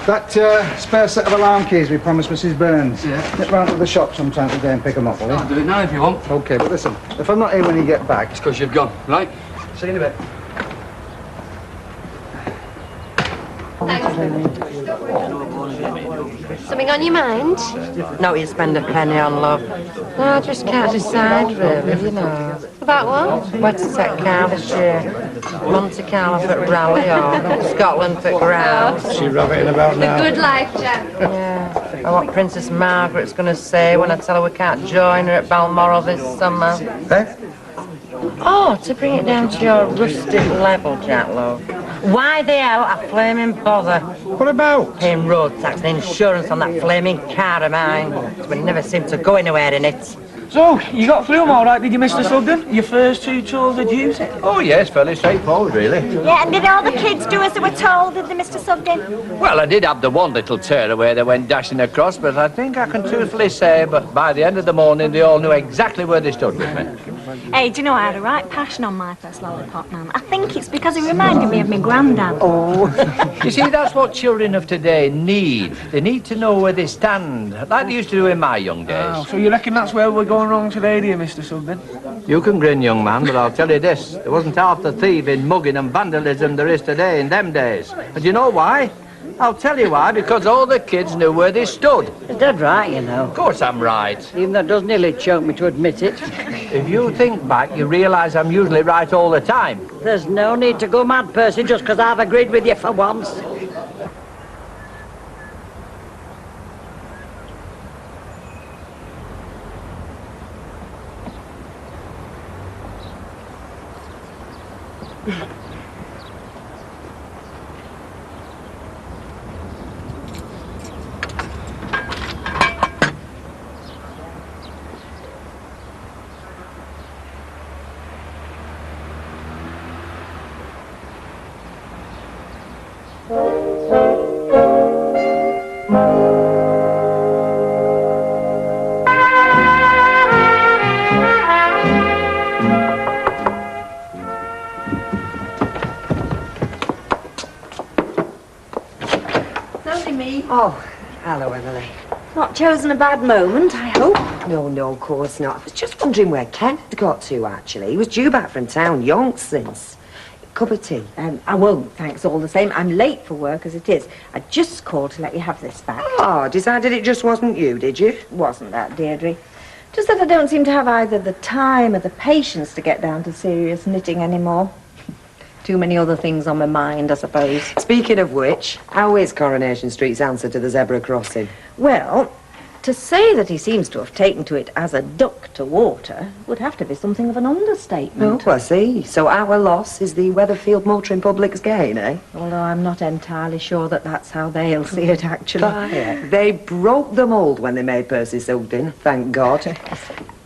That spare set of alarm keys we promised Mrs. Burns. Yeah. Get round to the shop sometime today and pick them up, will you? I'll do it now if you want. Okay, but listen, if I'm not here when you get back... It's because you've gone, right? See you in a bit. Something on your mind? Not you spend a penny on, love. No, I just can't decide, really, you know. About what? Westset car this year, Monte Carlo for rally or Scotland for grouse. She rabbiting about now. The good life, Jack. Yeah. And what Princess Margaret's going to say when I tell her we can't join her at Balmoral this summer. Eh? Oh, to bring it down to your rustic level, Jack, love. Why the hell a flaming bother? What about? Paying road tax and insurance on that flaming car of mine. We never seem to go anywhere in it. So, you got through them all right, did you, Mr. Sugden? Your first 2 tours of duty? Oh, yes, fairly straightforward, really. Yeah, and did all the kids do as they were told, did they, Mr. Sugden? Well, I did have the one little tearaway that went dashing across, but I think I can truthfully say, but by the end of the morning, they all knew exactly where they stood with me. Hey, do you know I had a right passion on my first lollipop, man? I think it's because it reminded me of my granddad. Oh. You see, that's what children of today need. They need to know where they stand, like they used to do in my young days. Oh, so you reckon that's where we're going wrong today, do you, Mr. Sugden? You can grin, young man, but I'll tell you this. There wasn't half the thieving, mugging and vandalism there is today in them days. And you know why? I'll tell you why, because all the kids knew where they stood. You're dead right, you know. Of course I'm right. Even though it does nearly choke me to admit it. If you think back, you realise I'm usually right all the time. There's no need to go mad, Percy, just because I've agreed with you for once. Oh, hello, Emily. Not chosen a bad moment, I hope. No, of course not. I was just wondering where Ken had got to, actually. He was due back from town yonks since. Cup of tea? I won't, thanks all the same. I'm late for work as it is. I just called to let you have this back. Oh, decided it just wasn't you, did you? Wasn't that, Deirdre? Just that I don't seem to have either the time or the patience to get down to serious knitting anymore. Too many other things on my mind, I suppose. Speaking of which, how is Coronation Street's answer to the zebra crossing? Well, to say that he seems to have taken to it as a duck to water would have to be something of an understatement. Oh, I see. So our loss is the Weatherfield Motoring Public's gain, eh? Although I'm not entirely sure that that's how they'll see it, actually. They broke the mould when they made Percy Sugden, thank God.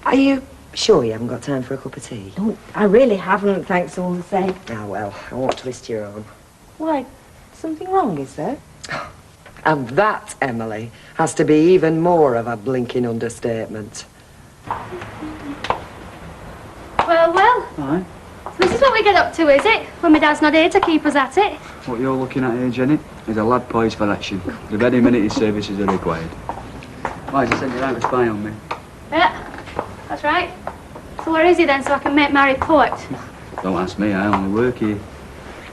Are you Sure you haven't got time for a cup of tea? Oh, I really haven't, thanks all the same. Ah, well, I won't twist your arm. Why, something wrong, is there? And that, Emily, has to be even more of a blinking understatement. Well, well. Aye. This is what we get up to, is it? When my dad's not here to keep us at it. What you're looking at here, Jenny, is a lad poised for action. The very minute his services are required. Why has he sent you out to spy on me? Yeah, that's right. So where is he then, so I can make my report? Don't ask me, I only work here.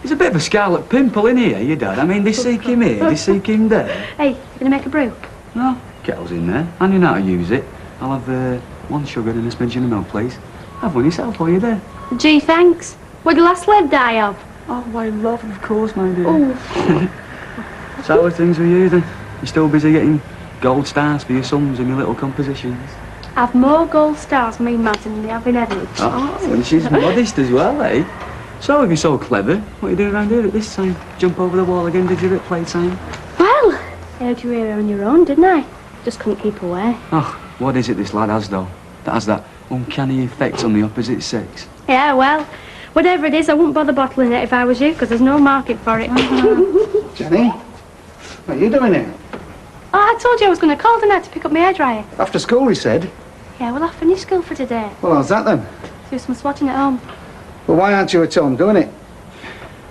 He's a bit of a scarlet pimple in here, your dad. I mean, they seek him here, they seek him there. Hey, you gonna make a brew? No, kettle's in there, and you know how to use it. I'll have one sugar and a smidgen of milk, please. Have one yourself, will you there? Gee, thanks. What'd the last lead die of? Oh, my love, of course, my dear. Oh. So how are things with you, then? You still busy getting gold stars for your sums and your little compositions? I've more gold stars, me, Martin, than they have in heaven. Oh, and she's modest as well, eh? So if you're so clever, what are you doing around here at this time? Jump over the wall again, did you, at playtime? Well, I heard you here on your own, didn't I? Just couldn't keep away. Oh, what is it this lad has, though? That has that uncanny effect on the opposite sex? Yeah, well, whatever it is, I wouldn't bother bottling it if I was you, because there's no market for it. Jenny, what are you doing here? Oh, I told you I was going to call tonight to pick up my hairdryer. After school, he said. Yeah, well, I finished school for today. Well, how's that then? Just was watching at home. Well, why aren't you at home doing it?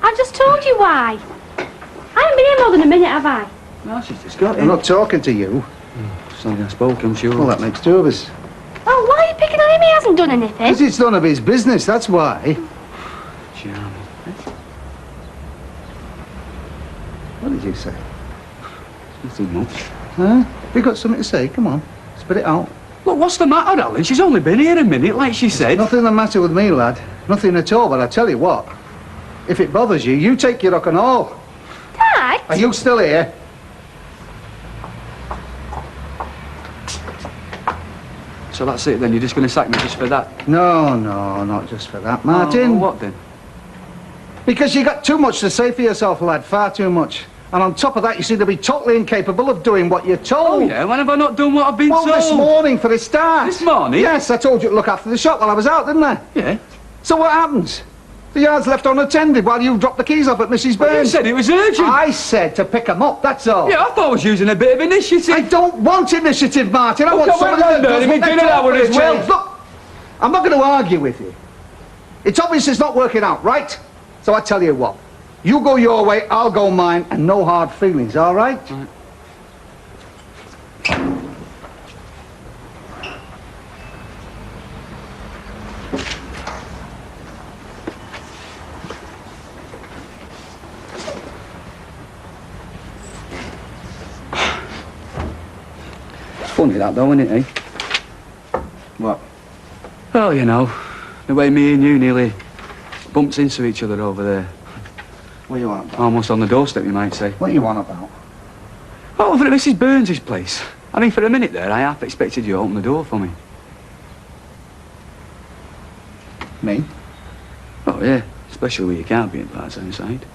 I just told you why. I haven't been here more than a minute, have I? No, she's just got I'm not talking to you. Sorry, I spoke, I'm sure. Well, that makes two of us. Oh, why are you picking on him? He hasn't done anything. Because it's none of his business, that's why. Charming. What did you say? Nothing much. Huh? Have you got something to say? Come on, spit it out. Look, what's the matter, Alan? She's only been here a minute, like she said. Nothing the matter with me, lad. Nothing at all, but I tell you what. If it bothers you, you take your rock and all. Dad? Are you still here? So that's it then, you're just going to sack me just for that? No, no, not just for that, Martin. Oh, what then? Because you got too much to say for yourself, lad, far too much. And on top of that, you seem to be totally incapable of doing what you're told. Oh, yeah? When have I not done what I've been told? Well, this morning, for a start. This morning? Yes, I told you to look after the shop while I was out, didn't I? Yeah. So what happens? The yard's left unattended while you dropped the keys off at Mrs. Burns. You said it was urgent. I said to pick 'em up, that's all. Yeah, I thought I was using a bit of initiative. I don't want initiative, Martin. I want somebody that does what they told me to change. Look, I'm not going to argue with you. It's obvious it's not working out, right? So I tell you what. You go your way, I'll go mine, and no hard feelings, all right? Right. It's funny that though, isn't it, eh? What? Well, you know, the way me and you nearly bumped into each other over there. What you want about? Almost on the doorstep, you might say. What you want about? Oh, for Mrs. Burns' place. I mean, for a minute there, I half expected you to open the door for me. Me? Oh, yeah. Especially with your car being parked outside.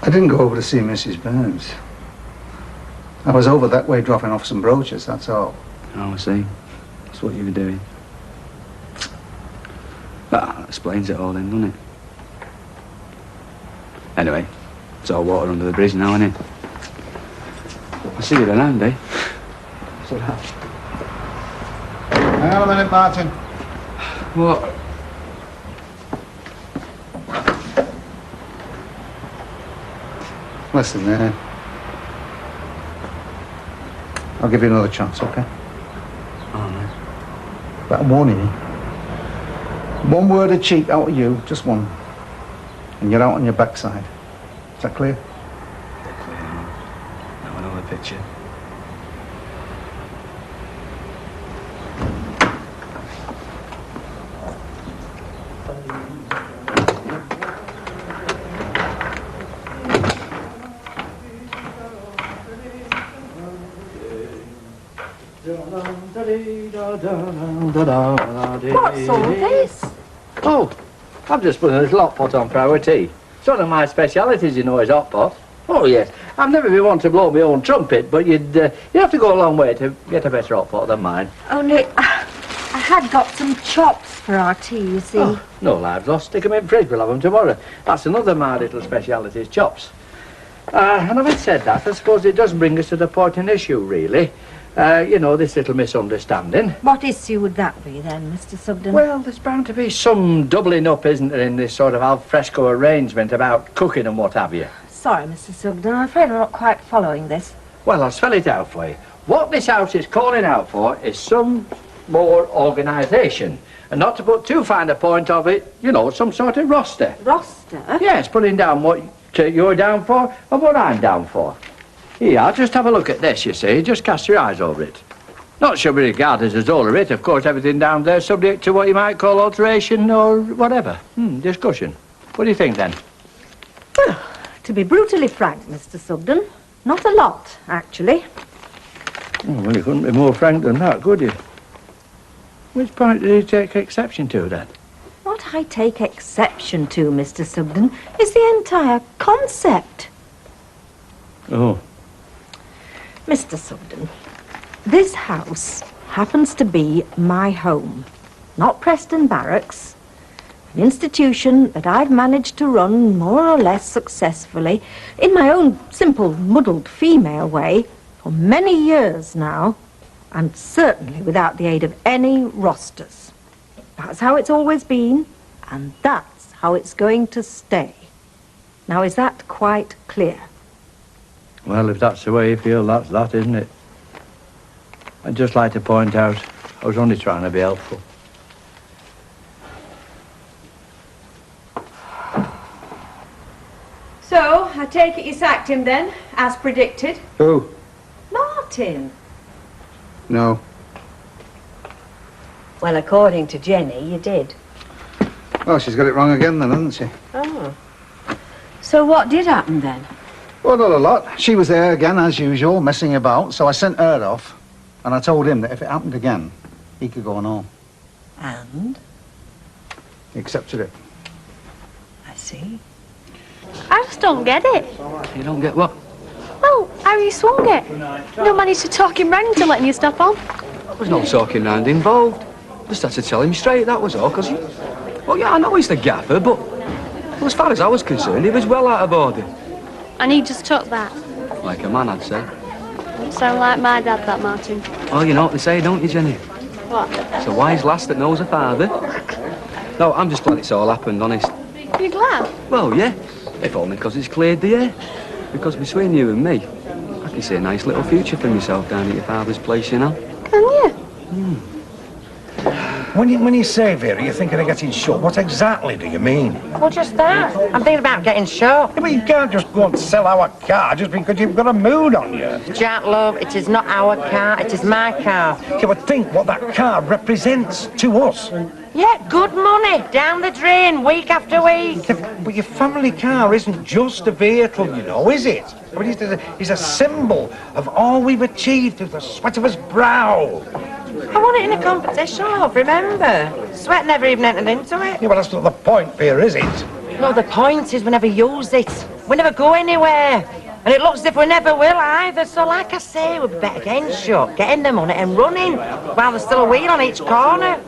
I didn't go over to see Mrs. Burns. I was over that way dropping off some brooches, that's all. Oh, I see. That's what you were doing. That explains it all then, doesn't it? Anyway, it's all water under the bridge now, isn't it? I'll see you around, eh? So that. Hang on a minute, Martin. What? Listen, I'll give you another chance, okay? Oh, man. But I'm warning you. One word of cheek out of you, just one, and you're out on your backside. Is that clear? Clear now. Now I know the picture. What's all this? Oh, I've just put a little hot pot on for our tea. It's one of my specialities, you know, is hot pot. Oh, yes. I've never been one to blow my own trumpet, but you'd have to go a long way to get a better hot pot than mine. Only, I had got some chops for our tea, you see. Oh, no lives lost. Stick 'em in the fridge. We'll have 'em tomorrow. That's another of my little speciality is chops. And having said that, I suppose it does bring us to the point in issue, really. You know, this little misunderstanding. What issue would that be, then, Mr. Sugden? Well, there's bound to be some doubling up, isn't there, in this sort of al fresco arrangement about cooking and what have you. Sorry, Mr. Sugden, I'm afraid I'm not quite following this. Well, I'll spell it out for you. What this house is calling out for is some more organisation. And not to put too fine a point of it, you know, some sort of roster. Roster? Yes, putting down what you're down for and what I'm down for. Here, just have a look at this, you see. Just cast your eyes over it. Not sure we regard it as all of it. Of course, everything down there is subject to what you might call alteration or whatever. Discussion. What do you think, then? Well, to be brutally frank, Mr. Sugden, not a lot, actually. Oh, well, you couldn't be more frank than that, could you? Which point did you take exception to, then? What I take exception to, Mr. Sugden, is the entire concept. Oh. Mr. Sugden, this house happens to be my home, not Preston Barracks, an institution that I've managed to run more or less successfully in my own simple, muddled female way for many years now, and certainly without the aid of any rosters. That's how it's always been, and that's how it's going to stay. Now, is that quite clear? Well, if that's the way you feel, that's that, isn't it? I'd just like to point out, I was only trying to be helpful. So, I take it you sacked him then, as predicted? Who? Martin. No. Well, according to Jenny, you did. Well, she's got it wrong again then, hasn't she? Oh. So what did happen then? Well, not a lot. She was there again, as usual, messing about, so I sent her off, and I told him that if it happened again, he could go on home. And? He accepted it. I see. I just don't get it. You don't get what? Well, how you swung it. No managed to talk him round into letting you stop on. There was no talking round involved. Just had to tell him straight, that was all, because well, yeah, I know he's the gaffer, but well, as far as I was concerned, he was well out of order. And he just took that. Like a man, I'd say. Sound like my dad, that Martin. Oh, you know what they say, don't you, Jenny? What? It's a wise lass that knows her father. No, I'm just glad it's all happened, honest. You glad? Well, yeah. If only because it's cleared the air. Because between you and me, I can see a nice little future for myself down at your father's place, you know. Can you? When you say, Vera, you're thinking of getting shot, what exactly do you mean? Well, just that. I'm thinking about getting shot. Yeah, but you can't just go and sell our car just because you've got a mood on you. Jack, love, it is not our car, it is my car. Yeah, but think what that car represents to us. Yeah, good money, down the drain, week after week. Yeah, but your family car isn't just a vehicle, you know, is it? I mean, it's a symbol of all we've achieved through the sweat of his brow. I won it in a competition, love, remember? Sweat never even entered into it. Yeah, but that's not the point, Vera, is it? No, the point is we never use it. We never go anywhere. And it looks as if we never will either. So like I say, we'd be better getting shot, getting them on it and running while there's still a wheel on each corner.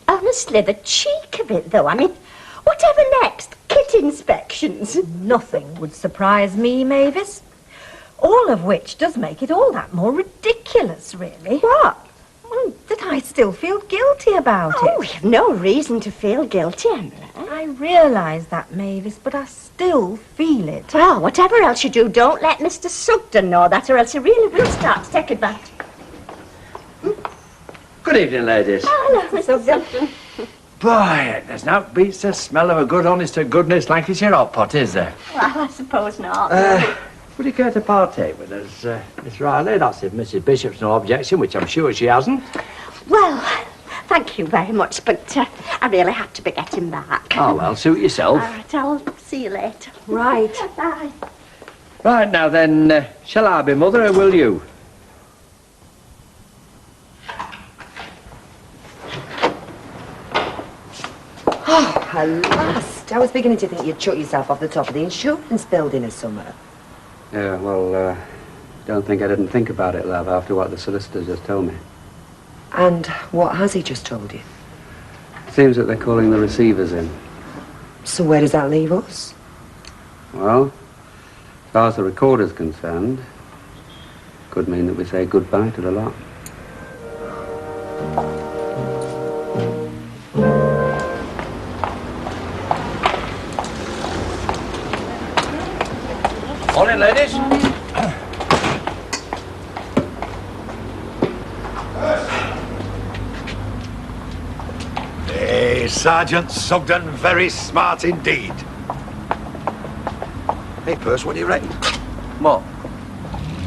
Honestly, the cheek of it, though. I mean, whatever next? Kit inspections? Nothing would surprise me, Mavis. All of which does make it all that more ridiculous, really. What? Well, that I still feel guilty about it. Oh, we have no reason to feel guilty, Emily. I realise that, Mavis, but I still feel it. Well, whatever else you do, don't let Mr. Sugden know that, or else he really will start to take advantage. Good evening, ladies. Oh, hello, Mr. Sugden. Boy, there's no beats the smell of a good, honest-to-goodness Lancashire hot pot, is there? Well, I suppose not. Would you care to partake with us, Miss Riley? That's if Mrs. Bishop's no objection, which I'm sure she hasn't. Well, thank you very much, but I really have to be getting back. Oh, well, suit yourself. All right, I'll see you later. Right. Bye. Right, now then, shall I be mother, or will you? Oh, at last. I was beginning to think you'd shut yourself off the top of the insurance building or something. Yeah, well, don't think I didn't think about it, love, after what the solicitor just told me. And what has he just told you? It seems that they're calling the receivers in. So where does that leave us? Well, as far as the recorder's concerned, could mean that we say goodbye to the lot. Morning, ladies. Hey, Sergeant Sugden, very smart indeed. Hey, Perce, what do you reckon? What?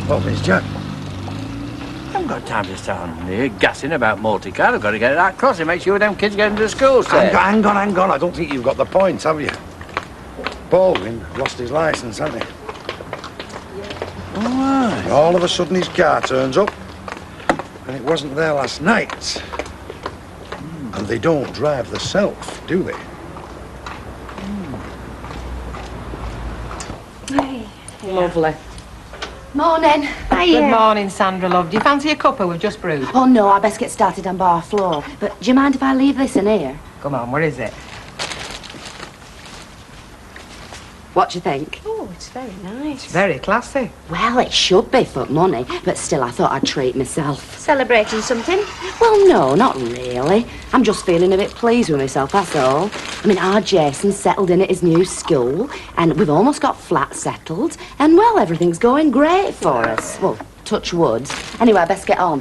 Well, Miss Jack. I haven't got time to stand here gassing about multi-car. I've got to get it out crossing, make sure them kids get into school safe. Hang on. I don't think you've got the point, have you? Baldwin lost his licence, hasn't he? Oh, All of a sudden his car turns up, and it wasn't there last night. And they don't drive themselves, do they? Hey. Lovely. Morning. Good morning, Sandra, love. Do you fancy a cuppa we've just brewed? Oh, no, I best get started on bar floor. But do you mind if I leave this in here? Come on, where is it? What do you think? Oh, it's very nice. It's very classy. Well, it should be for money, but still I thought I'd treat myself. Celebrating something? Well, no, not really. I'm just feeling a bit pleased with myself, that's all. I mean, our Jason's settled in at his new school, and we've almost got flat settled, and, well, everything's going great for us. Well, touch wood. Anyway, I best get on.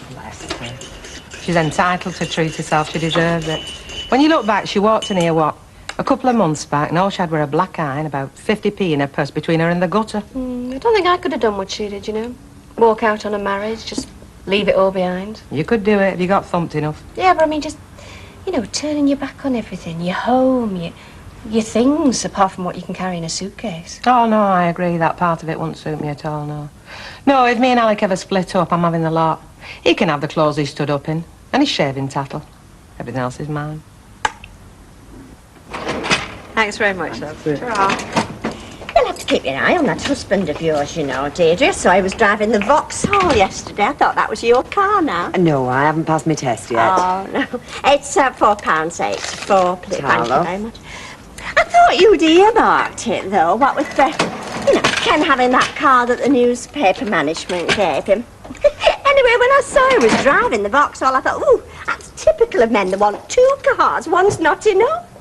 Bless her. She's entitled to treat herself. She deserves it. When you look back, she walked in here, what, a couple of months back, and all she had were a black eye and about 50p in her purse between her and the gutter. I don't think I could have done what she did, you know. Walk out on a marriage, just leave it all behind. You could do it if you got thumped enough. Yeah, but I mean, just, you know, turning your back on everything. Your home, your things, apart from what you can carry in a suitcase. Oh, no, I agree. That part of it wouldn't suit me at all, no. No, if me and Alec ever split up, I'm having the lot. He can have the clothes he stood up in, and his shaving tattle. Everything else is mine. Thanks very much, love. You'll have to keep your eye on that husband of yours, you know, Deirdre. So I was driving the Vauxhall yesterday. I thought that was your car now. No, I haven't passed my test yet. Oh, no. It's £4.84. Thank you Hello. very much. I thought you'd earmarked it, though, what with the, you know, Ken having that car that the newspaper management gave him. Anyway, when I saw he was driving the Vauxhall, I thought, ooh, that's typical of men. They want two cars. One's not enough.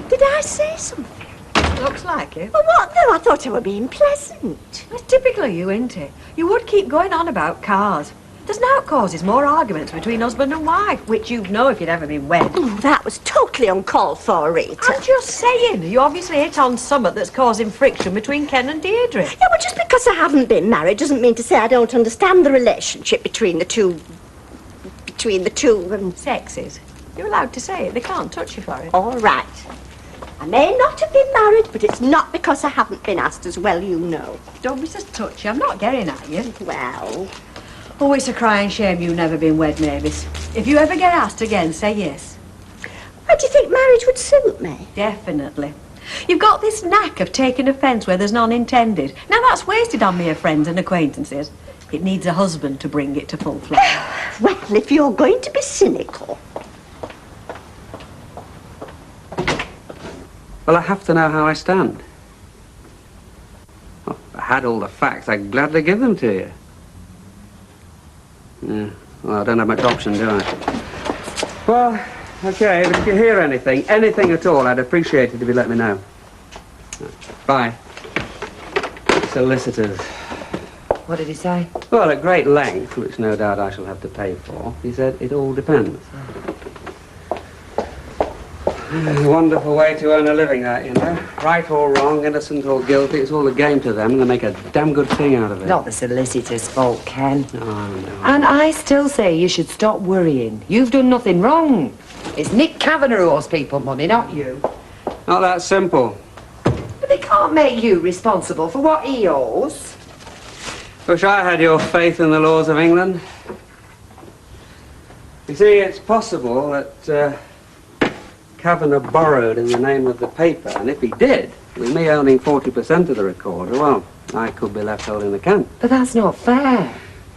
Did I say something? Looks like it. Well, what though? I thought I were being pleasant. It's typical of you, isn't it? You would keep going on about cars. There's now causes more arguments between husband and wife, which you'd know if you'd ever been wed. Oh, that was totally uncalled for, Rita. I'm just saying, you obviously hit on something that's causing friction between Ken and Deirdre. Yeah, well, just because I haven't been married doesn't mean to say I don't understand the relationship between the two... Sexes. You're allowed to say it. They can't touch you for it. All right. I may not have been married, but it's not because I haven't been asked, as well you know. Don't be so touchy. I'm not getting at you. Well... Oh, it's a crying shame you've never been wed, Mavis. If you ever get asked again, say yes. Why do you think marriage would suit me? Definitely. You've got this knack of taking offence where there's none intended. Now that's wasted on mere friends and acquaintances. It needs a husband to bring it to full flight. Well, if you're going to be cynical... Well, I have to know how I stand. Well, if I had all the facts, I'd gladly give them to you. Yeah, well, I don't have much option, do I? Well, okay, but if you hear anything at all, I'd appreciate it if you let me know. Bye. Solicitors. What did he say? Well, at great length, which no doubt I shall have to pay for, he said it all depends. A wonderful way to earn a living, that, you know. Right or wrong, innocent or guilty, it's all a game to them, and they make a damn good thing out of it. Not the solicitor's fault, Ken. No. And I still say you should stop worrying. You've done nothing wrong. It's Nick Kavanagh who owes people money, not you. Not that simple. But they can't make you responsible for what he owes. Wish I had your faith in the laws of England. You see, it's possible that Kavanagh borrowed in the name of the paper, and if he did, with me owning 40% of the recorder, well, I could be left holding the can. But that's not fair.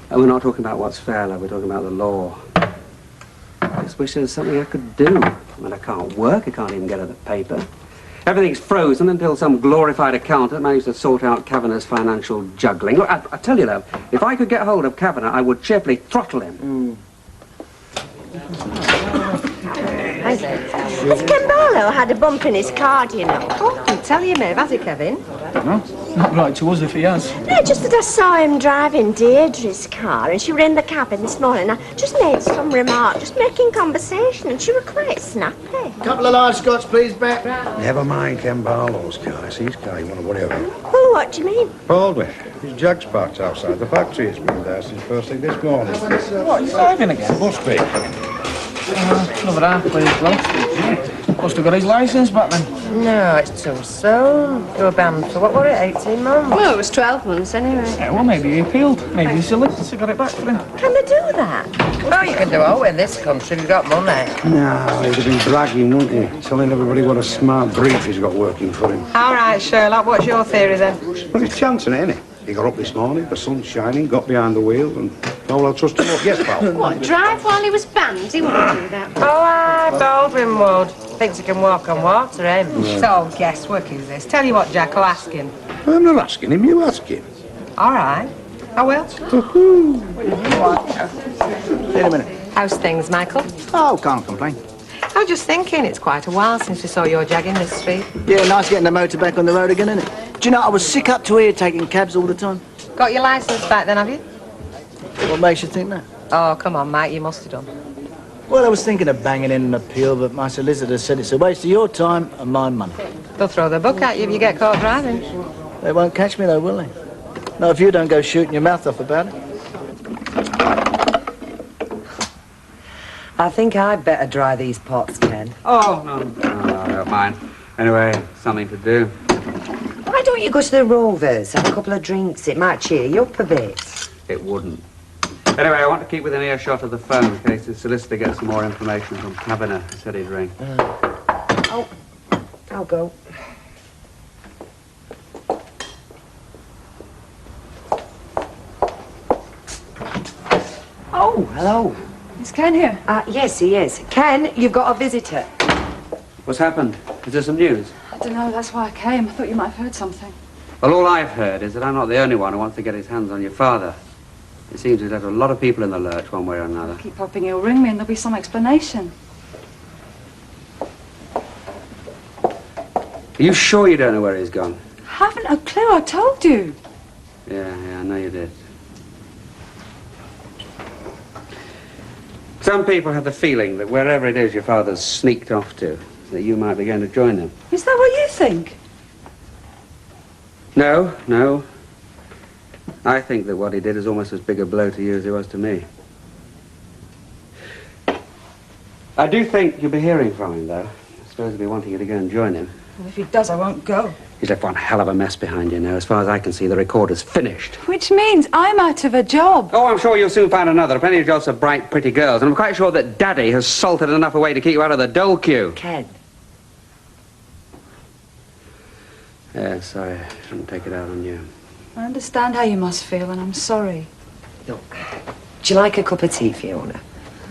And we're not talking about what's fair, love. We're talking about the law. I just wish there was something I could do. I mean, I can't work. I can't even get at the paper. Everything's frozen until some glorified accountant managed to sort out Kavanagh's financial juggling. Look, I tell you, love, if I could get hold of Kavanagh, I would cheerfully throttle him. Has Ken Barlow had a bump in his card, you know? Oh, I can tell you, Maeve, has he, Kevin? No, not right to us if he has. No, just that I saw him driving Deirdre's car and she were in the cabin this morning. I just made some remark, just making conversation, and she were quite snappy. Couple of large Scots, please, Beck. Never mind Ken Barlow's car. It's his car you want to worry about. Well, what do you mean? Baldwin. His jug's parked outside the factory. It's been there since first thing this morning. What, you driving again? Must be. Another half please, close. Must have got his licence back then. No, it's too soon. You were banned for, what were it, 18 months? Well, it was 12 months anyway. Yeah, well, maybe he appealed. Maybe his solicitor got it back for him. Can they do that? Oh, you can do all in this country if you've got money. No, he'd have been bragging, wouldn't he? Telling everybody what a smart brief he's got working for him. All right, Sherlock, what's your theory then? Well, he's chancing it, innit? He got up this morning, the sun's shining, got behind the wheel, and I'll trust him up. Yes, pal? What, drive while he was banned? He wouldn't do that. Oh, aye, Baldwin would. Thinks he can walk on water, him. Yeah. It's all guesswork, is this? Tell you what, Jack, I'll ask him. I'm not asking him, you ask him. All right, I will. In a minute. How's things, Michael? Oh, can't complain. I was just thinking, it's quite a while since we saw your jag in this street. Yeah, nice getting the motor back on the road again, isn't it? Do you know, I was sick up to here taking cabs all the time. Got your licence back then, have you? What makes you think that? Oh, come on, Mike, you must have done. Well, I was thinking of banging in an appeal, but my solicitor said it's a waste of your time and my money. They'll throw the book at you if you get caught driving. They won't catch me, though, will they? No, if you don't go shooting your mouth off about it. I think I'd better dry these pots, Ken. Oh, no, I don't mind. Anyway, something to do. Why don't you go to the Rovers, have a couple of drinks? It might cheer you up a bit. It wouldn't. Anyway, I want to keep within earshot of the phone in case the solicitor gets some more information from Kavanagh. He said he'd ring. Oh, I'll go. Oh, hello. Is Ken here? Yes, he is. Ken, you've got a visitor. What's happened? Is there some news? I don't know, that's why I came. I thought you might have heard something. Well, all I've heard is that I'm not the only one who wants to get his hands on your father. It seems he's left a lot of people in the lurch one way or another. Keep hoping he'll ring me and there'll be some explanation. Are you sure you don't know where he's gone? Haven't a clue, I told you. Yeah, I know you did. Some people have the feeling that wherever it is your father's sneaked off to, that you might be going to join them. Is that what you think? No. I think that what he did is almost as big a blow to you as it was to me. I do think you'll be hearing from him, though. I suppose he'll be wanting you to go and join him. Well, if he does, I won't go. He's left one hell of a mess behind you now. As far as I can see, the recorder's finished. Which means I'm out of a job. Oh, I'm sure you'll soon find another. There are plenty of jobs for bright, pretty girls. And I'm quite sure that Daddy has salted enough away to keep you out of the dole queue. Ken. Yeah, sorry. I shouldn't take it out on you. I understand how you must feel, and I'm sorry. Look, do you like a cup of tea, Fiona?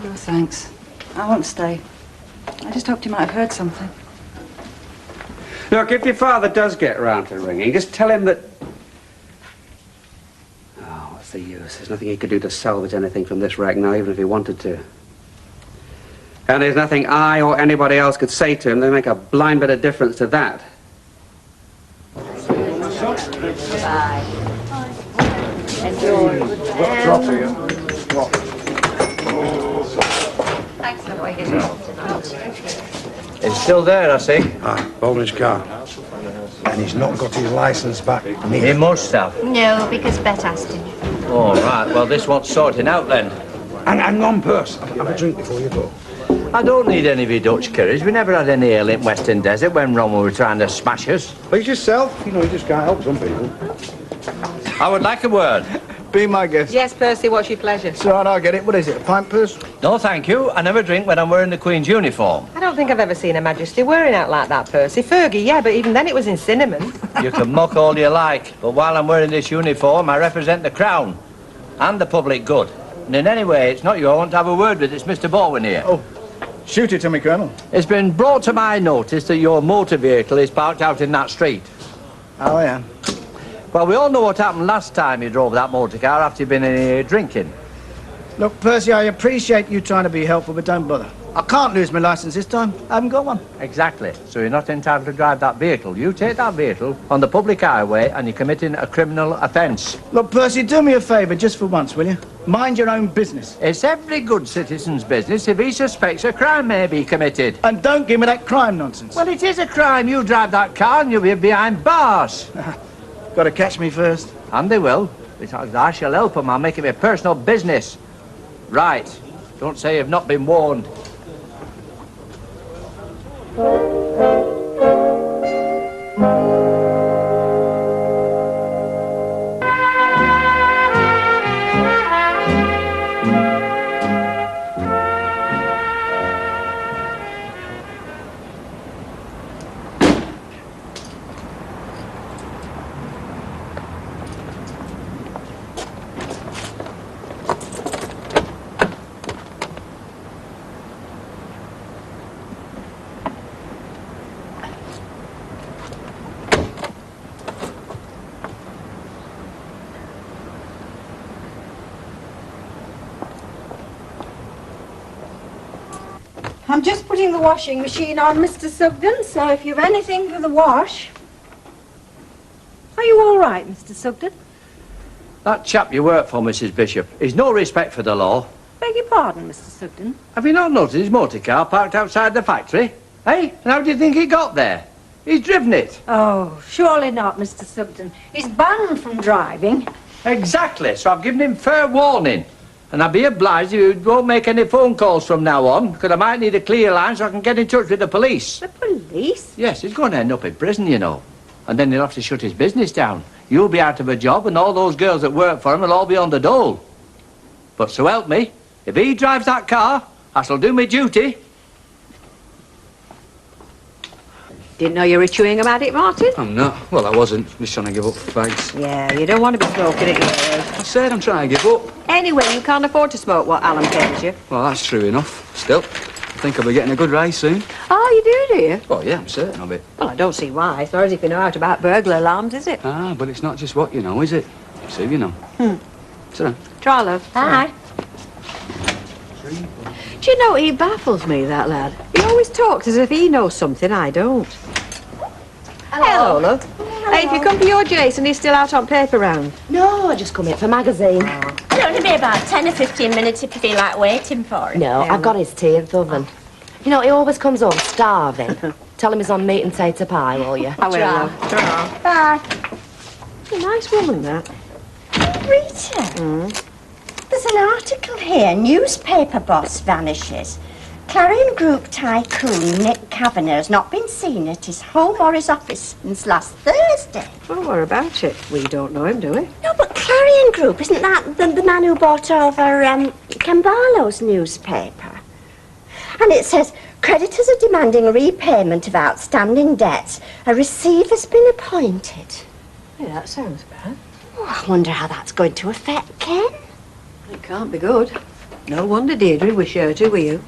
No, thanks. I won't stay. I just hoped you might have heard something. Look, if your father does get round to ringing, just tell him that... Oh, what's the use? There's nothing he could do to salvage anything from this wreck now, even if he wanted to. And there's nothing I or anybody else could say to him that make a blind bit of difference to that. Bye. Enjoy. What drop here? What? Thanks for waiting. It's still there, I see. Aye, Baldwin's car. And he's not got his licence back. He must have. No, because Bet asked him. All right, well, this wants sorting out then. Hang on, Purse. Have a drink before you go. I don't need any of your Dutch curries. We never had any ale in Western Desert when Ron were trying to smash us. Please yourself. You know, you just can't help some people. I would like a word. Be my guest. Yes, Percy, what's your pleasure? It's all right, I'll get it. What is it, a pint purse? No, thank you. I never drink when I'm wearing the Queen's uniform. I don't think I've ever seen Her Majesty wearing out like that, Percy. Fergie, yeah, but even then it was in cinnamon. You can mock all you like, but while I'm wearing this uniform, I represent the Crown and the public good. And in any way, it's not you I want to have a word with. It's Mr. Baldwin here. Oh, shoot it to me, Colonel. It's been brought to my notice that your motor vehicle is parked out in that street. Oh, yeah. Well, we all know what happened last time you drove that motor car after you'd been in here drinking. Look, Percy, I appreciate you trying to be helpful, but don't bother. I can't lose my licence this time. I haven't got one. Exactly. So you're not entitled to drive that vehicle. You take that vehicle on the public highway and you're committing a criminal offence. Look, Percy, do me a favour just for once, will you? Mind your own business. It's every good citizen's business if he suspects a crime may be committed. And don't give me that crime nonsense. Well, it is a crime. You drive that car and you'll be behind bars. Got to catch me first. And they will. Because I shall help them. I'll make it my personal business. Right. Don't say you've not been warned. I'm just putting the washing machine on, Mr. Sugden, so if you've anything for the wash... Are you all right, Mr. Sugden? That chap you work for, Mrs. Bishop, he's no respect for the law. Beg your pardon, Mr. Sugden. Have you not noticed his motor car parked outside the factory? Eh? And how do you think he got there? He's driven it. Oh, surely not, Mr. Sugden. He's banned from driving. Exactly, so I've given him fair warning. And I'd be obliged if you won't make any phone calls from now on, because I might need a clear line so I can get in touch with the police. The police? Yes, he's going to end up in prison, you know. And then he'll have to shut his business down. You'll be out of a job, and all those girls that work for him will all be on the dole. But so help me, if he drives that car, I shall do my duty. Didn't know you were a chewing about it, Martin? I'm not. Well, I wasn't. Just trying to give up fags. Yeah, you don't want to be smoking at your age. I said I'm trying to give up. Anyway, you can't afford to smoke what Alan pays you. Well, that's true enough. Still, I think I'll be getting a good raise soon. Oh, you do you? Well, yeah, I'm certain of it. Well, I don't see why. It's not as if you know out about burglar alarms, is it? Ah, but it's not just what you know, is it? It's who you know. So, Try, love. Hi. Do you know, he baffles me, that lad. He always talks as if he knows something I don't. Hello, love. Hey, if you come for your Jason, he's still out on paper round. No, I just come in for magazine. It'll only be about 10 or 15 minutes if you feel like waiting for him. No, I've got his tea in the oven. You know, he always comes home starving. Tell him he's on meat and tater pie, will you? I will, love. Bye. A nice woman, that. Rita, there's an article here. Newspaper boss vanishes. Clarion Group tycoon Nick Kavanagh has not been seen at his home or his office since last Thursday. Well, what about it? We don't know him, do we? No, but Clarion Group, isn't that the man who bought over Camballo's newspaper? And it says, creditors are demanding repayment of outstanding debts. A receiver's been appointed. Yeah, that sounds bad. Oh, I wonder how that's going to affect Ken. It can't be good. No wonder Deirdre was sure to, were you?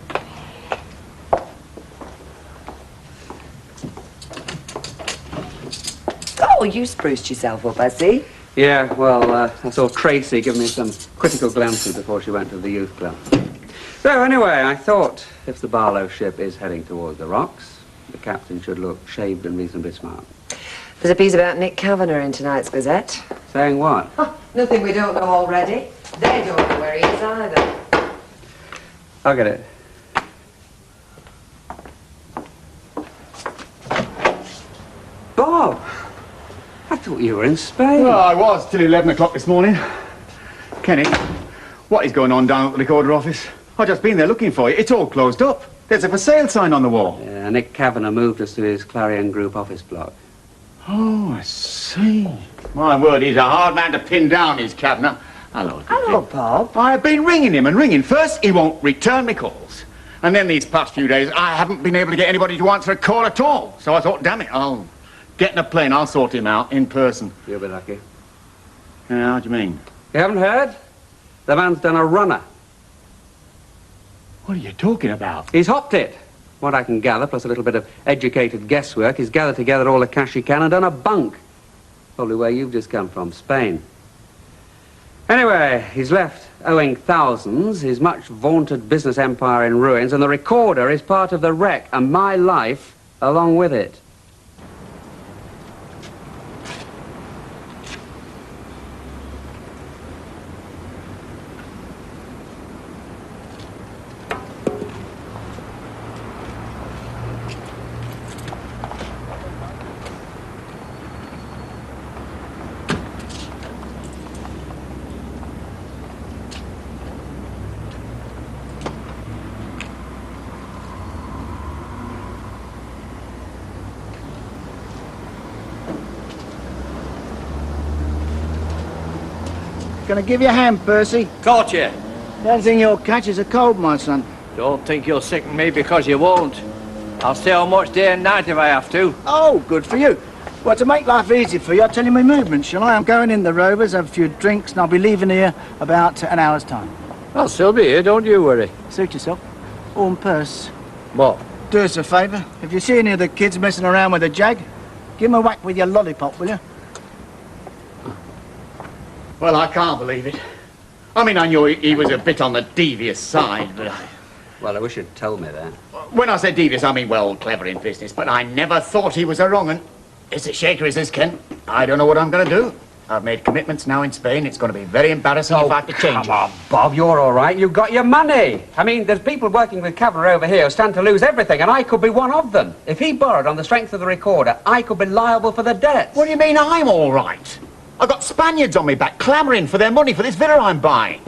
Oh, you spruced yourself up, I see. Yeah, well, I saw Tracy give me some critical glances before she went to the youth club. So anyway, I thought if the Barlow ship is heading towards the rocks, the captain should look shaved and reasonably smart. There's a piece about Nick Kavanagh in tonight's Gazette. Saying what? Nothing we don't know already. They don't know where he is either. I'll get it. Bob! I thought you were in Spain. Well, I was till 11 o'clock this morning. Kenny, what is going on down at the recorder office? I've just been there looking for you. It's all closed up. There's a for sale sign on the wall. Yeah, Nick Kavanagh moved us to his Clarion Group office block. Oh, I see. My word, he's a hard man to pin down, is Kavanagh. Hello. Hello, Bob. I've been ringing him and ringing. First, he won't return me calls. And then these past few days, I haven't been able to get anybody to answer a call at all. So I thought, damn it, I'll get in a plane, I'll sort him out in person. You'll be lucky. Yeah, how do you mean? You haven't heard? The man's done a runner. What are you talking about? He's hopped it. What I can gather, plus a little bit of educated guesswork, he's gathered together all the cash he can and done a bunk. Probably where you've just come from, Spain. Anyway, he's left owing thousands, his much vaunted business empire in ruins, and the recorder is part of the wreck, and my life along with it. Gonna give you a hand, Percy? Caught you. The only thing you'll catch is a cold, my son. Don't think you'll sicken me because you won't. I'll stay on watch day and night if I have to. Oh, good for you. Well, to make life easy for you, I'll tell you my movements, shall I? I'm going in the Rovers, have a few drinks, and I'll be leaving here about an hour's time. I'll still be here, don't you worry. Suit yourself. Oh, and Perce, What? do us a favour. If you see any of the kids messing around with a jag, give them a whack with your lollipop, will you? Well, I can't believe it. I mean, I knew he was a bit on the devious side, but Well, I wish you'd told me that. when I say devious, I mean, well, clever in business, but I never thought he was a wrong un. It's a shaker, is this, Ken? I don't know what I'm going to do. I've made commitments now in Spain. It's going to be very embarrassing if I have to change Come on, Bob, you're all right. You've got your money. I mean, there's people working with Kavanagh over here who stand to lose everything, and I could be one of them. If he borrowed on the strength of the recorder, I could be liable for the debts. What do you mean I'm all right? I've got Spaniards on me back clamouring for their money for this villa I'm buying.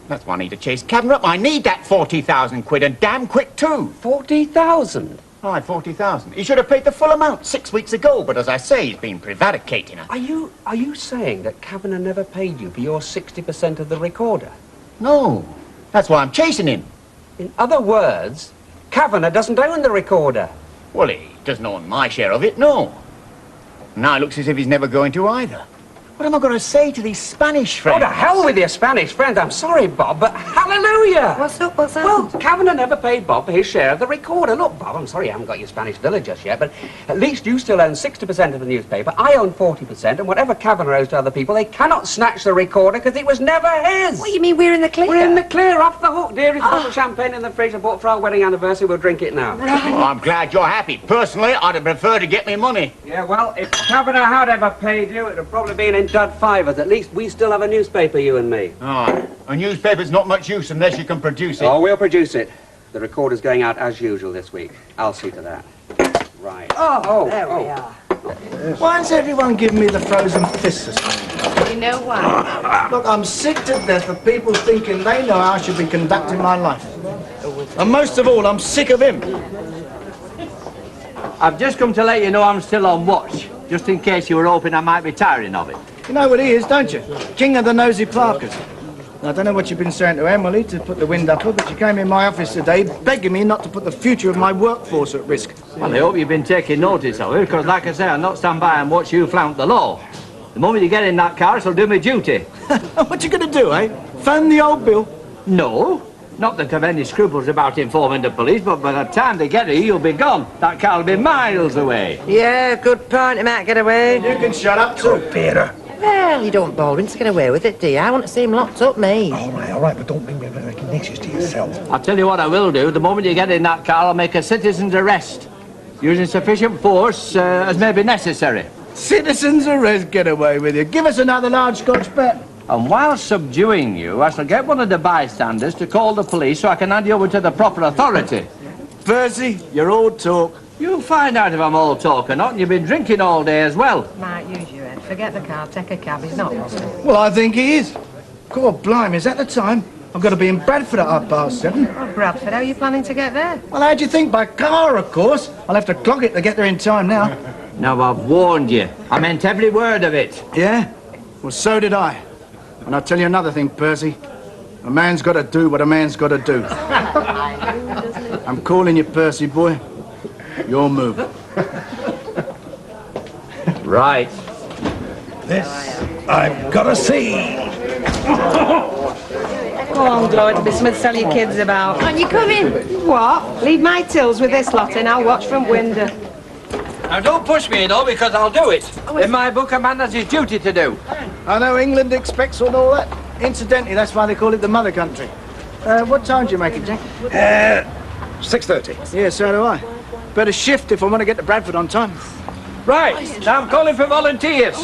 That's why I need to chase Kavanagh up. I need that 40,000 quid, and damn quick too. 40,000? Right, 40,000. He should have paid the full amount 6 weeks ago, but as I say, he's been prevaricating her. Are you saying that Kavanagh never paid you for your 60% of the recorder? No. That's why I'm chasing him. In other words, Kavanagh doesn't own the recorder. Well, he doesn't own my share of it, no. Now it looks as if he's never going to either. What am I going to say to these Spanish friends? Oh, to hell with your Spanish friends. I'm sorry, Bob, but hallelujah! What's up? What's that? Well, Kavanagh never paid Bob for his share of the recorder. Look, Bob, I'm sorry I haven't got your Spanish villa just yet, but at least you still own 60% of the newspaper. I own 40%, and whatever Kavanagh owes to other people, they cannot snatch the recorder because it was never his. What, you mean we're in the clear? We're in the clear, off the hook, dear. It's a bottle of champagne in the fridge I bought for our wedding anniversary. We'll drink it now. Well, I'm glad you're happy. Personally, I'd have preferred to get me money. Yeah, well, if Kavanagh had ever paid you, it would have probably been in dud fivers. At least we still have a newspaper, you and me. Oh, a newspaper's not much use unless you can produce it. Oh, we'll produce it. The recorder's going out as usual this week. I'll see to that. Right. Oh, there we are. Why's everyone giving me the frozen fists this morning? You know why? Look, I'm sick to death of people thinking they know how I should be conducting my life. And most of all, I'm sick of him. I've just come to let you know I'm still on watch, just in case you were hoping I might be tiring of it. You know what he is, don't you? King of the nosy Parkers. I don't know what you've been saying to Emily to put the wind up her, but she came in my office today begging me not to put the future of my workforce at risk. Well, I hope you've been taking notice of it, because like I say, I'll not stand by and watch you flout the law. The moment you get in that car, it'll do me duty. What you gonna do, eh? Phone the old bill? No. Not that I've any scruples about informing the police, but by the time they get here, you'll be gone. That car will be miles away. Yeah, good point. He might get away. You can shut up too, Peter. Well, you don't bother him to get away with it, do you? I want to see him locked up, me. All right, but don't bring recognitions to yourself. I'll tell you what I will do. The moment you get in that car, I'll make a citizen's arrest, using sufficient force as may be necessary. Citizens arrest, get away with you. Give us another large Scotch bet. And while subduing you, I shall get one of the bystanders to call the police so I can hand you over to the proper authority. Percy, you're all talk. You'll find out if I'm all talk or not, and you've been drinking all day as well. Might use your head. Forget the car, take a cab. He's not lost. Well, I think he is. God blimey, is that the time? I've got to be in Bradford at 7:30. Oh, Bradford, how are you planning to get there? Well, how'd you think? By car, of course. I'll have to clock it to get there in time now. Now, I've warned you. I meant every word of it. Yeah? Well, so did I. And I'll tell you another thing, Percy. A man's got to do what a man's got to do. I'm calling you, Percy, boy. Your move. Right. This I've got to see. Go on, Glow, it'll be something to tell your kids about. Aren't you coming? What? Leave my tills with this lot and I'll watch from window. Now, don't push me, you know, because I'll do it. In my book, a man has his duty to do. I know England expects all that. Incidentally, that's why they call it the mother country. What time do you make it, Jack? 6:30. Yeah, so do I. Better shift if I want to get to Bradford on time. Right, now I'm calling for volunteers. Do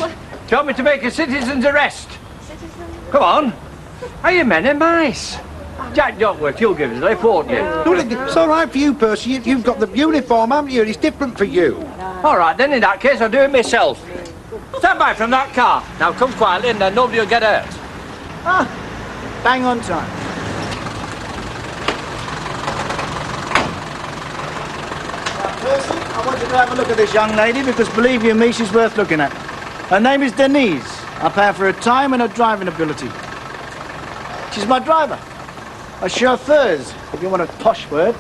you want me to make a citizen's arrest? Come on. Are you men and mice? Jack Duckworth, you'll give us a lift, won't you? It's all right for you, Percy. You've got the uniform, haven't you? It's different for you. All right, then in that case, I'll do it myself. Stand by from that car. Now come quietly and then nobody will get hurt. Ah, bang on time. Percy, I want you to have a look at this young lady because, believe you me, she's worth looking at. Her name is Denise. I pay her for her time and her driving ability. She's my driver. A chauffeur's, if you want a posh word.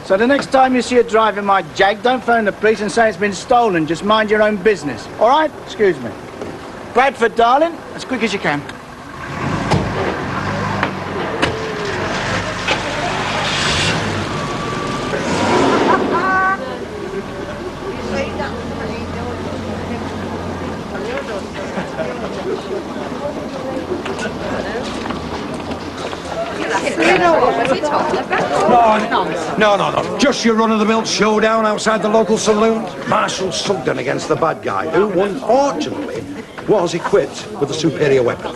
So the next time you see her driving my Jag, don't phone the police and say it's been stolen. Just mind your own business. All right? Excuse me. Bradford, darling, as quick as you can. No. Just your run-of-the-mill showdown outside the local saloon. Marshal Sugden against the bad guy, who, unfortunately, was equipped with a superior weapon.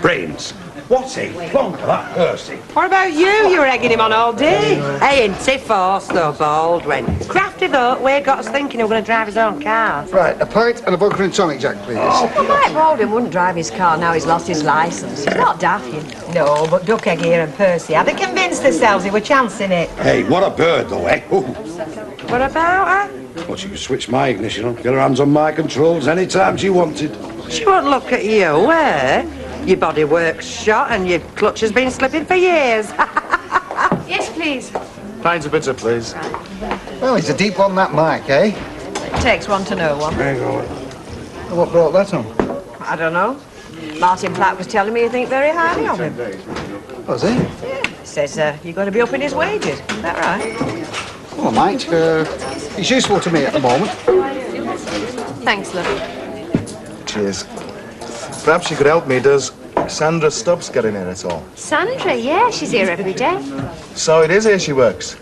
Brains. What's he? Plonk that Percy. What about you? You were egging him on all day. Hey, ain't he forced though, Baldwin? Crafty though, we got us thinking he was going to drive his own car. Right, a pint and a vodka and tonic, Jack, please. Well, Mike Baldwin wouldn't drive his car now he's lost his licence. He's not daft, you know. No, but Duckegg here and Percy, had they convinced themselves they were chancing it? Hey, what a bird, though, eh? Ooh. What about her? Well, she could switch my ignition on, get her hands on my controls any time she wanted. She won't look at you, eh? Your body works shot and your clutch has been slipping for years. Yes, please. Pints of bitter, please. Well, it's a deep one, that Mike, eh? It takes one to know one. There you go. What brought that on? I don't know. Martin Platt was telling me you think very highly of him. Was he? Yeah. Says you're going to be upping his wages. Is that right? Well, mate, he's useful to me at the moment. Thanks, love. Cheers. Perhaps you could help me. Does Sandra Stubbs get in here at all? Sandra, yeah, she's here every day. So it is here she works.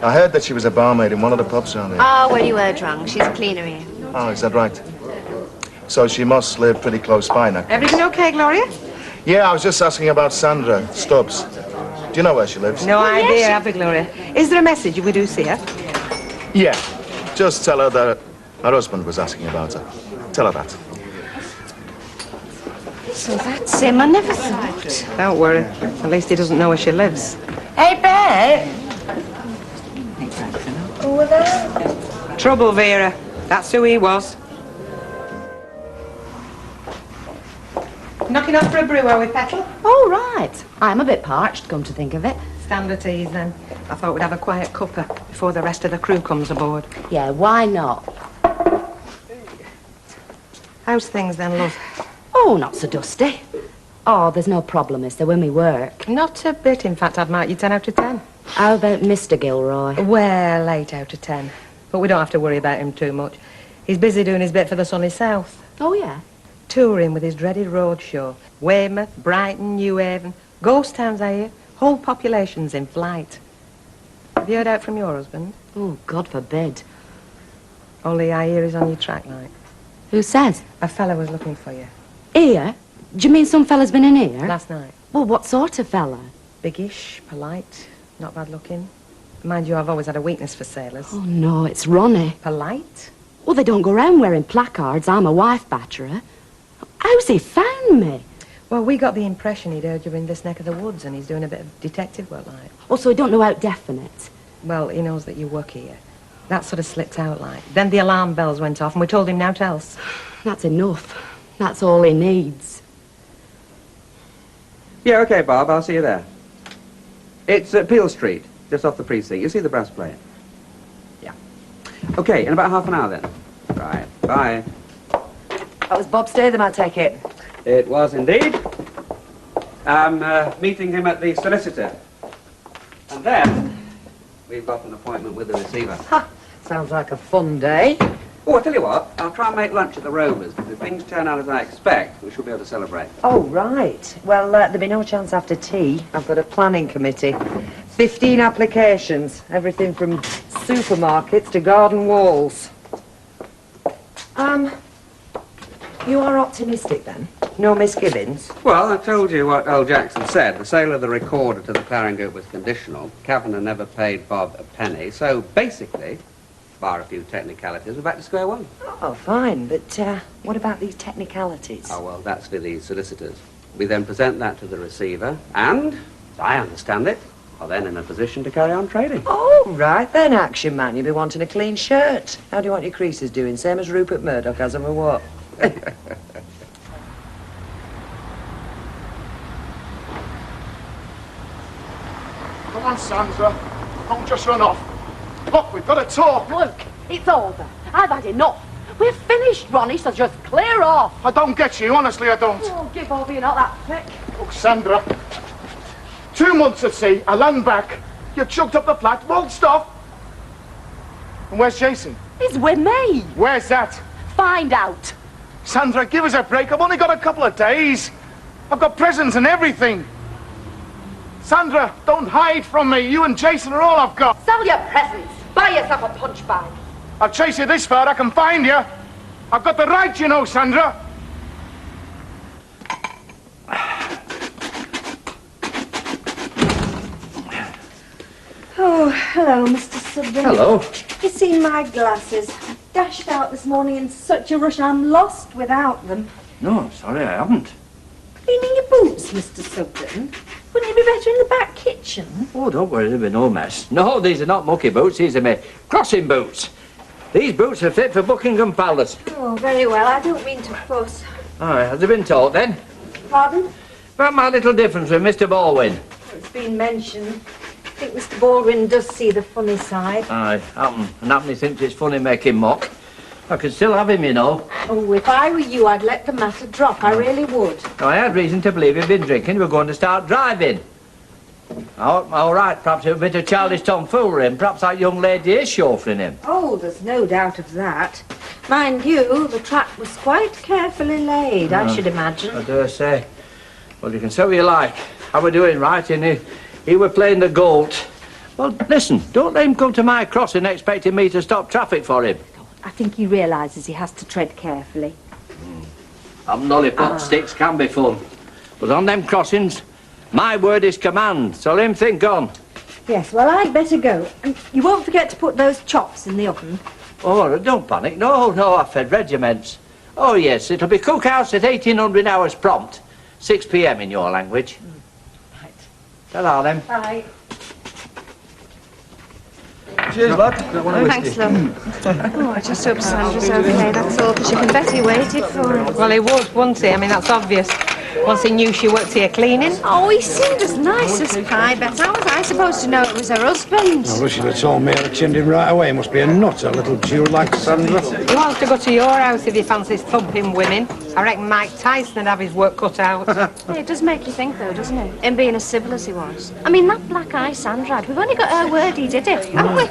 I heard that she was a barmaid in one of the pubs around here. Oh, well, you heard wrong. She's a cleaner here. Oh, is that right? So she must live pretty close by now. Everything okay, Gloria? Yeah, I was just asking about Sandra Stubbs. Do you know where she lives? No idea, have we, Gloria? Is there a message we do see her? Yeah. Just tell her that her husband was asking about her. Tell her that. So that's him. I never thought. Don't worry. At least he doesn't know where she lives. Hey, Bet. Over there? Trouble, Vera. That's who he was. Knocking off for a brew, are we, Petal? Oh, right. I'm a bit parched, come to think of it. Stand at ease, then. I thought we'd have a quiet cuppa before the rest of the crew comes aboard. Yeah, why not? How's things, then, love? Oh, not so dusty. Oh, there's no problem, is there, when we work? Not a bit. In fact, I'd mark you 10 out of 10. How about Mr. Gilroy? Well, 8 out of 10. But we don't have to worry about him too much. He's busy doing his bit for the sunny south. Oh, yeah? Touring with his dreaded roadshow. Weymouth, Brighton, Newhaven. Ghost towns, I hear. Whole populations in flight. Have you heard out from your husband? Oh, God forbid. Only I hear he's on your track, like. Who says? A fella was looking for you. Here? Do you mean some fella's been in here? Last night. Well, what sort of fella? Biggish, polite, not bad looking. Mind you, I've always had a weakness for sailors. Oh, no, it's Ronnie. Polite? Well, they don't go around wearing placards, I'm a wife batterer. How's he found me? Well, we got the impression he'd heard you in this neck of the woods and he's doing a bit of detective work, like. Oh, so he don't know how definite? Well, he knows that you work here. That sort of slipped out, like. Then the alarm bells went off and we told him naught else. That's enough. That's all he needs. Yeah, OK, Bob, I'll see you there. It's at Peel Street, just off the precinct. You see the brass plate? Yeah. OK, in about half an hour then. Right, bye. That was Bob Statham, I take it. It was indeed. I'm meeting him at the solicitor. And then we've got an appointment with the receiver. Ha! Sounds like a fun day. Oh, I tell you what, I'll try and make lunch at the Rovers, because if things turn out as I expect, we should be able to celebrate. Oh, right. Well, there'll be no chance after tea. I've got a planning committee. 15 applications. Everything from supermarkets to garden walls. You are optimistic, then? No misgivings? Well, I told you what old Jackson said. The sale of the recorder to the Clarion Group was conditional. Kavanagh never paid Bob a penny. So, basically, bar a few technicalities, we're back to square one. Oh, fine. But what about these technicalities? Oh, well, that's for the solicitors. We then present that to the receiver, and, as I understand it, are then in a position to carry on trading. Oh, right then, Action Man. You'll be wanting a clean shirt. How do you want your creases doing? Same as Rupert Murdoch has them, or what? Come on, Sandra. Don't just run off. Look, we've got to talk. Look, it's over. I've had enough. We're finished, Ronnie, so just clear off. I don't get you, honestly, I don't. Oh, give over, you're not that thick. Look, Sandra. 2 months at sea, I land back. You chucked up the flat, waltzed off. And where's Jason? He's with me. Where's that? Find out. Sandra, give us a break. I've only got a couple of days. I've got presents and everything. Sandra, don't hide from me. You and Jason are all I've got. Sell your presents. Buy yourself a punch bag. I'll chase you this far, I can find you. I've got the right, you know, Sandra. Oh, hello, Mr. Sudden. Hello. You seen my glasses? I dashed out this morning in such a rush, I'm lost without them. No, sorry, I haven't. Cleaning your boots, Mr. Sugden? Wouldn't it be better in the back kitchen? Oh, don't worry, there'll be no mess. No, these are not mucky boots, these are my crossing boots. These boots are fit for Buckingham Palace. Oh, very well. I don't mean to fuss. All right, has it been taught then? Pardon? About my little difference with Mr. Baldwin. It's been mentioned. I think Mr. Baldwin does see the funny side. Aye, happen he thinks it's funny making mock. I could still have him, you know. Oh, if I were you, I'd let the matter drop. I really would. I had reason to believe he'd been drinking. We're going to start driving. Oh, all right, perhaps a bit of childish tomfoolery, and perhaps that young lady is chauffeuring him. Oh, there's no doubt of that. Mind you, the trap was quite carefully laid, I should imagine. I dare say. Well, you can say what you like. How we're doing, right? And he were playing the goat. Well, listen, don't let him come to my crossing expecting me to stop traffic for him. I think he realises he has to tread carefully. Having lollipop sticks can be fun. But on them crossings, my word is command, so let him think on. Yes, well, I'd better go. And you won't forget to put those chops in the oven. Oh, don't panic. No, I've fed regiments. Oh, yes, it'll be cookhouse at 1800 hours prompt. 6 p.m. in your language. Right. Ta-ra, then. Bye. Cheers, lad. Thanks, love. Oh, I just hope Sandra's okay, that's all, because you can bet he waited for her. Well, he would, wouldn't he? I mean, that's obvious. Once he knew she worked here cleaning. Oh, he seemed as nice as pie, but how was I supposed to know it was her husband? I wish you'd have told me. I'd have chinned him right away. Must be a nut, a little Jew like Sandra. He wants to go to your house if he fancies thumping women. I reckon Mike Tyson would have his work cut out. Yeah, it does make you think, though, doesn't it? Him being as civil as he was. I mean, that black eye Sandra had, we've only got her word he did it, haven't we?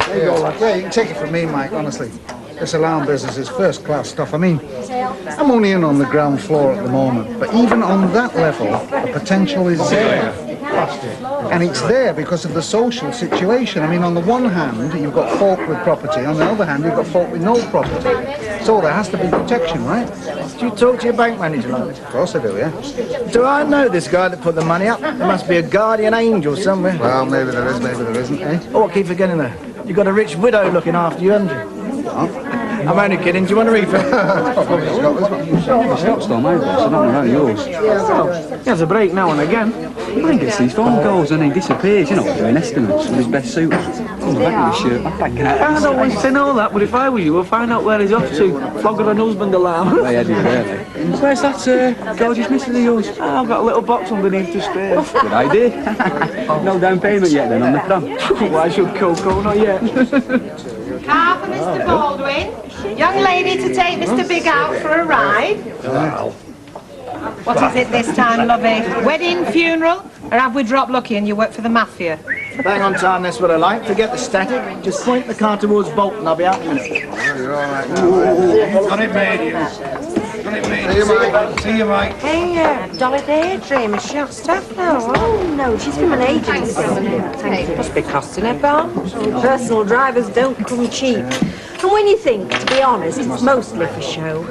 There you go, lad. Yeah, you can take it from me, Mike, honestly. This alarm business is first-class stuff. I mean, I'm only in on the ground floor at the moment, but even on that level, the potential is there. And it's there because of the social situation. I mean, on the one hand, you've got folk with property. On the other hand, you've got folk with no property. So there has to be protection, right? Do you talk to your bank manager like this? Of course I do, yeah. Do I know this guy that put the money up? There must be a guardian angel somewhere. Well, maybe there is, maybe there isn't, eh? Oh, I keep forgetting that. You've got a rich widow looking after you, haven't you? I'm only kidding. Do you want a refill? The stock's still made, so not about yours. He has a break now and again. I think it's these phone calls and he disappears, you know, doing estimates with his best suit. I don't want to know that, but if I were you, I'd find out where he's off to. Flogger an husband alarm. Where's that gorgeous missus of yours? Oh, I've got a little box underneath the stairs. Good idea. No down payment yet then on the pram. Why should Coco? Not yet. Car for Mr. Baldwin. Young lady to take Mr. Big out for a ride. What is it this time, lovey? Wedding, funeral, or have we dropped lucky and you work for the mafia? Bang on time, that's what I like. Forget the static. Just point the car towards Bolton, I'll be out in a minute. You're all right. Got it made, you. Got it made. See you, Mike. See you, Mike. Hey, Dolly Daydream, is she off staff now? Oh, no, she's from an agency. Thank you. Must be costing her bomb. Personal drivers don't come cheap. And when you think, to be honest, it's mostly for show.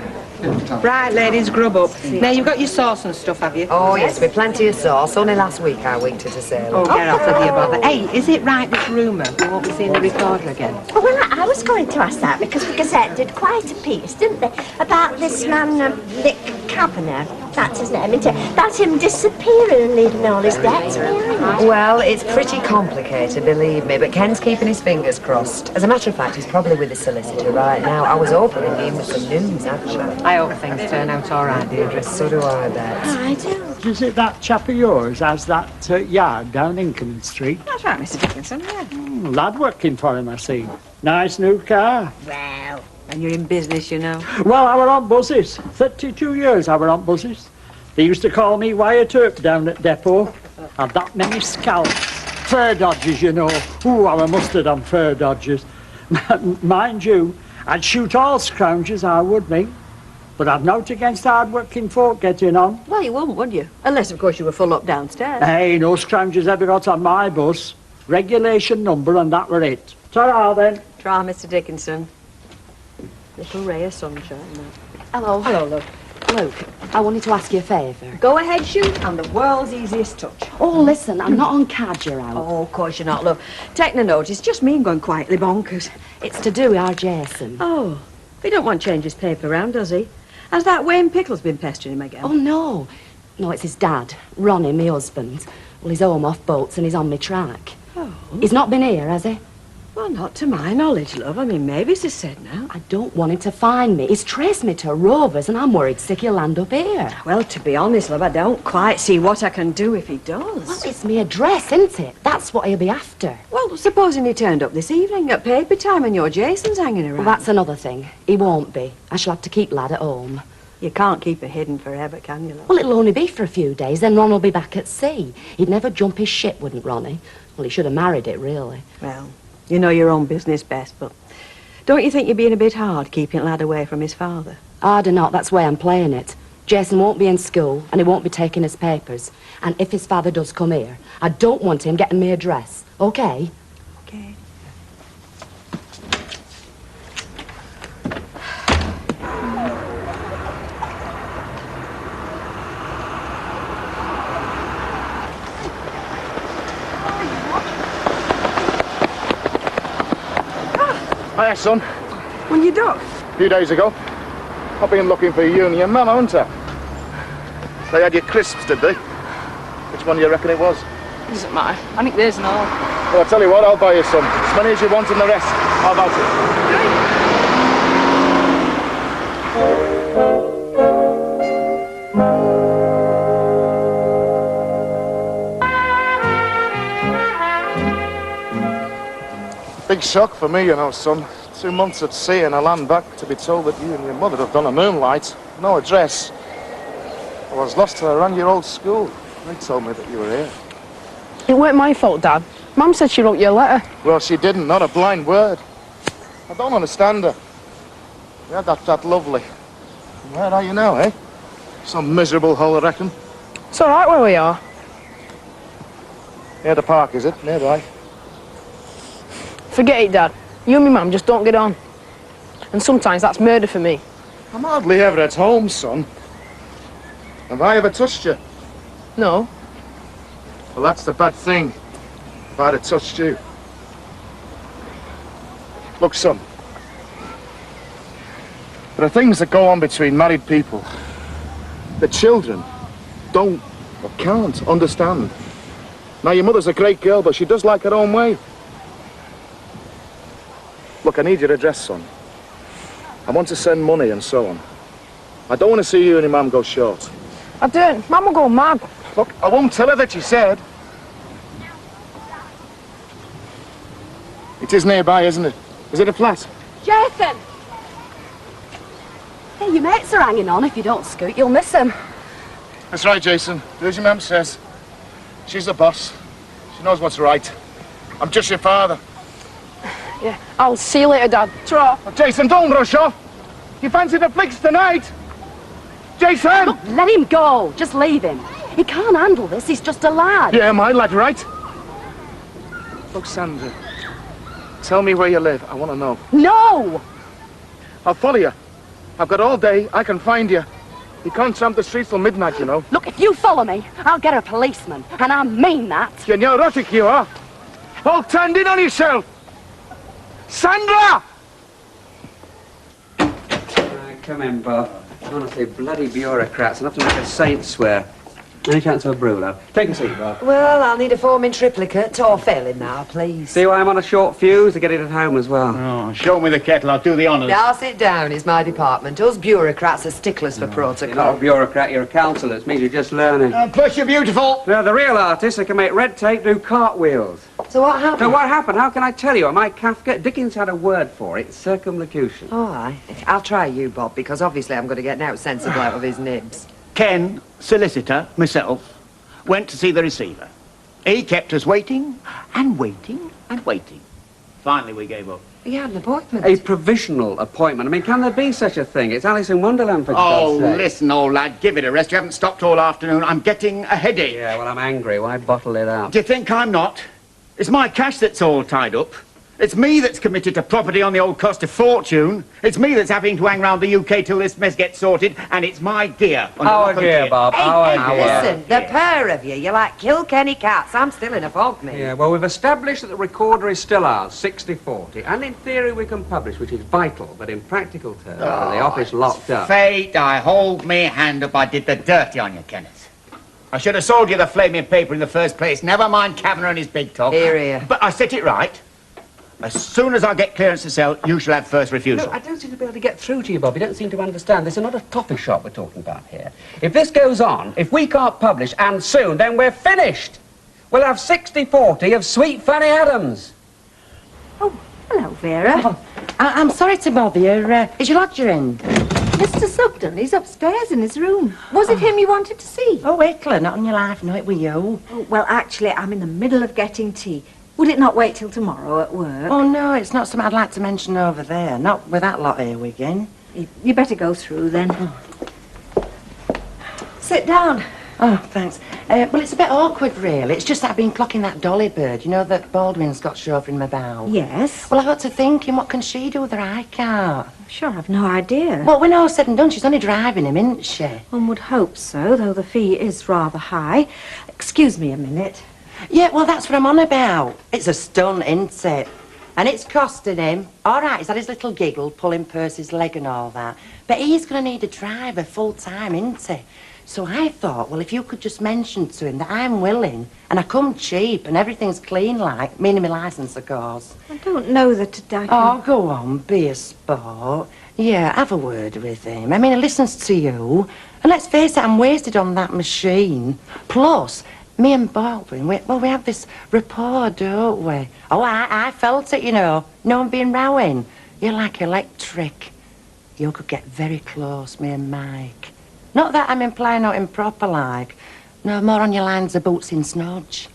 Right, ladies, grub up. Now, you've got your sauce and stuff, have you? Oh, yes, with plenty of sauce. Only last week I winked at a sailor. Oh, get off with you, bother. Hey, is it right, this rumour? We won't be seeing the recorder again. Oh, well, I was going to ask that because the Gazette did quite a piece, didn't they, about this man, Nick Kavanagh, that's his name, isn't it? About him disappearing and leaving all his debts behind. Well, it's pretty complicated, believe me, but Ken's keeping his fingers crossed. As a matter of fact, he's probably with the solicitor right now. I was hoping he'd be in with some news, actually. I hope things turn out all right, Deirdre. So do I, bet. I do. Is it that chap of yours has that yard down Inkerman Street? That's right, Mr. Dickinson, yeah. Lad working for him, I see. Nice new car. Well, and you're in business, you know. Well, I were on buses. 32 years I were on buses. They used to call me Wyatt Earp down at depot. Had that many scalps. Fur dodgers, you know. Ooh, I were mustard on fur dodgers. Mind you, I'd shoot all scroungers, I would me. But I've nought against hard-working folk getting on. Well, you wouldn't, would you? Unless, of course, you were full up downstairs. Hey, no scroungers ever got on my bus. Regulation number and that were it. Ta-ra, then. Try, Mr. Dickinson. Little ray of sunshine now. Hello. Hello, love. Luke, I wanted to ask you a favour. Go ahead, shoot, and the world's easiest touch. Oh, listen, I'm not on cards, you're out. Oh, of course you're not, love. Take no notice, just me going quietly bonkers. It's to do with our Jason. Oh, he don't want to change his paper round, does he? Has that Wayne Pickles been pestering him again? Oh, no. No, it's his dad, Ronnie, my husband. Well, he's home off boats and he's on my track. Oh. He's not been here, has he? Well, not to my knowledge, love. I mean, maybe it's said now. I don't want him to find me. He's traced me to Rovers and I'm worried sick he'll land up here. Well, to be honest, love, I don't quite see what I can do if he does. Well, it's me address, isn't it? That's what he'll be after. Well, supposing he turned up this evening at paper time and your Jason's hanging around. Well, that's another thing. He won't be. I shall have to keep Lad at home. You can't keep it hidden forever, can you, love? Well, it'll only be for a few days, then Ron will be back at sea. He'd never jump his ship, wouldn't Ronnie? Well, he should have married it, really. Well, you know your own business best, but don't you think you're being a bit hard keeping Lad away from his father? Harder not, that's the way I'm playing it. Jason won't be in school, and he won't be taking his papers. And if his father does come here, I don't want him getting me a dress, okay? Okay. Hiya, son. When you dock? A few days ago. I've been looking for you and your mum, haven't I? They had your crisps, did they? Which one do you reckon it was? Doesn't matter. I think there's an all. Well, I'll tell you what, I'll buy you some. As many as you want and the rest. How about it? Big shock for me, you know, son. 2 months at sea and I land back to be told that you and your mother have done a moonlight. No address. I was lost till I ran your old school. They told me that you were here. It weren't my fault, Dad. Mum said she wrote you a letter. Well, she didn't, not a blind word. I don't understand her. You had that lovely. Where are you now, eh? Some miserable hole, I reckon. It's all right where we are. Near the park, is it? Nearby. Forget it, Dad. You and me Mum just don't get on. And sometimes that's murder for me. I'm hardly ever at home, son. Have I ever touched you? No. Well, that's the bad thing. If I'd have touched you. Look, son. There are things that go on between married people that children don't or can't understand. Now, your mother's a great girl, but she does like her own way. Look, I need your address, son. I want to send money and so on. I don't want to see you and your mum go short. I don't. Mum will go mad. Look, I won't tell her that you said. It is nearby, isn't it? Is it a flat? Jason! Hey, your mates are hanging on. If you don't scoot, you'll miss them. That's right, Jason. Do as your mum says. She's the boss. She knows what's right. I'm just your father. Yeah, I'll see you later, Dad. Ta-ra. Oh, Jason, don't rush off. You fancy the flicks tonight? Jason! Look, let him go. Just leave him. He can't handle this. He's just a lad. Yeah, my lad, right? Look, Sandra. Tell me where you live. I want to know. No! I'll follow you. I've got all day. I can find you. You can't tramp the streets till midnight, you know. Look, if you follow me, I'll get a policeman. And I mean that. You're neurotic, you are. All turned in on yourself. Sandra! Come in, Bob. Honestly, bloody bureaucrats. Enough to make a saint swear. Any chance of a brew, lad? Take a seat, Bob. Well, I'll need a foam in triplicate, or failing now, please. See why I'm on a short fuse? To get it at home as well. Oh, show me the kettle. I'll do the honours. Now sit down, it's my department. Us bureaucrats are sticklers for protocol. You're not a bureaucrat, you're a counsellor. It means you're just learning. Plus, you're beautiful. No, the real artists that can make red tape do cartwheels. So what happened? So what happened? How can I tell you? Am I Kafka? Dickens had a word for it. Circumlocution. Oh, aye. I'll try you, Bob, because obviously I'm going to get now sensible out of his nibs. Ken, solicitor, myself, went to see the receiver. He kept us waiting and waiting and waiting. Finally, we gave up. He had an appointment. A provisional appointment. I mean, can there be such a thing? It's Alice in Wonderland, for Oh, God's sake. listen, old lad, give it a rest. You haven't stopped all afternoon. I'm getting a headache. Yeah, well, I'm angry. Why bottle it up? Do you think I'm not? It's my cash that's all tied up. It's me that's committed to property on the old cost of fortune. It's me that's having to hang round the UK till this mess gets sorted, and it's my gear. Our gear, Bob. Our gear. Listen, the pair of you, you're like Kilkenny cats. I'm still in a fog, mate. Yeah, well, we've established that the recorder is still ours, 60-40. And in theory we can publish, which is vital, but in practical terms, with the office locked up. Fate, I hold me hand up. I did the dirty on you, Kenneth. I should have sold you the flaming paper in the first place. Never mind Kavanagh and his big talk. Here, here. But I set it right. As soon as I get clearance to sell, you shall have first refusal. No, I don't seem to be able to get through to you, Bob. You don't seem to understand. This is not a toffee shop we're talking about here. If this goes on, if we can't publish, and soon, then we're finished. We'll have 60-40 of Sweet Fanny Adams. Oh, hello, Vera. Oh, I'm sorry to bother you. Is your lodger in? Mr. Sugden, he's upstairs in his room. Was it him you wanted to see? Oh, Wickler, not on your life. No, it were you. Oh, well, actually, I'm in the middle of getting tea. Would it not wait till tomorrow at work? Oh, no, it's not something I'd like to mention over there. Not with that lot here, Wiggin. You better go through, then. Sit down. Oh, thanks. Well, it's a bit awkward, really. It's just that I've been clocking that dolly bird, you know, that Baldwin's got chauffeuring me about. Yes? Well, I got to thinking, what can she do with her eye car? Sure, I've no idea. Well, when all said and done, she's only driving him, isn't she? One would hope so, though the fee is rather high. Excuse me a minute. Yeah, well, that's what I'm on about. It's a stunt, isn't it? And it's costing him. All right, he's had his little giggle, pulling Percy's leg and all that. But he's going to need a driver full-time, isn't he? So I thought, well, if you could just mention to him that I'm willing, and I come cheap, and everything's clean like, meaning my licence, of course. I don't know that I can... Oh, go on, be a sport. Yeah, have a word with him. I mean, he listens to you. And let's face it, I'm wasted on that machine. Plus, me and Baldwin, we have this rapport, don't we? Oh, I felt it, you know. No one being rowing. You're like electric. You could get very close, me and Mike. Not that I'm implying not improper like. No, more on your lines of Bootsy and Snodge.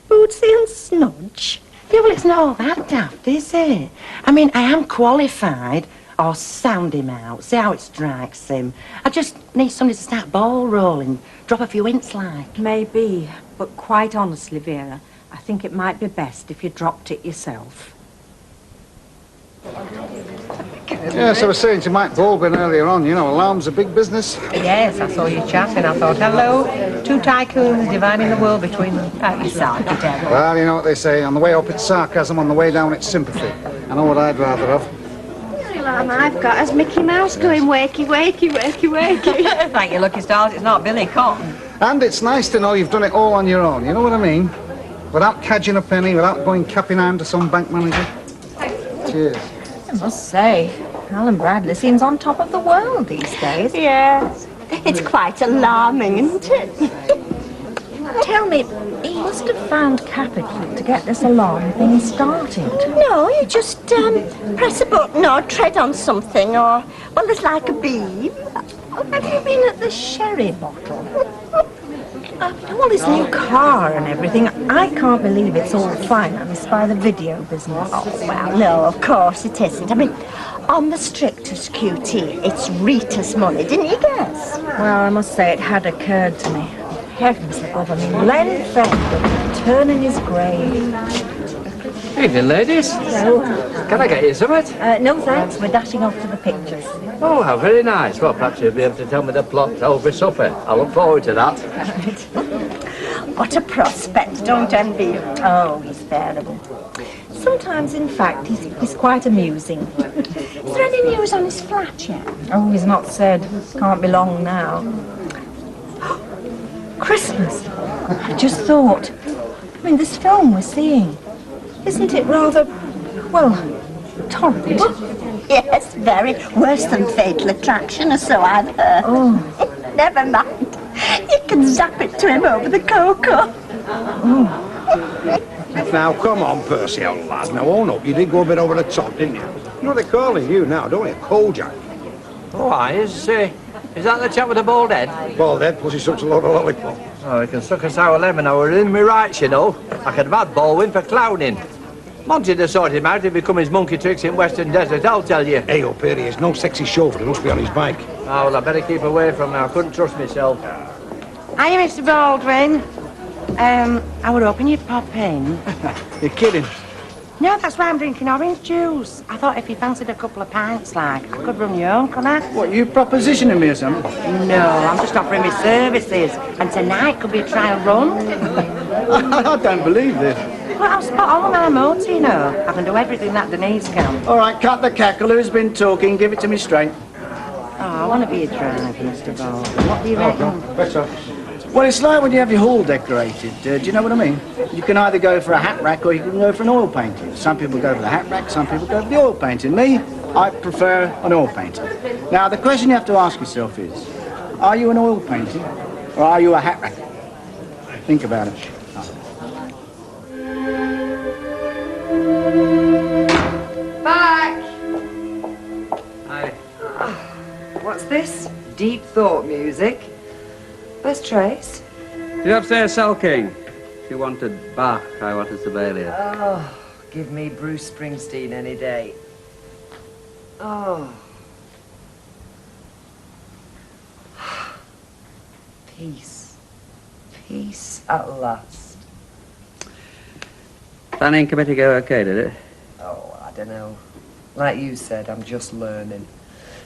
Bootsy and Snodge? Yeah, well, it's not all that daft, is it? I mean, I am qualified. Or sound him out, see how it strikes him. I just need somebody to start ball rolling, drop a few hints like. Maybe, but quite honestly, Vera, I think it might be best if you dropped it yourself. Yes, I was saying to Mike Baldwin earlier on, you know, alarm's a big business. Yes, I saw you chatting. I thought, hello, two tycoons dividing the world between them. You sarky devil. Well, you know what they say, on the way up it's sarcasm, on the way down it's sympathy. I know what I'd rather have. The alarm I've got is Mickey Mouse going wakey, wakey, wakey, wakey. Thank you, lucky stars, it's not Billy Cotton. And it's nice to know you've done it all on your own, you know what I mean? Without cadging a penny, without going capping hand to some bank manager. Cheers. I must say, Alan Bradley seems on top of the world these days. Yes. It's quite alarming, isn't it? Tell me, he must have found capital to get this alarm thing started. No, you just press a button or tread on something or, well, there's like a beam. Have you been at the sherry bottle? All this new car and everything, I can't believe it's all financed by the video business. Oh, well, no, of course it isn't. I mean, on the strictest QT, it's Rita's money, didn't you guess? Well, I must say it had occurred to me. Heavens above, I mean, Len felt the turn in his grave. Evening, ladies. Hello. Can I get you something? No thanks, we're dashing off to the pictures. Oh, how very nice. Well, perhaps you'll be able to tell me the plot over supper. I look forward to that. What a prospect, don't envy you. Oh, he's bearable. Sometimes, in fact, he's quite amusing. Is there any news on his flat yet? Oh, he's not said. Can't be long now. Christmas. I just thought. I mean, this film we're seeing. Isn't it rather, well, torrid? Yes, very. Worse than Fatal Attraction, or so I've heard. Oh. Never mind. You can zap it to him over the cocoa. Oh. Now, come on, Percy, old lad. Now, own up. You did go a bit over the top, didn't you? You know they're calling you now, don't you? Kojak. Oh, aye, is that the chap with the bald head? Bald head, plus he sucks a load of lollipop. Oh, he can suck a sour lemon. I were in my rights, you know. I could have had Baldwin for clowning. Monty'd have sorted him out if he come his monkey tricks in Western Desert, I'll tell you. Hey, up here, he is no sexy chauffeur. He must be on his bike. Oh, well, I better keep away from him. I couldn't trust myself. Hiya, Mr. Baldwin. I were hoping you'd pop in. You're kidding. No, that's why I'm drinking orange juice. I thought if you fancied a couple of pints, like, I could run your own, couldn't I? What, you propositioning me or something? No, I'm just offering me services. And tonight could be a trial run. I don't believe this. Well, I'll spot all my motor, you know. I can do everything that Denise can. All right, cut the cackle. Who's been talking? Give it to me straight. Oh, I want to be a driver, Mr. Baldwin. What do you reckon? Better. Well, it's like when you have your hall decorated. Do you know what I mean? You can either go for a hat rack or you can go for an oil painting. Some people go for the hat rack, some people go for the oil painting. Me, I prefer an oil painting. Now, the question you have to ask yourself is, are you an oil painting or are you a hat rack? Think about it. Back! Hi. What's this? Deep thought music. Where's Trace? She's upstairs sulking. She wanted Bach, I wanted Sibelius. Oh, give me Bruce Springsteen any day. Oh. Peace. Peace at last. Planning committee go okay, did it? Oh, I don't know. Like you said, I'm just learning.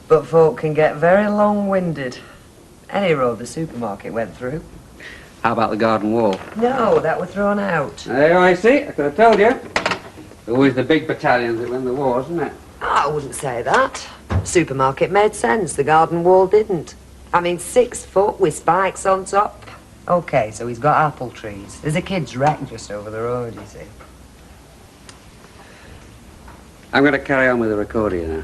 But folk can get very long-winded. Any road the supermarket went through. How about the garden wall? No, that were thrown out. There I see. I could have told you. Always the big battalions that win the wars, isn't it? Oh, I wouldn't say that. Supermarket made sense. The garden wall didn't. I mean, 6 foot with spikes on top. Okay, so he's got apple trees. There's a kid's wreck just over the road, you see. I'm going to carry on with the recorder now.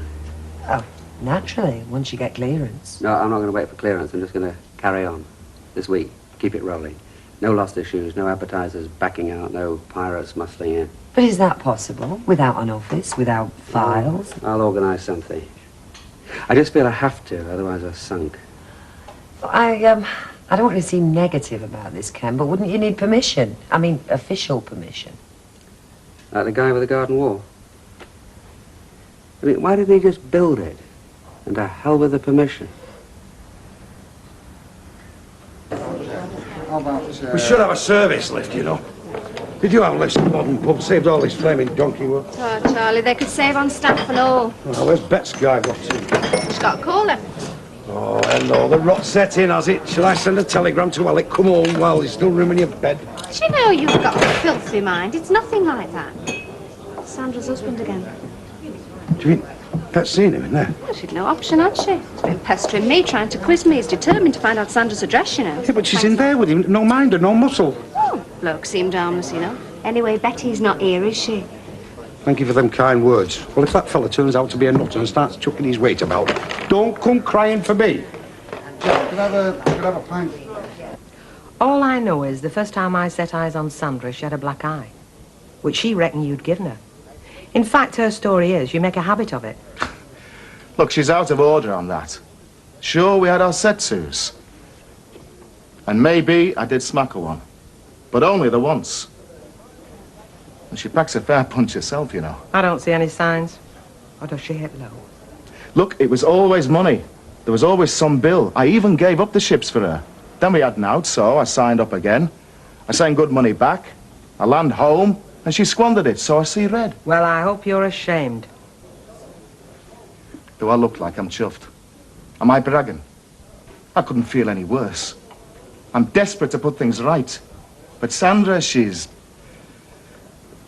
Oh, naturally, once you get clearance. No, I'm not going to wait for clearance. I'm just going to carry on this week. Keep it rolling. No lost issues, no advertisers backing out, no pirates muscling in. But is that possible? Without an office, without files? I'll organise something. I just feel I have to, otherwise I've sunk. I don't want to seem negative about this, Ken, but wouldn't you need permission? I mean, official permission. Like the guy with the garden wall. I mean, why didn't he just build it? And to hell with the permission. We should have a service lift, you know. Did you have a list of modern pubs? Saved all this flaming donkey work. Oh, Charlie, they could save on staff and all. Oh, where's Bet's guy got to? She's got a caller. Oh, hello. The rot set in, has it? Shall I send a telegram to Alec? Come home while there's still room in your bed. Do you know you've got a filthy mind? It's nothing like that. Sandra's husband again. Do you think Bet's seen him in there? Well, she'd no option, had she? She's been pestering me, trying to quiz me. He's determined to find out Sandra's address, you know. Yeah, but she's in there with him. No minder, no muscle. Oh, bloke seemed harmless, you know. Anyway, Betty's not here, is she? Thank you for them kind words. Well, if that fella turns out to be a nutter and starts chucking his weight about, don't come crying for me. Could have a pint. All I know is the first time I set eyes on Sandra, she had a black eye, which she reckoned you'd given her. In fact, her story is you make a habit of it. Look, she's out of order on that. Sure, we had our set-tos. And maybe I did smack her one. But only the once. And she packs a fair punch herself, you know. I don't see any signs. Or does she hit low? Look, it was always money. There was always some bill. I even gave up the ships for her. Then we had an out, so I signed up again. I sent good money back. I land home, and she squandered it, so I see red. Well, I hope you're ashamed. Do I look like I'm chuffed? Am I bragging? I couldn't feel any worse. I'm desperate to put things right. But Sandra, she's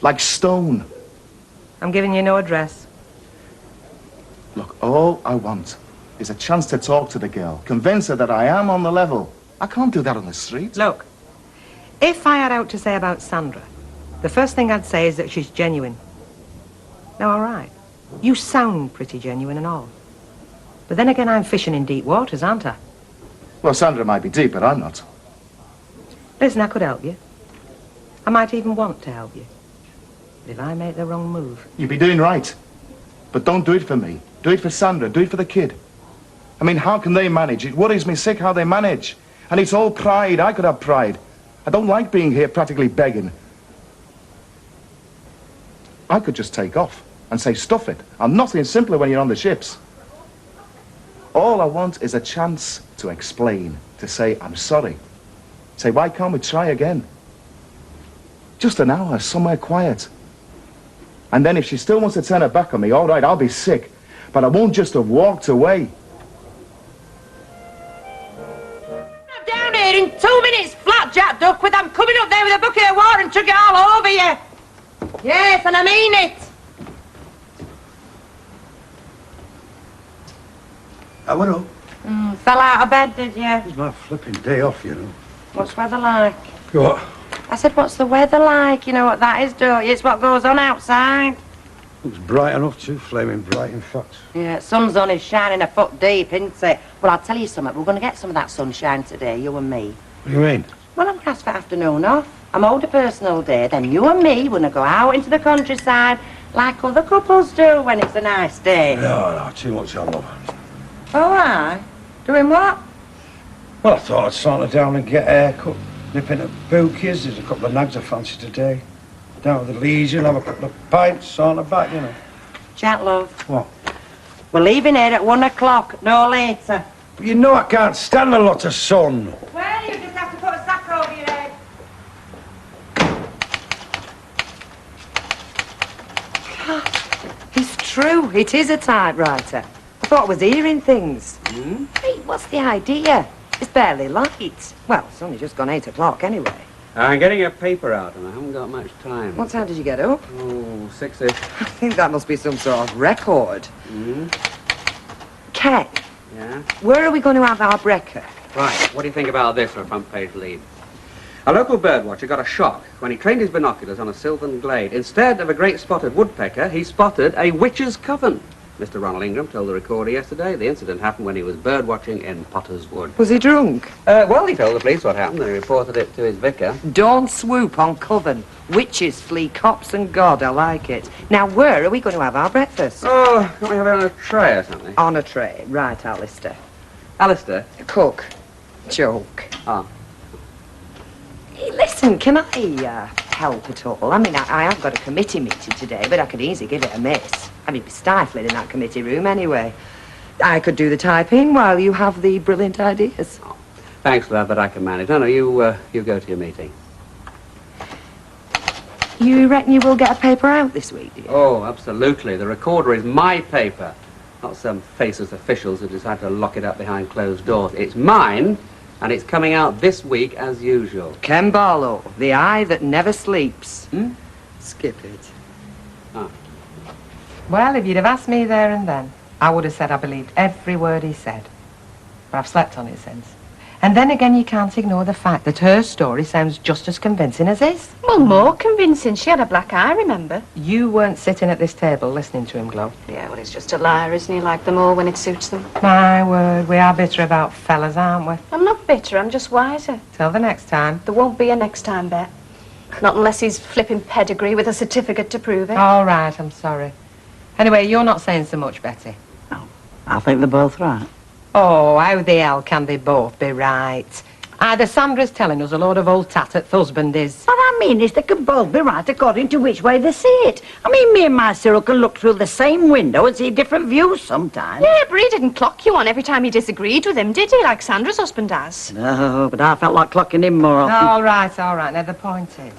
like stone. I'm giving you no address. Look, all I want is a chance to talk to the girl, convince her that I am on the level. I can't do that on the street. Look, if I had out to say about Sandra, the first thing I'd say is that she's genuine. Now, all right, you sound pretty genuine and all. But then again, I'm fishing in deep waters, aren't I? Well, Sandra might be deep, but I'm not. Listen, I could help you. I might even want to help you. But if I make the wrong move... You'd be doing right. But don't do it for me. Do it for Sandra. Do it for the kid. I mean, how can they manage? It worries me sick how they manage. And it's all pride. I could have pride. I don't like being here practically begging. I could just take off and say, stuff it. I'm nothing simpler when you're on the ships. All I want is a chance to explain, to say, I'm sorry. Say, why can't we try again? Just an hour, somewhere quiet. And then if she still wants to turn her back on me, all right, I'll be sick. But I won't just have walked away. I'm down here in 2 minutes flat, Jack Duckworth. I'm coming up there with a bucket of water and chuck it all over you. Yes, and I mean it. I went up. Fell out of bed, did you? It was my flipping day off, you know. What's weather like? What? I said, what's the weather like? You know what that is, don't you? It's what goes on outside. Looks bright enough too, flaming bright, in fact. Yeah, sun's on is shining a foot deep, isn't it? Well, I'll tell you something. We're going to get some of that sunshine today, you and me. What do you mean? Well, I'm going to ask for afternoon off. I'm older person all day. Then you and me, we're going to go out into the countryside like other couples do when it's a nice day. No, too much I love. Oh, aye? Doing what? Well, I thought I'd saunter down and get a haircut. Nip in at Bookies. There's a couple of nags I fancy today. Down to the Legion, have a couple of pints, saunter back, you know. Jack, love. What? We're leaving here at 1 o'clock, no later. But you know I can't stand a lot of sun. Well, you just have to put a sack over your head. It's true. It is a typewriter. I thought I was hearing things. Hey, what's the idea? It's barely light. Well, it's only just gone 8 o'clock anyway. I'm getting a paper out and I haven't got much time. What time did you get up? Oh, 6-ish. I think that must be some sort of record. Ken, Yeah? where are we going to have our breakfast? Right, what do you think about this for a front page lead? A local birdwatcher got a shock when he trained his binoculars on a sylvan glade. Instead of a great spotted woodpecker, he spotted a witch's coven. Mr. Ronald Ingram told the recorder yesterday the incident happened when he was birdwatching in Potter's Wood. Was he drunk? Well, he told the police what happened and he reported it to his vicar. Don't swoop on coven. Witches flee cops and God, I like it. Now, where are we going to have our breakfast? Oh, can't we have it on a tray or something? On a tray. Right, Alistair. Alistair? Cook. Joke. Ah. Hey, listen, can I help at all? I mean, I have got a committee meeting today, but I could easily give it a miss. I mean, it'd be stifling in that committee room anyway. I could do the typing while you have the brilliant ideas. Oh, thanks, love, but I can manage. No, you go to your meeting. You reckon you will get a paper out this week, do you? Oh, absolutely. The recorder is my paper, not some faceless officials who decide to lock it up behind closed doors. It's mine, and it's coming out this week as usual. Ken Barlow, the eye that never sleeps. Skip it. Ah. Well, if you'd have asked me there and then, I would have said I believed every word he said. But I've slept on it since. And then again, you can't ignore the fact that her story sounds just as convincing as his. Well, more convincing. She had a black eye, remember? You weren't sitting at this table listening to him, Glo. Yeah, well, he's just a liar, isn't he? Like them all when it suits them. My word, we are bitter about fellas, aren't we? I'm not bitter, I'm just wiser. Till the next time. There won't be a next time, Bet. Not unless he's flipping pedigree with a certificate to prove it. All right, I'm sorry. Anyway, you're not saying so much, Betty. I think they're both right. Oh, how the hell can they both be right? Either Sandra's telling us a load of old tat at the husband is... What I mean is they can both be right according to which way they see it. I mean, me and my Cyril can look through the same window and see different views sometimes. Yeah, but he didn't clock you on every time he disagreed with him, did he? Like Sandra's husband has. No, but I felt like clocking him more often. All right. Now, the point is,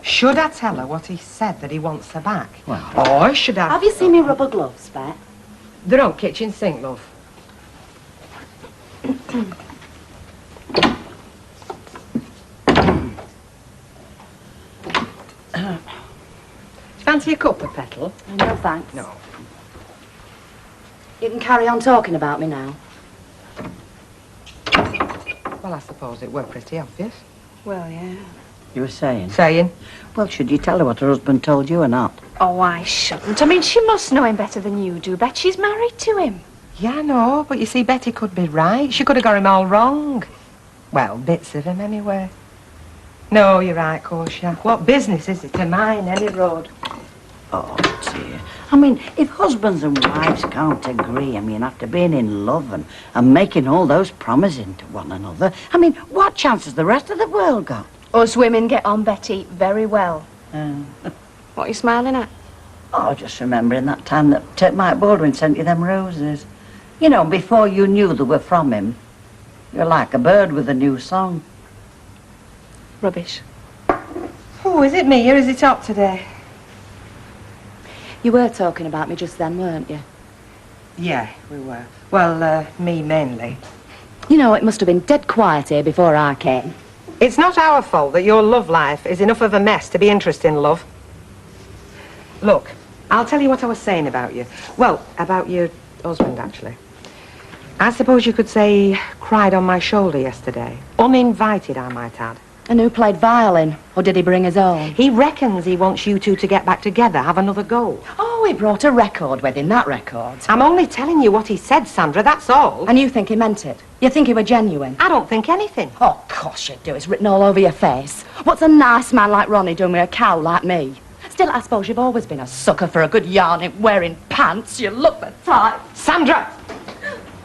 should I tell her what he said that he wants her back? Or should I... Have you seen me rubber gloves, Bet? They're on kitchen sink, love. Fancy a cup of petal? No, thanks. No. You can carry on talking about me now. Well, I suppose it were pretty obvious. Well, yeah. You were saying? Saying? Well, should you tell her what her husband told you or not? Oh, I shouldn't. I mean, she must know him better than you do, Bet. She's married to him. Yeah, I know, but you see, Betty could be right. She could have got him all wrong. Well, bits of him, anyway. No, you're right, Corsia. What business is it to mine any road? Oh, dear. I mean, if husbands and wives can't agree, I mean, after being in love and making all those promises to one another, I mean, what chance has the rest of the world got? Us women get on, Betty, very well. What are you smiling at? Oh, just remembering that time that Mike Baldwin sent you them roses. You know, before you knew they were from him. You're like a bird with a new song. Rubbish. Oh, is it me or is it up today? You were talking about me just then, weren't you? Yeah, we were. Well, me mainly. You know, it must have been dead quiet here before I came. It's not our fault that your love life is enough of a mess to be interested in love. Look, I'll tell you what I was saying about you. Well, about your husband, actually. I suppose you could say he cried on my shoulder yesterday. Uninvited, I might add. And who played violin? Or did he bring his own? He reckons he wants you two to get back together, have another go. Oh, he brought a record with him, that record. I'm only telling you what he said, Sandra, that's all. And you think he meant it? You think he were genuine? I don't think anything. Oh, of course you do. It's written all over your face. What's a nice man like Ronnie doing with a cow like me? Still, I suppose you've always been a sucker for a good yarn wearing pants. You look the type. Sandra!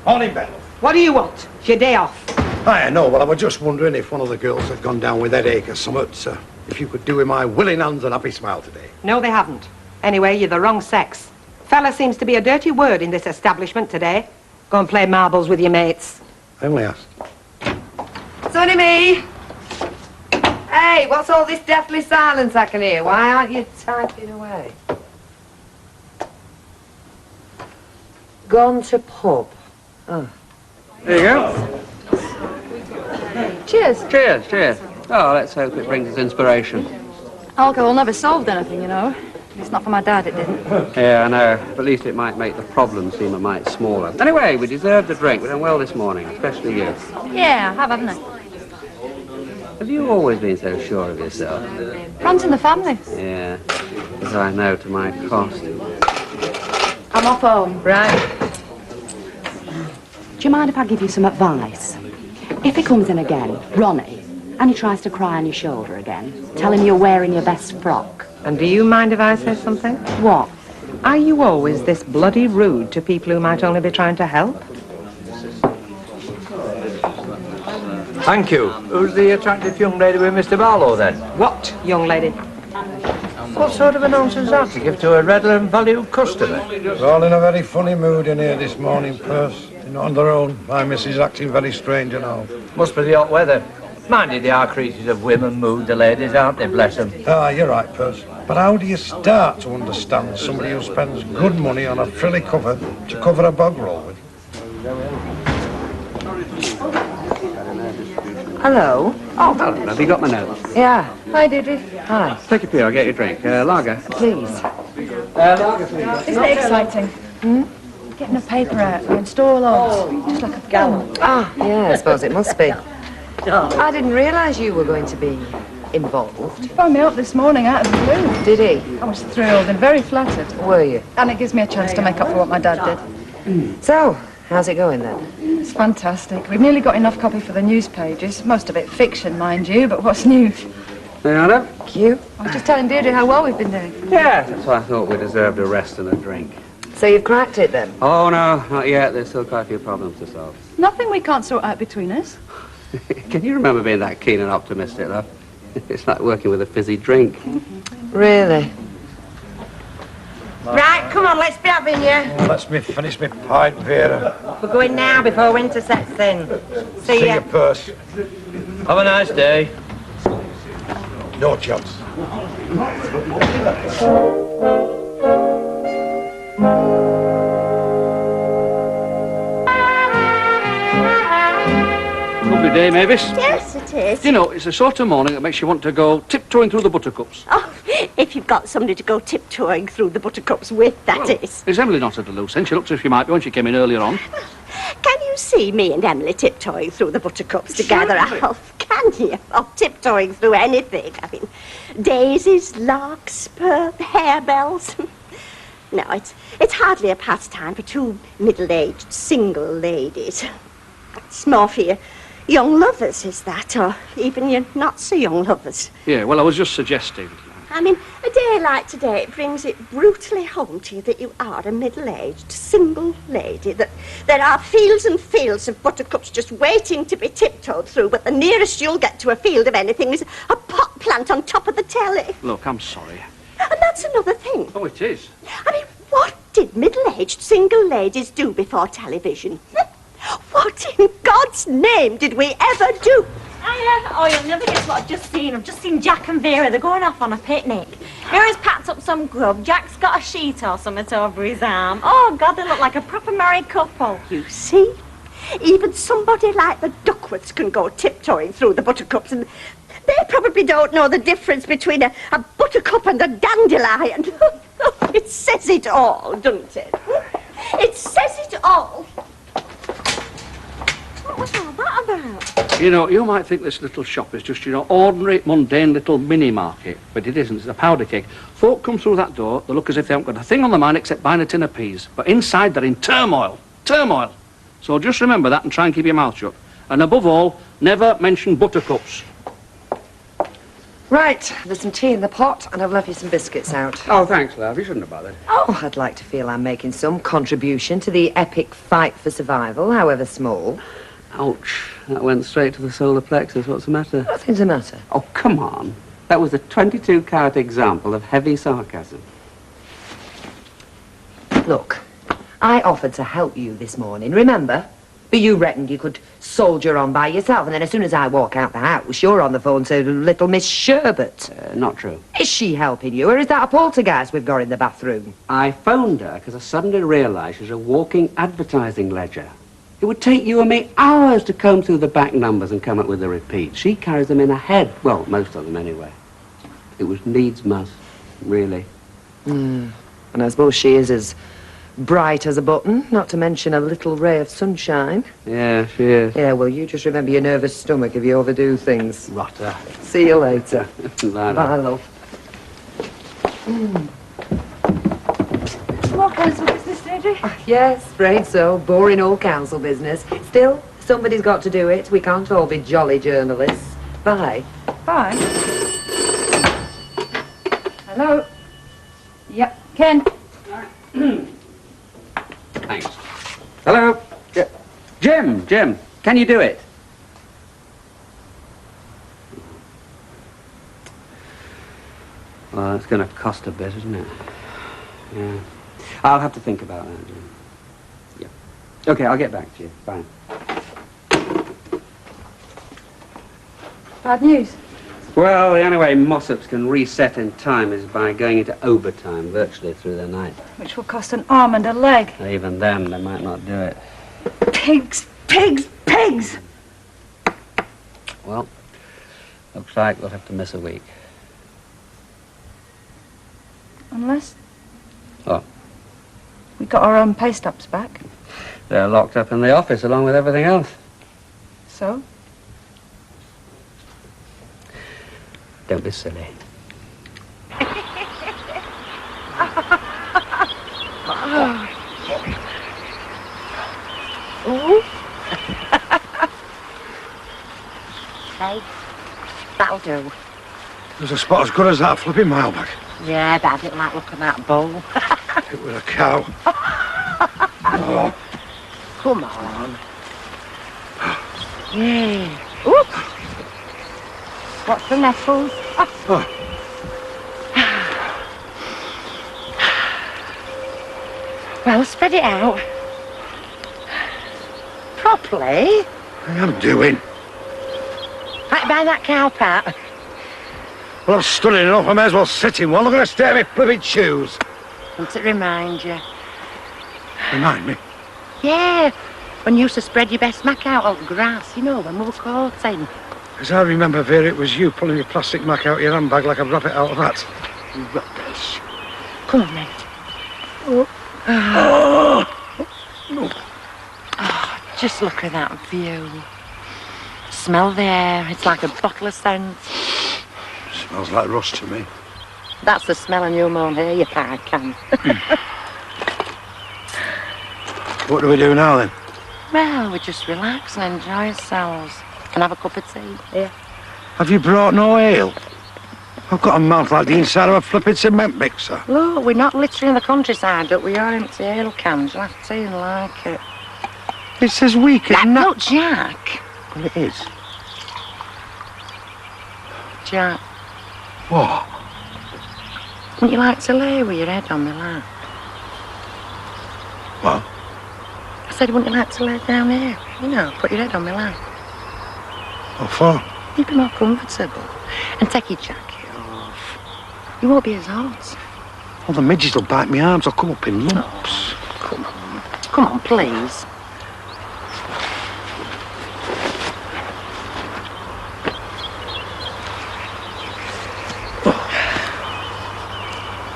Morning, Ben. What do you want? It's your day off. I know, well, I was just wondering if one of the girls had gone down with headache or something, so if you could do with my willing hands and happy smile today. No, they haven't. Anyway, you're the wrong sex. Fella seems to be a dirty word in this establishment today. Go and play marbles with your mates. I only asked. It's only me. Hey, what's all this deathly silence I can hear? Why aren't you typing away? Gone to pub. Oh. There you go. Cheers. Cheers, cheers. Oh, let's hope it brings us inspiration. Alcohol never solved anything, you know. It's not for my dad, it didn't. Yeah, I know. But at least it might make the problem seem a mite smaller. Anyway, we deserved a drink. We've done well this morning, especially you. Yeah, I have, haven't I? Have you always been so sure of yourself? Runs in the family. Yeah, as I know to my cost. I'm off home. Right. Do you mind if I give you some advice? If he comes in again, Ronnie, and he tries to cry on your shoulder again, tell him you're wearing your best frock. And do you mind if I say something? What? Are you always this bloody rude to people who might only be trying to help? Thank you. Who's the attractive young lady with Mr. Barlow, then? What young lady? What sort of a nonsense is that to give to a regular and valued customer? We're all in a very funny mood in here this morning, Perce. They're not on their own. My missus is acting very strange and all. Must be the hot weather. Mind you, they are creatures of whim and mood, the ladies, aren't they, bless them? Ah, you're right, Perce. But how do you start to understand somebody who spends good money on a frilly cover to cover a bog roll with? Hello. Oh, hello. Have you got my note? Yeah. Hi, Deirdre. Hi. Take a beer. I'll get you a drink. Lager. Please. Lager, please. Isn't it exciting? Getting a paper out and store loads. Just like a gallon. Ah, yeah, I suppose it must be. I didn't realise you were going to be involved. He phoned me up this morning out of the blue. Did he? I was thrilled and very flattered. Were you? And it gives me a chance to make up for what my dad did. So, how's it going then? It's fantastic. We've nearly got enough copy for the news pages. Most of it fiction, mind you, but what's new? Leona? Cute. I was just telling Deirdre how well we've been doing. Yeah, that's why I thought we deserved a rest and a drink. So you've cracked it then? Oh, no, not yet. There's still quite a few problems to solve. Nothing we can't sort out between us. Can you remember being that keen and optimistic, love? It's like working with a fizzy drink. Really? Right, come on, let's be having you. Let's me finish my pint, Vera. We're going now before winter sets in. See ya. you, Purse. Have a nice day. No chance. Lovely day, Mavis. Yes, it is. You know, it's the sort of morning that makes you want to go tiptoeing through the buttercups. Oh, if you've got somebody to go tiptoeing through the buttercups with, that is. Is Emily not at a loose end? She looked as if she might be when she came in earlier on. Can you see me and Emily tiptoeing through the buttercups together, Alf? Can you? Or tiptoeing through anything? I mean, daisies, larks, harebells. No, it's hardly a pastime for two middle-aged single ladies. It's more for your young lovers, is that? Or even your not-so-young lovers. Yeah, well, I was just suggesting. I mean, a day like today, it brings it brutally home to you that you are a middle-aged, single lady, that there are fields and fields of buttercups just waiting to be tiptoed through, but the nearest you'll get to a field of anything is a pot plant on top of the telly. Look, I'm sorry. And that's another thing. Oh, it is? I mean, what did middle-aged single ladies do before television? What in God's name did we ever do? Oh, you'll never guess what I've just seen. I've just seen Jack and Vera. They're going off on a picnic. Vera's packed up some grub. Jack's got a sheet or something over his arm. Oh, God, they look like a proper married couple. You see? Even somebody like the Duckworths can go tiptoeing through the buttercups, and they probably don't know the difference between a buttercup and a dandelion. It says it all, doesn't it? It says it all. What was all that about? You know, you might think this little shop is just, ordinary, mundane little mini-market, but it isn't. It's a powder cake. Folk come through that door, they look as if they haven't got a thing on their mind except buying a tin of peas. But inside, they're in turmoil. Turmoil. So just remember that and try and keep your mouth shut. And above all, never mention buttercups. Right, there's some tea in the pot, and I've left you some biscuits out. Oh, thanks, love. You shouldn't have bothered. Oh, I'd like to feel I'm making some contribution to the epic fight for survival, however small. Ouch. That went straight to the solar plexus. What's the matter? Nothing's the matter. Oh, come on. That was a 22-carat example of heavy sarcasm. Look, I offered to help you this morning, remember? But you reckoned you could soldier on by yourself, and then as soon as I walk out the house, you're on the phone to little Miss Sherbet. Not true. Is she helping you, or is that a poltergeist we've got in the bathroom? I phoned her because I suddenly realised she's a walking advertising ledger. It would take you and me hours to comb through the back numbers and come up with the repeats. She carries them in her head. Well, most of them anyway. It was needs must, really. And I suppose she is as bright as a button, not to mention a little ray of sunshine. Yeah, she is. Yeah, well, you just remember your nervous stomach if you overdo things. Rotter. See you later. Bye, Bye, love. More council business, Deirdre? Yes, afraid so. Boring old council business. Still, somebody's got to do it. We can't all be jolly journalists. Bye. Bye. Hello? Yep, Ken. Thanks. Hello? Jim, can you do it? Well, it's going to cost a bit, isn't it? Yeah. I'll have to think about that, Jim. Yeah. Okay, I'll get back to you. Bye. Bad news. Well, the only way Mossops can reset in time is by going into overtime virtually through the night. Which will cost an arm and a leg. Even then, they might not do it. Pigs, pigs, pigs! Well, looks like we'll have to miss a week. Unless Oh, we got our own pay stubs back. they're locked up in the office along with everything else. So? Don't be silly. Hey, that'll do. There's a spot as good as that flipping mile back. Yeah, but I didn't like looking at that bull. It was a cow. Oh. Come on. Yeah. Ooh. What's the nettles? Oh. Well, spread it out. Properly. I am doing. Right by that cow pat. Well, I've stood it enough. I may as well sit in one. Look at the state of my flipping shoes. Won't it remind you? Remind me. Yeah, when you used to spread your best mac out on the grass, you know, when we were courting. As I remember, Vera, it was you pulling your plastic mac out of your handbag like a rabbit out of that. Rubbish. Come on, then. Oh. Oh, just look at that view. Smell the air. It's like a bottle of scent. Smells like rust to me. That's the smell of new mown hay, you pie can. What do we do now, then? Well, we just relax and enjoy ourselves. Can have a cup of tea here. Have you brought no ale? I've got a mouth like the inside of a flipping cement mixer. Look, we're not literally in the countryside, but we are empty ale cans. You'll have tea and like it. It's as weak as... No, Jack. Well, it is. Jack, What? wouldn't you like to lay with your head on my lap? What? I said, wouldn't you like to lay down here? You know, put your head on my lap. What for? You'd be more comfortable. And take your jacket off. You won't be as hot. Well, the midges will bite me arms. I'll come up in lumps. Come on. Come on, please.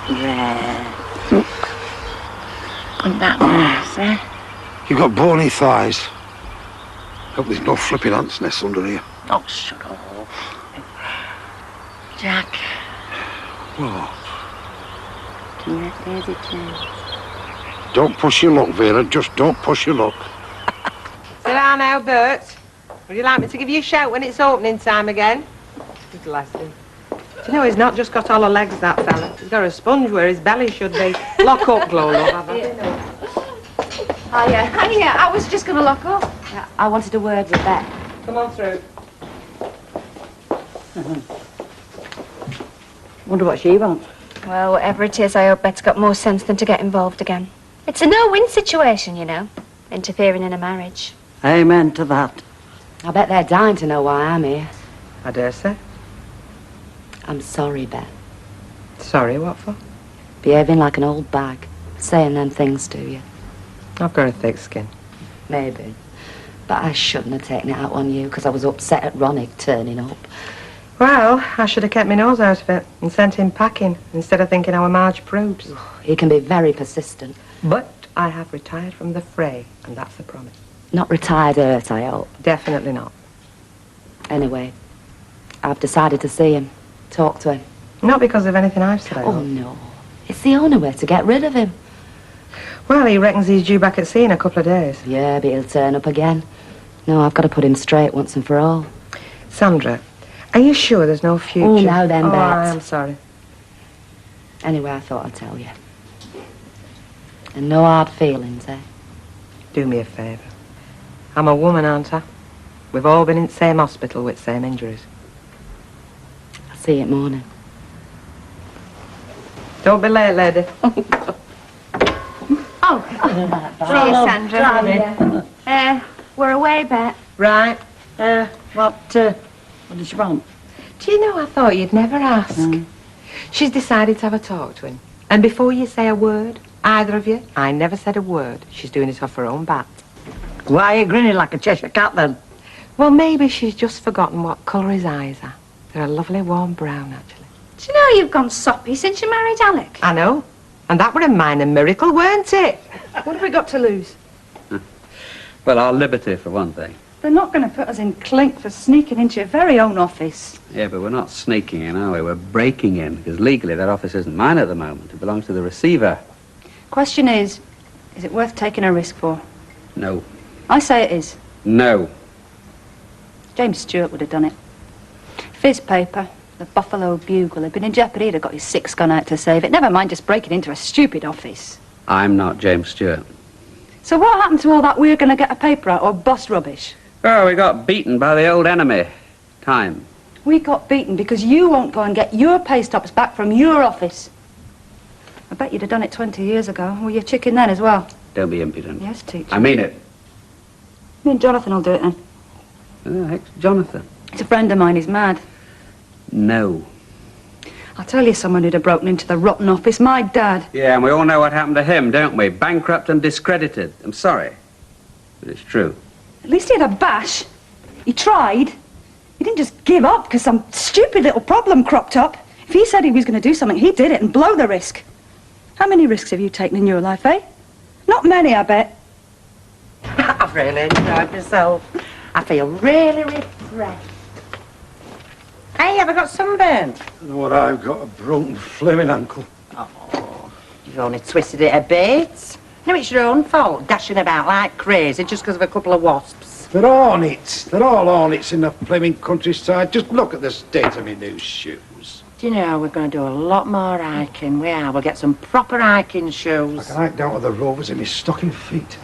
There. Isn't that nice, eh? You've got bony thighs. Hope there's no flipping ants' nests under here. Oh, shut up. Jack. What? Can you let Daisy too? Don't push your luck, Vera. Just don't push your luck. Sit down now, Bert. Would you like me to give you a shout when it's opening time again? Bless him. Do you know he's not just got hollow legs, that fella? He's got a sponge where his belly should be. Lock up, Lola. Hiya, I was just going to lock up. I wanted a word with Beth. Come on through. Wonder what she wants. Well, whatever it is, I hope Bet's got more sense than to get involved again. It's a no-win situation, you know, interfering in a marriage. Amen to that. I bet they're dying to know why I'm here. I dare say. I'm sorry, Beth. Sorry, what for? Behaving like an old bag. Saying them things to you. I've got a thick skin. Maybe. But I shouldn't have taken it out on you because I was upset at Ronnie turning up. Well, I should have kept my nose out of it and sent him packing instead of thinking our Marge probes. He can be very persistent. But I have retired from the fray, and that's a promise. Not retired hurt, I hope. Definitely not. Anyway, I've decided to see him. Talk to him. Not because of anything I've said, I Oh, hope. no. It's the only way to get rid of him. Well, he reckons he's due back at sea in a couple of days. Yeah, but he'll turn up again. No, I've got to put him straight once and for all. Sandra, are you sure there's no future? Oh, now then, Oh, Bet. I am sorry. Anyway, I thought I'd tell you. And no hard feelings, eh? Do me a favour. I'm a woman, aren't I? We've all been in the same hospital with same injuries. I'll see you at morning. Don't be late, lady. See you, Sandra. We're away, Bet. Right. What does she want? Do you know, I thought you'd never ask. She's decided to have a talk to him. And before you say a word, either of you, I never said a word. She's doing it off her own bat. Why are you grinning like a Cheshire cat, then? Well, maybe she's just forgotten what colour his eyes are. They're a lovely warm brown, actually. Do you know you've gone soppy since you married Alec? I know. And that were a minor miracle, weren't it? What have we got to lose? Well, our liberty, for one thing. They're not going to put us in clink for sneaking into your very own office. Yeah, but we're not sneaking in, are we? We're breaking in, because legally that office isn't mine at the moment. It belongs to the receiver. Question is it worth taking a risk for? No. I say it is. No. James Stewart would have done it. If his paper, the Buffalo Bugle, had been in jeopardy, he'd have got his six gone out to save it. Never mind just breaking into a stupid office. I'm not James Stewart. So what happened to all that we're going to get a paper out or bust rubbish? Oh, we got beaten by the old enemy. Time. We got beaten because you won't go and get your pay stubs back from your office. I bet you'd have done it 20 years ago. Were you chicken then as well? Don't be impudent. Yes, teacher. I mean it. Me and Jonathan will do it then. Who the heck's Jonathan? He's a friend of mine. He's mad. No. I'll tell you someone who'd have broken into the rotten office. My dad. Yeah, and we all know what happened to him, don't we? Bankrupt and discredited. I'm sorry, but it's true. At least he had a bash. He tried. He didn't just give up because some stupid little problem cropped up. If he said he was going to do something, he did it and blow the risk. How many risks have you taken in your life, eh? Not many, I bet. I've really enjoyed myself. I feel really refreshed. Hey, have I got sunburn? You know what I've got? A broken flaming ankle. Oh, you've only twisted it a bit. No, it's your own fault, dashing about like crazy just because of a couple of wasps. They're hornets. They're all hornets in the flaming countryside. Just look at the state of my new shoes. Do you know, we're going to do a lot more hiking. We are. We'll get some proper hiking shoes. I can hike down to the rovers in my stocking feet.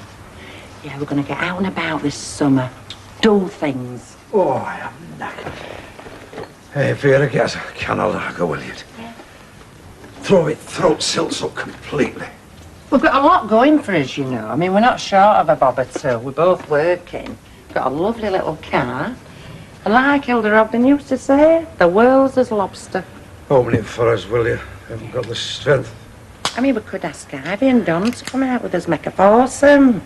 Yeah, we're going to get out and about this summer. Do things. Oh, I am knackered. Hey, Vera, get us a can of lager, will you? Yeah. Throw it throat silts up completely. We've got a lot going for us, you know. I mean, we're not short of a bob or two. We're both working. Got a lovely little car. And like Hilda Ogden used to say, the world's as lobster. Open it for us, will you? I haven't got the strength. I mean, we could ask Ivy and Don to come out with us, make a foursome.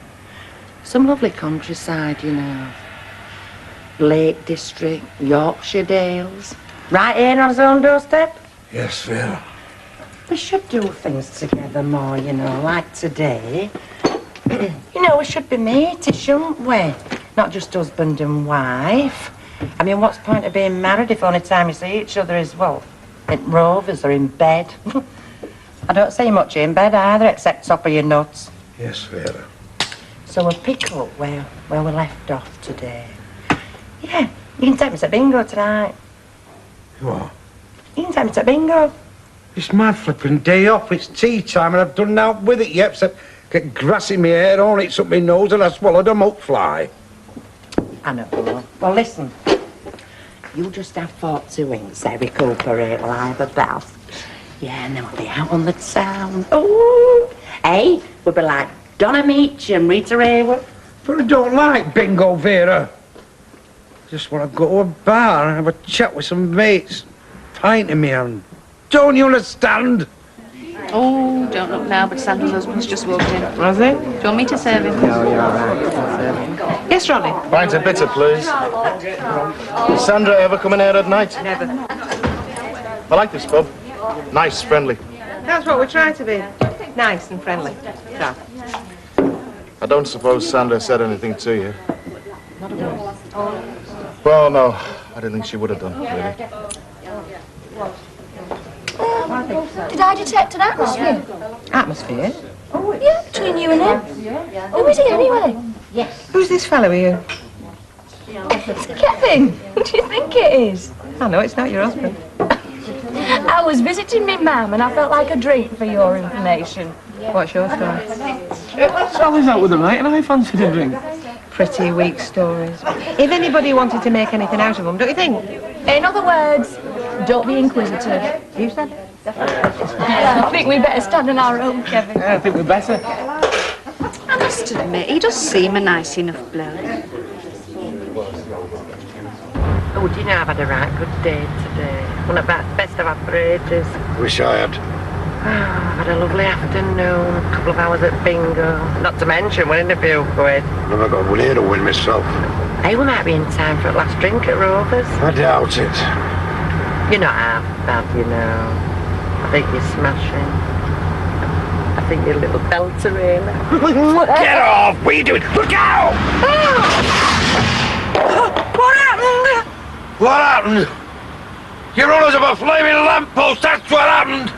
Some lovely countryside, you know. Lake District, Yorkshire Dales. Right here on his own doorstep. Yes, Vera. We should do things together more, you know, like today. You know, we should be mates, shouldn't we? Not just husband and wife. I mean, what's the point of being married if the only time you see each other is, well, in rovers or in bed? I don't see much in bed either, except top of your nuts. Yes, Vera. So we'll pick up where we left off today. Yeah, you can take me to bingo tonight. What? You can take me to bingo. It's my flipping day off. It's tea time and I've done naught with it yet, except get grass in my hair, all it's up my nose and I swallowed a muck fly. I know. Well, listen. You just have 42 winks, they recuperate while I have a bath. Yeah, and then we'll be out on the town. Ooh! Hey, we'll be like Donna Meach and Rita Hayworth. But I don't like bingo, Vera. Just want to go to a bar and have a chat with some mates. Pint in me hand. Don't you understand? Oh, don't look now, but Sandra's husband's just walked in. Was it? Do you want me to serve him? No, you're all right. Yes, Ronnie? Pints of bitter, please. Is Sandra ever coming out at night? Never. I like this pub. Nice, friendly. That's what we're trying to be. Nice and friendly. So. I don't suppose Sandra said anything to you. Not at all. Well, no. I didn't think she would have done, really. Did I detect an atmosphere? Atmosphere? Yeah, between you and him. Who is he anyway? Yes. Who's this fellow with you? It's Kevin. Who do you think it is? I know it's not your husband. I was visiting my mum and I felt like a drink for your information. What's your story? Sally's out with a mate and I fancied a drink. Pretty weak stories. If anybody wanted to make anything out of them, don't you think? In other words, don't be inquisitive. You said? I think we better stand on our own, Kevin. Yeah, I think we're better. I must admit, he does seem a nice enough bloke. Oh, do you know, I've had a right good day today. One of the best I've had for ages. Wish I had. I've had a lovely afternoon, a couple of hours at bingo. Not to mention winning a few quid. Never got one here to win myself. Hey, we might be in time for a last drink at Rovers. I doubt it. You're not half bad, you know. I think you're smashing. I think you're a little belter, really. Get off! What are you doing? Look out! What happened? You run us up a flaming lamppost, that's what happened!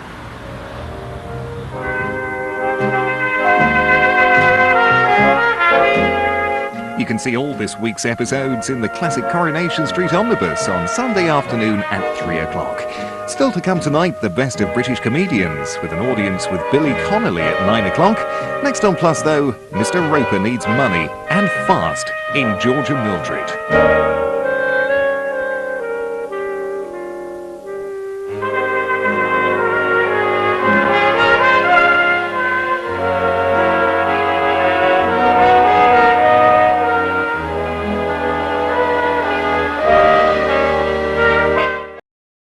You can see all this week's episodes in the classic Coronation Street Omnibus on Sunday afternoon at 3 o'clock. Still to come tonight, the best of British comedians, with an audience with Billy Connolly at 9 o'clock. Next on Plus, though, Mr. Roper Needs Money, and fast, in George and Mildred.